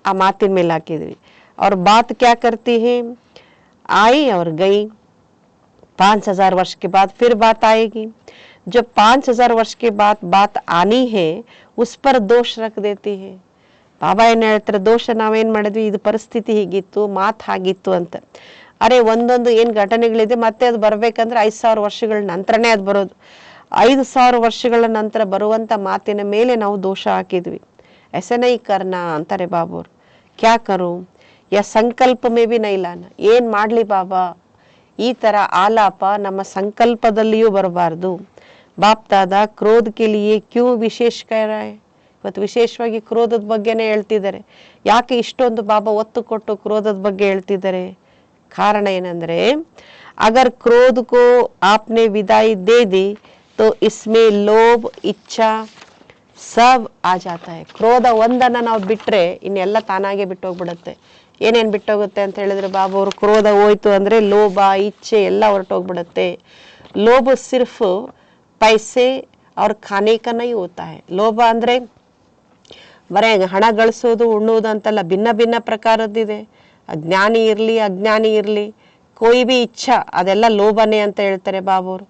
ಆ ಮಾತಿನ ಮೇಲೆ ಹಾಕಿದ್ವಿ. ಅವ್ರ ಬಾತ್ ಕ್ಯಾ ಕರ್ತಿ ಹೇ, आई और गई, 5000 वर्ष के बाद फिर बात आएगी. जो 5000 वर्ष के बाद बात आनी है उस पर दोष रख देती है. ಬಾಬಾ ಏನ್ ಹೇಳ್ತಾರೆ, ದೋಷ ನಾವೇನ್ ಮಾಡಿದ್ವಿ, ಇದು ಪರಿಸ್ಥಿತಿ ಹೀಗಿತ್ತು, ಮಾತು ಹಾಗಿತ್ತು ಅಂತ. ಅರೆ ಒಂದೊಂದು ಏನ್ ಘಟನೆಗಳಿದೆ ಮತ್ತೆ ಅದು ಬರ್ಬೇಕಂದ್ರೆ 5000 ವರ್ಷಗಳ ನಂತರನೇ ಅದು ಬರೋದು. 5000 ವರ್ಷಗಳ ನಂತರ ಬರುವಂತ ಮಾತಿನ ಮೇಲೆ ನಾವು ದೋಷ ಹಾಕಿದ್ವಿ. ಎಸೆನೈ ಕರ್ನ ಅಂತಾರೆ ಬಾಬಾವ್ರು. ಕ್ಯಾ ಕರು ಯಾ ಸಂಕಲ್ಪ ಮೇ ಬಿ ನೈಲಾನ, ಏನ್ ಮಾಡ್ಲಿ ಬಾಬಾ, ಈ ತರ ಆಲಾಪ ನಮ್ಮ ಸಂಕಲ್ಪದಲ್ಲಿಯೂ ಬರಬಾರ್ದು. ಬಾಪ್ತಾದ ಕ್ರೋಧ ಕೆ ಲಿಯೇ ಕ್ಯೂ ವಿಶೇಷ ಕರಾಯ, ಇವತ್ತು ವಿಶೇಷವಾಗಿ ಕ್ರೋಧದ ಬಗ್ಗೆನೇ ಹೇಳ್ತಿದ್ದಾರೆ. ಯಾಕೆ ಇಷ್ಟೊಂದು ಬಾಬಾ ಒತ್ತು ಕೊಟ್ಟು ಕ್ರೋಧದ ಬಗ್ಗೆ ಹೇಳ್ತಿದ್ದಾರೆ? ಕಾರಣ ಏನಂದ್ರೆ, ಅಗರ್ ಕ್ರೋಧ ಕೋ ಆಪ್ನೆ ವಿದಾಯಿ ದೇ ದಿ ತೋ ಇಸ್ಮೇ ಲೋಭ ಇಚ್ಛಾ ಸಬ್ ಆ ಜಾತಾ ಹೈ. ಕ್ರೋಧ ಒಂದನ್ನ ನಾವು ಬಿಟ್ರೆ ಇನ್ನೆಲ್ಲ ತಾನಾಗೆ ಬಿಟ್ಟೋಗ್ಬಿಡುತ್ತೆ. ಏನೇನ್ ಬಿಟ್ಟೋಗುತ್ತೆ ಅಂತ ಹೇಳಿದ್ರೆ ಬಾಬಾ ಅವರು, ಕ್ರೋಧ ಹೋಯ್ತು ಅಂದ್ರೆ ಲೋಭ ಇಚ್ಛೆ ಎಲ್ಲ ಹೊರಟೋಗ್ಬಿಡುತ್ತೆ. ಲೋಭ ಸಿರ್ಫ್ ಪೈಸೆ ಅವ್ರ ಖಾನೆ ಕಾ ನಹೀ ಹೋತಾ ಹೈ. ಲೋಭ ಅಂದ್ರೆ ಬರೇ ಹಣ ಗಳಿಸೋದು ಉಣ್ಣೋದು ಅಂತಲ್ಲ, ಭಿನ್ನ ಭಿನ್ನ ಪ್ರಕಾರದ್ದಿದೆ. ಜ್ಞಾನಿ ಇರ್ಲಿ ಅಜ್ಞಾನಿ ಇರ್ಲಿ, ಕೊಯ್ ಬಿ ಇಚ್ಛಾ ಅದೆಲ್ಲ ಲೋಭನೆ ಅಂತ ಹೇಳ್ತಾರೆ ಬಾಬಾವ್ರು.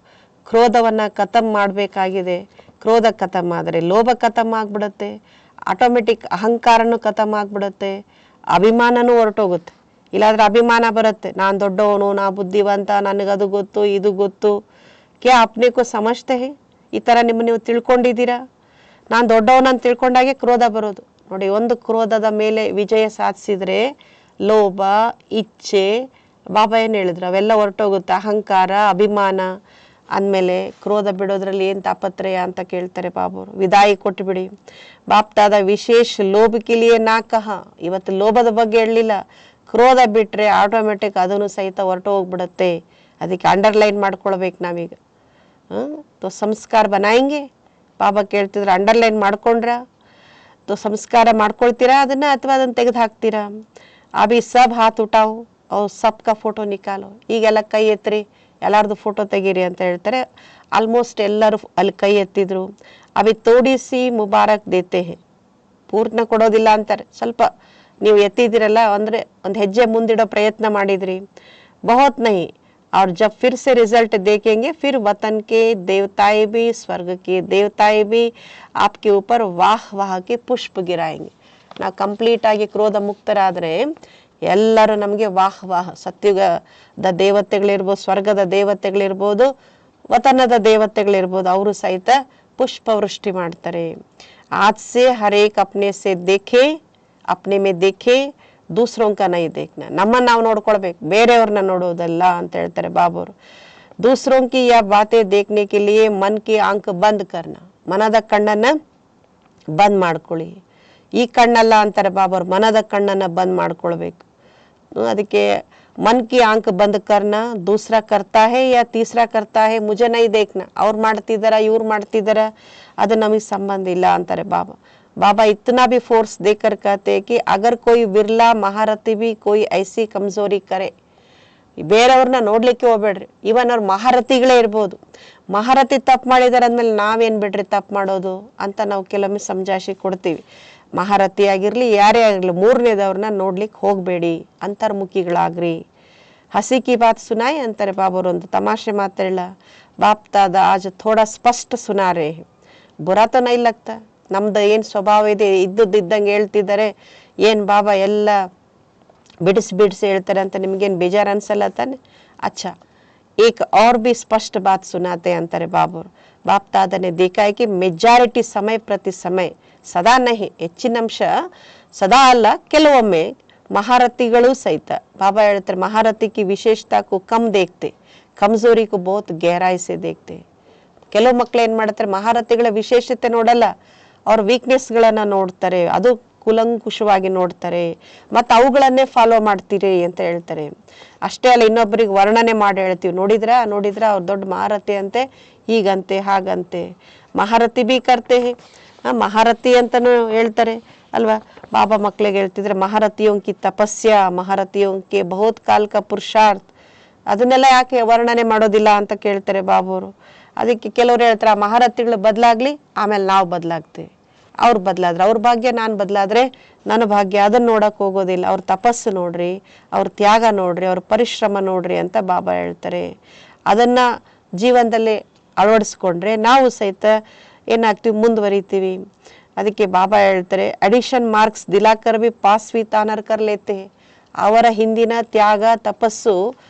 ಕ್ರೋಧವನ್ನ ಖತಮ್ ಮಾಡ್ಬೇಕಾಗಿದೆ. ಕ್ರೋಧ ಖತಮ್ ಆದ್ರೆ ಲೋಭ ಖತಮ್ ಆಗ್ಬಿಡುತ್ತೆ, ಆಟೋಮೆಟಿಕ್ ಅಹಂಕಾರನು ಖತಮ್ ಆಗ್ಬಿಡುತ್ತೆ, ಅಭಿಮಾನನೂ ಹೊರಟೋಗುತ್ತೆ. ಇಲ್ಲಾಂದ್ರೆ ಅಭಿಮಾನ ಬರುತ್ತೆ, ನಾನ್ ದೊಡ್ಡವನು, ನಾ ಬುದ್ಧಿವಂತ, ನನಗದು ಗೊತ್ತು ಇದು ಗೊತ್ತು. ಕ್ಯಾ ಅಪ್ನೇಕೋ ಸಮಜ್ತೆ ಹೇ, ಈ ತರ ನೀವು ತಿಳ್ಕೊಂಡಿದ್ದೀರಾ? ನಾನ್ ದೊಡ್ಡವನಂತ ತಿಳ್ಕೊಂಡಾಗೆ ಕ್ರೋಧ ಬರೋದು ನೋಡಿ. ಒಂದು ಕ್ರೋಧದ ಮೇಲೆ ವಿಜಯ ಸಾಧಿಸಿದ್ರೆ ಲೋಭ ಇಚ್ಛೆ ಬಾಬಾ ಏನ್ ಹೇಳಿದ್ರು ಅವೆಲ್ಲ ಹೊರಟೋಗುತ್ತೆ. ಅಹಂಕಾರ ಅಭಿಮಾನ ಅಂದಮೇಲೆ ಕ್ರೋಧ ಬಿಡೋದ್ರಲ್ಲಿ ಏನ್ ತಾಪತ್ರಯ ಅಂತ ಕೇಳ್ತಾರೆ ಬಾಬಾವ್ರು. ವಿದಾಯಿ ಕೊಟ್ಟು ಬಿಡಿ. ಬಾಪ್ತಾದ ವಿಶೇಷ ಲೋಭಕ್ಕಿಲಿಯೇ ನಾ ಕಹ, ಇವತ್ತು ಲೋಭದ ಬಗ್ಗೆ ಹೇಳಲಿಲ್ಲ, ಕ್ರೋಧ ಬಿಟ್ರೆ ಆಟೋಮೆಟಿಕ್ ಅದನ್ನು ಸಹಿತ ಹೊರಟು ಹೋಗ್ಬಿಡುತ್ತೆ. ಅದಕ್ಕೆ ಅಂಡರ್ಲೈನ್ ಮಾಡ್ಕೊಳ್ಬೇಕು ನಾವೀಗ. ತೋ ಸಂಸ್ಕಾರ ಬನಾಯಿಂಗೆ, ಬಾಬಾ ಕೇಳ್ತಿದ್ರೆ ಅಂಡರ್ಲೈನ್ ಮಾಡ್ಕೊಂಡ್ರ ತೋ ಸಂಸ್ಕಾರ ಮಾಡ್ಕೊಳ್ತೀರಾ ಅದನ್ನ, ಅಥವಾ ಅದನ್ನ ತೆಗೆದು ಹಾಕ್ತೀರಾ? ಅಭಿ ಸಬ್ ಹಾತ್ ಉಟಾವ್ ಅವ್ ಸಬ್ ಕಾ ಫೋಟೋ ನಿಕಾಲೋ, ಈಗೆಲ್ಲ ಕೈ ಎತ್ರಿ, ಎಲ್ಲಾರ್ದು ಫೋಟೋ ತೆಗೀರಿ ಅಂತ ಹೇಳ್ತಾರೆ. ಆಲ್ಮೋಸ್ಟ್ ಎಲ್ಲರೂ ಅಲ್ಲಿ ಕೈ ಎತ್ತಿದ್ರು. ಅಭಿ ತೋಡಿಸಿ ಮುಬಾರಕ್ ದೇತೆ ಹೇ, ಪೂರ್ಣ ಕೊಡೋದಿಲ್ಲ ಅಂತಾರೆ. ಸ್ವಲ್ಪ ನೀವು ಎತ್ತಿದಿರಲ್ಲ ಅಂದ್ರೆ ಒಂದು ಹೆಜ್ಜೆ ಮುಂದಿಡೋ ಪ್ರಯತ್ನ ಮಾಡಿದ್ರಿ, ಬಹುತ್ ನಹಿ. और जब फिर से रिजल्ट देखेंगे फिर वतन के देवताएं भी स्वर्ग के देवताएं भी आपके ऊपर वाह वाह के पुष्प गिराएंगे. ನಾವು ಕಂಪ್ಲೀಟ್ ಆಗಿ ಕ್ರೋಧ ಮುಕ್ತರಾದ್ರೆ ಎಲ್ಲರೂ ನಮಗೆ ವಾಹ್ ವಾಹ್, ಸತ್ಯುಗದ ದೇವತೆಗಳಿರ್ಬೋದು, ಸ್ವರ್ಗದ ದೇವತೆಗಳಿರ್ಬೋದು, ವತನದ ದೇವತೆಗಳಿರ್ಬೋದು, ಅವರು ಸಹಿತ ಪುಷ್ಪವೃಷ್ಟಿ ಮಾಡ್ತಾರೆ. ಆಜ್ ಸೆ ಹರೇಕ್ ಅಪ್ನೆ ಸೆ ದೇಖೆ, ಅಪ್ನೆ ಮೇ ದೇಖೆ, ದೂಸರೋಂಕ ನೈ ದೇಖ್ನ, ನಮ್ಮನ್ನ ನಾವು ನೋಡ್ಕೊಳ್ಬೇಕು, ಬೇರೆಯವ್ರನ್ನ ನೋಡೋದಲ್ಲ ಅಂತ ಹೇಳ್ತಾರೆ ಬಾಬಾವ್ರು. ದೂಸರೋಂಕಿ ಯಾ ಬಾತೆ ದೇಖ್ನೆ ಕೆ ಲಿಯೇ ಮನ್ ಕಿ ಆಂಖ್ ಬಂದ್ ಕರ್ನ, ಮನದ ಕಣ್ಣನ್ನು ಬಂದ್ ಮಾಡ್ಕೊಳ್ಳಿ. ಈ ಕಣ್ಣಲ್ಲ ಅಂತಾರೆ ಬಾಬಾರು, ಮನದ ಕಣ್ಣನ್ನು ಬಂದ್ ಮಾಡ್ಕೊಳ್ಬೇಕು. ಅದಕ್ಕೆ ಮನ್ ಕಿ ಆಂಕ್ ಬಂದ್ ಕರ್ನಾ ದೂಸರಾ ಕರ್ತಾ ಹೇ ಯಾ ತೀಸರಾ ಕರ್ತಾ ಹೇ ಮುಜೆ ನೈ ದೇಖ್ನಾ. ಅವ್ರು ಮಾಡ್ತಿದಾರ ಇವ್ರು ಮಾಡ್ತಿದಾರ ಅದು ನಮಗೆ ಸಂಬಂಧ ಇಲ್ಲ ಅಂತಾರೆ ಬಾಬಾ. बाबा इतना भी फोर्स देकर कहते कि अगर कोई विरला महारथी भी कोई ऐसी कमजोरी करे, ಬೇರೆಯವ್ರನ್ನ ನೋಡ್ಲಿಕ್ಕೆ ಹೋಗ್ಬೇಡ್ರಿ. ಇವನ್ ಅವ್ರ ಮಹಾರಥಿಗಳೇ ಇರ್ಬೋದು, ಮಹಾರಥಿ ತಪ್ಪು ಮಾಡಿದಾರೆ ಅಂದ್ಮೇಲೆ ನಾವೇನ್ ಬಿಡ್ರಿ ತಪ್ಪು ಮಾಡೋದು ಅಂತ ನಾವು ಕೆಲವೊಮ್ಮೆ ಸಮಜಾಯಿಷಿ ಕೊಡ್ತೀವಿ. ಮಹಾರಥಿ ಆಗಿರ್ಲಿ ಯಾರೇ ಆಗಿರ್ಲಿ ಮೂರನೇದವ್ರನ್ನ ನೋಡ್ಲಿಕ್ಕೆ ಹೋಗ್ಬೇಡಿ, ಅಂತರ್ಮುಖಿಗಳಾಗ್ರಿ. ಹಸಿ ಕಿ ಬಾತ್ ಸುನಾಯಿ ಅಂತಾರೆ ಬಾಬರು, ಒಂದು ತಮಾಷೆ ಮಾತಾಡಲ್ಲ. ಬಾಪ್ ದಾದ ಆಜ್ ಥೋಡಾ ಸ್ಪಷ್ಟ ಸುನಾರೆ, ಬುರಾ ತೋ ನೈ ಲಗ್ತಾ. ನಮ್ದು ಏನ್ ಸ್ವಭಾವ ಇದೆ ಇದ್ದಂಗೆ ಹೇಳ್ತಿದ್ದಾರೆ, ಏನ್ ಬಾಬಾ ಎಲ್ಲ ಬಿಡಿಸಿ ಹೇಳ್ತಾರೆ ಅಂತ ನಿಮ್ಗೇನ್ ಬೇಜಾರು ಅನ್ಸಲ್ಲ ತಾನೆ. अच्छा एक और भी स्पष्ट बात सुनाते अंतरे बाबू. बाप दादा ने देखा है कि मेजॉरिटी समय प्रति समय सदा नहीं, ಹೆಚ್ಚಿನ ಅಂಶ ಸದಾ ಅಲ್ಲ ಕೆಲವೊಮ್ಮೆ ಮಹಾರಥಿಗಳು ಸಹಿತ ಬಾಬಾ ಹೇಳ್ತಾರೆ ಮಹಾರಥಿ की विशेषता को कम देखते, कमजोरी को बहुत गहराई से देखते. ಕೆಲವು ಮಕ್ಕಳು ಏನ್ ಮಾಡ್ತಾರೆ ಮಹಾರಥಿಗಳ ವಿಶೇಷತೆ ನೋಡಲ್ಲ, ಅವ್ರ ವೀಕ್ನೆಸ್ಗಳನ್ನ ನೋಡ್ತಾರೆ, ಅದು ಕುಲಂಕುಷವಾಗಿ ನೋಡ್ತಾರೆ, ಮತ್ತು ಅವುಗಳನ್ನೇ ಫಾಲೋ ಮಾಡ್ತೀರಿ ಅಂತ ಹೇಳ್ತಾರೆ. ಅಷ್ಟೇ ಅಲ್ಲ ಇನ್ನೊಬ್ಬರಿಗೆ ವರ್ಣನೆ ಮಾಡಿ ಹೇಳ್ತೀವಿ, ನೋಡಿದ್ರ ಅವ್ರು ದೊಡ್ಡ ಮಹಾರಥಿ ಅಂತೆ, ಹೀಗಂತೆ ಹಾಗಂತೆ. ಮಹಾರಥಿ ಬಿ ಕರ್ತೆ ಮಹಾರಥಿ ಅಂತಾನು ಹೇಳ್ತಾರೆ ಅಲ್ವಾ. ಬಾಬಾ ಮಕ್ಕಳಿಗೆ ಹೇಳ್ತಿದ್ರೆ ಮಹಾರಥಿಯೋಂಕಿ ತಪಸ್ಯ, ಮಹಾರಥಿಯೋಂಕಿ ಬಹುತ್ ಕಾಲ ಕ ಪುರುಷಾರ್ಥ, ಅದನ್ನೆಲ್ಲ ಯಾಕೆ ವರ್ಣನೆ ಮಾಡೋದಿಲ್ಲ ಅಂತ ಕೇಳ್ತಾರೆ ಬಾಬುರು. ಅದಕ್ಕೆ ಕೆಲವ್ರು ಹೇಳ್ತಾರೆ ಮಹಾರಥಿಗಳು ಬದಲಾಗ್ಲಿ ಆಮೇಲೆ ನಾವು ಬದಲಾಗ್ತೇವೆ, ಅವ್ರು ಬದಲಾದ್ರೆ ಅವ್ರ ಭಾಗ್ಯ, ನಾನು ಬದಲಾದ್ರೆ ನನ್ನ ಭಾಗ್ಯ, ಅದನ್ನ ನೋಡಕ್ ಹೋಗೋದಿಲ್ಲ. ಅವ್ರ ತಪಸ್ಸು ನೋಡ್ರಿ, ಅವ್ರ ತ್ಯಾಗ ನೋಡ್ರಿ, ಅವ್ರ ಪರಿಶ್ರಮ ನೋಡ್ರಿ ಅಂತ ಬಾಬಾ ಹೇಳ್ತಾರೆ. ಅದನ್ನ ಜೀವನದಲ್ಲಿ ಅಳವಡಿಸ್ಕೊಂಡ್ರೆ ನಾವು ಸಹಿತ ಏನಾಗ್ತೀವಿ ಮುಂದುವರಿತೀವಿ. ಅದಕ್ಕೆ ಬಾಬಾ ಹೇಳ್ತಾರೆ ಅಡಿಷನ್ ಮಾರ್ಕ್ಸ್ ದಿಲಾಕರ್ ಬಿ ಪಾಸ್ ವಿ ತಾನರ್ ಕರ್ ಲೇತೆ. ಅವರ ಹಿಂದಿನ ತ್ಯಾಗ ತಪಸ್ಸು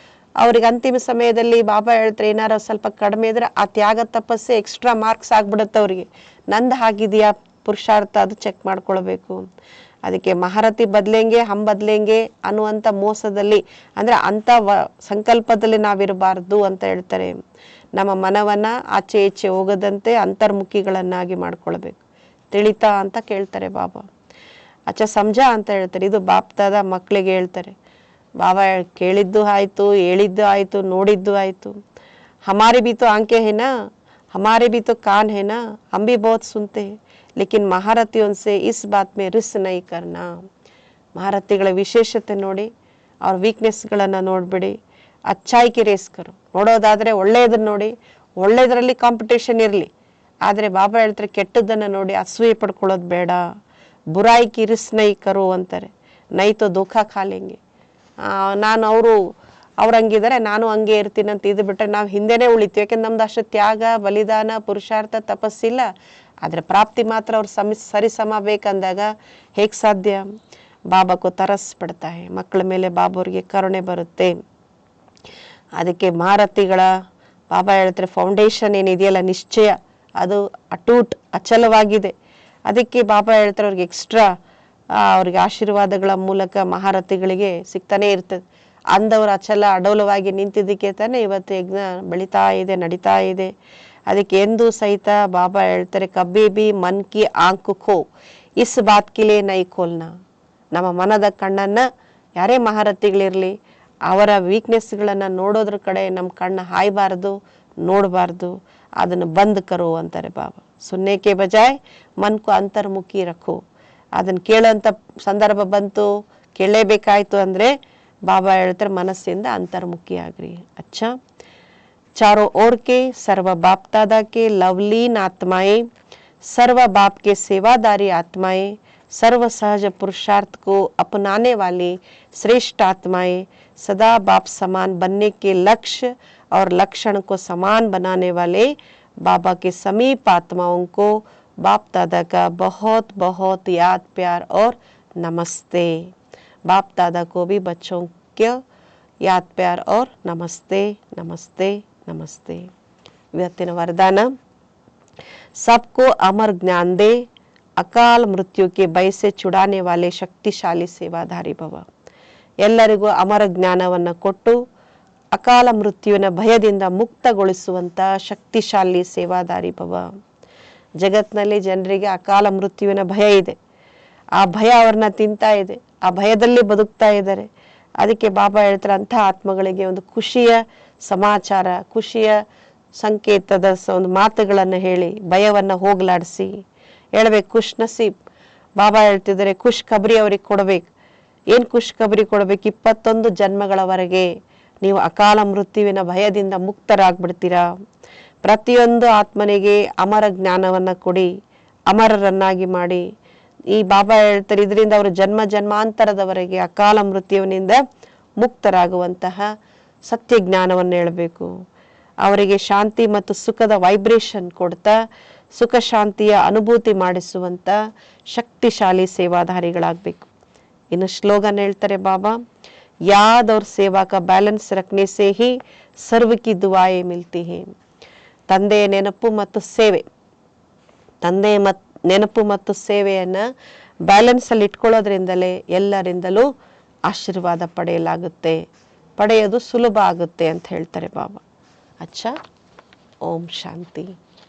ಅವ್ರಿಗೆ ಅಂತಿಮ ಸಮಯದಲ್ಲಿ ಬಾಬಾ ಹೇಳ್ತಾರೆ ಏನಾರ ಸ್ವಲ್ಪ ಕಡಿಮೆ ಇದ್ರೆ ಆ ತ್ಯಾಗ ತಪಸ್ಸೆ ಎಕ್ಸ್ಟ್ರಾ ಮಾರ್ಕ್ಸ್ ಆಗ್ಬಿಡುತ್ತೆ ಅವ್ರಿಗೆ. ನಂದು ಆಗಿದೆಯಾ ಪುರುಷಾರ್ಥ ಅದು ಚೆಕ್ ಮಾಡ್ಕೊಳ್ಬೇಕು. ಅದಕ್ಕೆ ಮಹಾರಥಿ ಬದಲೆಂಗೆ ಹಮ್ ಬದಲೆಂಗೆ ಅನ್ನುವಂಥ ಮೋಸದಲ್ಲಿ ಅಂದ್ರೆ ಅಂತ ಸಂಕಲ್ಪದಲ್ಲಿ ನಾವಿರಬಾರ್ದು ಅಂತ ಹೇಳ್ತಾರೆ. ನಮ್ಮ ಮನವನ್ನ ಆಚೆ ಈಚೆ ಹೋಗದಂತೆ ಅಂತರ್ಮುಖಿಗಳನ್ನಾಗಿ ಮಾಡ್ಕೊಳ್ಬೇಕು. ತಿಳಿತಾ ಅಂತ ಕೇಳ್ತಾರೆ ಬಾಬಾ. ಅಚ್ಚ ಸಮಜಾ ಅಂತ ಹೇಳ್ತಾರೆ. ಇದು ಬಾಪ್ದಾದ ಮಕ್ಕಳಿಗೆ ಹೇಳ್ತಾರೆ. ಬಾಬಾ ಕೇಳಿದ್ದು ಆಯ್ತು, ಹೇಳಿದ್ದು ಆಯ್ತು, ನೋಡಿದ್ದು ಆಯ್ತು. ಹಮಾರಿ ಬಿ ತೋ ಆಂಕೆ ಹೇ ನಾ, ಹಮಾರೆ ಬಿ ತೋ ಕಾನ್ ಹೇ ನಾ, ಹಮ್ ಬಿ ಬಹುತ್ ಸುನ್ತೆ ಹೇ, ಲೇಕಿನ್ ಮಹಾರಥಿಯೋನ್ ಸೆ ಇಸ್ ಬಾತ್ ಮೇ ರಿಸ್ ನೈ ಕರ್ನಾ. ಮಹಾರಥಿಗಳ ವಿಶೇಷತೆ ನೋಡಿ, ಅವ್ರ ವೀಕ್ನೆಸ್ಗಳನ್ನು ನೋಡ್ಬಿಡಿ. ಅಚ್ಚಾಯ್ಕೆ ರೇಸ್ಕರು ನೋಡೋದಾದ್ರೆ ಒಳ್ಳೆಯದನ್ನ ನೋಡಿ, ಒಳ್ಳೆಯದರಲ್ಲಿ ಕಾಂಪಿಟೇಷನ್ ಇರಲಿ. ಆದರೆ ಬಾಬಾ ಹೇಳ್ತಾರೆ ಕೆಟ್ಟದ್ದನ್ನು ನೋಡಿ ಅಸೂಯೆ ಪಡ್ಕೊಳ್ಳೋದು ಬೇಡ. ಬುರಾಯಿ ಕಿ ರಿಸ್ ನೈ ಕರು ಅಂತಾರೆ, ನೈತೋ ಧೋಖಾ ಖಾಲೆಂಗೆ. ನಾನು ಅವ್ರು ಹಂಗಿದ್ದಾರೆ ನಾನು ಹಂಗೆ ಇರ್ತೀನಿ ಅಂತ ಇದು ಬಿಟ್ಟರೆ ನಾವು ಹಿಂದೆನೇ ಉಳಿತೀವಿ. ಯಾಕೆಂದ್ರೆ ನಮ್ದು ಅಷ್ಟು ತ್ಯಾಗ ಬಲಿದಾನ ಪುರುಷಾರ್ಥ ತಪಸ್ಸಿಲ್ಲ. ಆದರೆ ಪ್ರಾಪ್ತಿ ಮಾತ್ರ ಅವ್ರು ಸರಿಸಮ ಬೇಕಂದಾಗ ಹೇಗೆ ಸಾಧ್ಯ? ಬಾಬಾಕ್ಕೂ ತರಸ್ ಪಡ್ತಾ ಹೇ, ಮಕ್ಕಳ ಮೇಲೆ ಬಾಬಾವ್ರಿಗೆ ಕರುಣೆ ಬರುತ್ತೆ. ಅದಕ್ಕೆ ಮಹಾರಥಿಗಳ ಬಾಬಾ ಹೇಳ್ತಾರೆ ಫೌಂಡೇಶನ್ ಏನಿದೆಯಲ್ಲ ನಿಶ್ಚಯ ಅದು ಅಟೂಟ್ ಅಚಲವಾಗಿದೆ. ಅದಕ್ಕೆ ಬಾಬಾ ಹೇಳ್ತಾರೆ ಅವ್ರಿಗೆ ಎಕ್ಸ್ಟ್ರಾ ಅವ್ರಿಗೆ ಆಶೀರ್ವಾದಗಳ ಮೂಲಕ ಮಹಾರಥಿಗಳಿಗೆ ಸಿಗ್ತಾನೆ ಇರ್ತದೆ. ಅಂದವರು ಅಚಲ ಅಡೋಲವಾಗಿ ನಿಂತಿದ್ದಕ್ಕೆ ತಾನೆ ಇವತ್ತು ಯಜ್ಞ ಬೆಳೀತಾ ಇದೆ, ನಡೀತಾ ಇದೆ. ಅದಕ್ಕೆ ಎಂದೂ ಸಹಿತ ಬಾಬಾ ಹೇಳ್ತಾರೆ ಕಬ್ಬಿ ಬಿ ಮನ್ ಕಿ ಆಂಕ್ ಖೋ ಇಸ್ ಬಾತ್ ಕಿಲೆ ನೈ ಖೋಲ್ನ. ನಮ್ಮ ಮನದ ಕಣ್ಣನ್ನ ಯಾರೇ ಮಹಾರಥಿಗಳಿರ್ಲಿ ಅವರ ವೀಕ್ನೆಸ್ಗಳನ್ನು ನೋಡೋದ್ರ ಕಡೆ ನಮ್ಮ ಕಣ್ಣು ಹಾಯಬಾರ್ದು, ನೋಡಬಾರ್ದು. ಅದನ್ನು ಬಂದ್ ಕರೋ ಅಂತಾರೆ ಬಾಬಾ. ಸುನ್ನೇಕೆ ಬಜಾಯ್ ಮನ್ಕು ಅಂತರ್ಮುಖಿ ರಖೋ. ಅದನ್ನು ಕೇಳೋಂಥ ಸಂದರ್ಭ ಬಂತು, ಕೇಳಲೇಬೇಕಾಯ್ತು ಅಂದರೆ ಬಾಬಾ ಹೇಳ್ತಾರೆ ಮನಸ್ಸಿಂದ ಅಂತರ್ಮುಖಿ ಆಗ್ರಿ. ಅಚ್ಚಾ चारों ओर के सर्व बाप दादा के लवलीन आत्माएं, सर्व बाप के सेवादारी आत्माएं, सर्व सहज पुरुषार्थ को अपनाने वाली श्रेष्ठ आत्माएं, सदा बाप समान बनने के लक्ष्य और लक्षण को समान बनाने वाले बाबा के समीप आत्माओं को बाप दादा का बहुत बहुत याद प्यार और नमस्ते. बाप दादा को भी बच्चों के याद प्यार और नमस्ते नमस्ते नमस्ते. ಇವತ್ತಿನ ವರದಾನ सबको अमर ज्ञान दे, अकाल मृत्यु के भय से छुड़ाने वाले शक्तिशाली सेवाधारी भव. ಎಲ್ಲರಿಗೂ ಅಮರ ಜ್ಞಾನವನ್ನು ಕೊಟ್ಟು ಅಕಾಲ ಮೃತ್ಯುವಿನ ಭಯದಿಂದ ಮುಕ್ತಗೊಳಿಸುವಂತ ಶಕ್ತಿಶಾಲಿ ಸೇವಾದಾರಿ ಭವ. ಜಗತ್ತಿನಲ್ಲಿ ಜನರಿಗೆ ಅಕಾಲ ಮೃತ್ಯುವಿನ ಭಯ ಇದೆ. ಆ ಭಯ ಅವ್ರನ್ನ ತಿಂತಾ ಇದೆ, ಆ ಭಯದಲ್ಲಿ ಬದುಕ್ತಾ ಇದ್ದಾರೆ. ಅದಕ್ಕೆ ಬಾಬಾ ಹೇಳ್ತಾರೆ, ಅಂಥ ಆತ್ಮಗಳಿಗೆ ಒಂದು ಖುಷಿಯ ಸಮಾಚಾರ, ಖುಷಿಯ ಸಂಕೇತದ ಒಂದು ಮಾತುಗಳನ್ನು ಹೇಳಿ ಭಯವನ್ನು ಹೋಗಲಾಡಿಸಿ ಹೇಳ್ಬೇಕು. ಖುಷ್ ನಸೀಬ್ ಬಾಬಾ ಹೇಳ್ತಿದ್ದಾರೆ, ಖುಷ್ ಖಬರಿ ಅವ್ರಿಗೆ ಕೊಡ್ಬೇಕು. ಏನು ಖುಷ್ ಖಬರಿ ಕೊಡ್ಬೇಕು? 21 ಜನ್ಮಗಳವರೆಗೆ ನೀವು ಅಕಾಲ ಮೃತ್ಯುವಿನ ಭಯದಿಂದ ಮುಕ್ತರಾಗ್ಬಿಡ್ತೀರಾ. ಪ್ರತಿಯೊಂದು ಆತ್ಮನಿಗೆ ಅಮರ ಜ್ಞಾನವನ್ನು ಕೊಡಿ, ಅಮರರನ್ನಾಗಿ ಮಾಡಿ. ಈ ಬಾಬಾ ಹೇಳ್ತಾರೆ, ಇದರಿಂದ ಅವರು ಜನ್ಮ ಜನ್ಮಾಂತರದವರೆಗೆ ಅಕಾಲ ಮೃತ್ಯುವಿನಿಂದ ಮುಕ್ತರಾಗುವಂತಹ ಸತ್ಯ ಜ್ಞಾನವನ್ನು ಹೇಳಬೇಕು. ಅವರಿಗೆ ಶಾಂತಿ ಮತ್ತು ಸುಖದ ವೈಬ್ರೇಷನ್ ಕೊಡ್ತಾ ಸುಖ ಶಾಂತಿಯ ಅನುಭೂತಿ ಮಾಡಿಸುವಂಥ ಶಕ್ತಿಶಾಲಿ ಸೇವಾಧಾರಿಗಳಾಗಬೇಕು. ಇನ್ನು ಸ್ಲೋಗನ್ ಹೇಳ್ತಾರೆ ಬಾಬಾ, ಯಾದ್ ಅವ್ರ ಸೇವಾ ಕಾ ಬ್ಯಾಲೆನ್ಸ್ ರಖನೆ ಸೇ ಹಿ ಸರ್ವ ಕಿ ದುಆಯೇ ಮಿಲ್ತಿ ಹೈ. ತಂದೆಯ ನೆನಪು ಮತ್ತು ಸೇವೆ, ನೆನಪು ಮತ್ತು ಸೇವೆಯನ್ನು ಬ್ಯಾಲೆನ್ಸಲ್ಲಿ ಇಟ್ಕೊಳ್ಳೋದ್ರಿಂದಲೇ ಎಲ್ಲರಿಂದಲೂ ಆಶೀರ್ವಾದ ಪಡೆಯಲಾಗುತ್ತೆ, ಪಡೆಯೋದು ಸುಲಭ ಆಗುತ್ತೆ ಅಂತ ಹೇಳ್ತಾರೆ ಬಾಬಾ. ಅಚ್ಚಾ, ಓಂ ಶಾಂತಿ.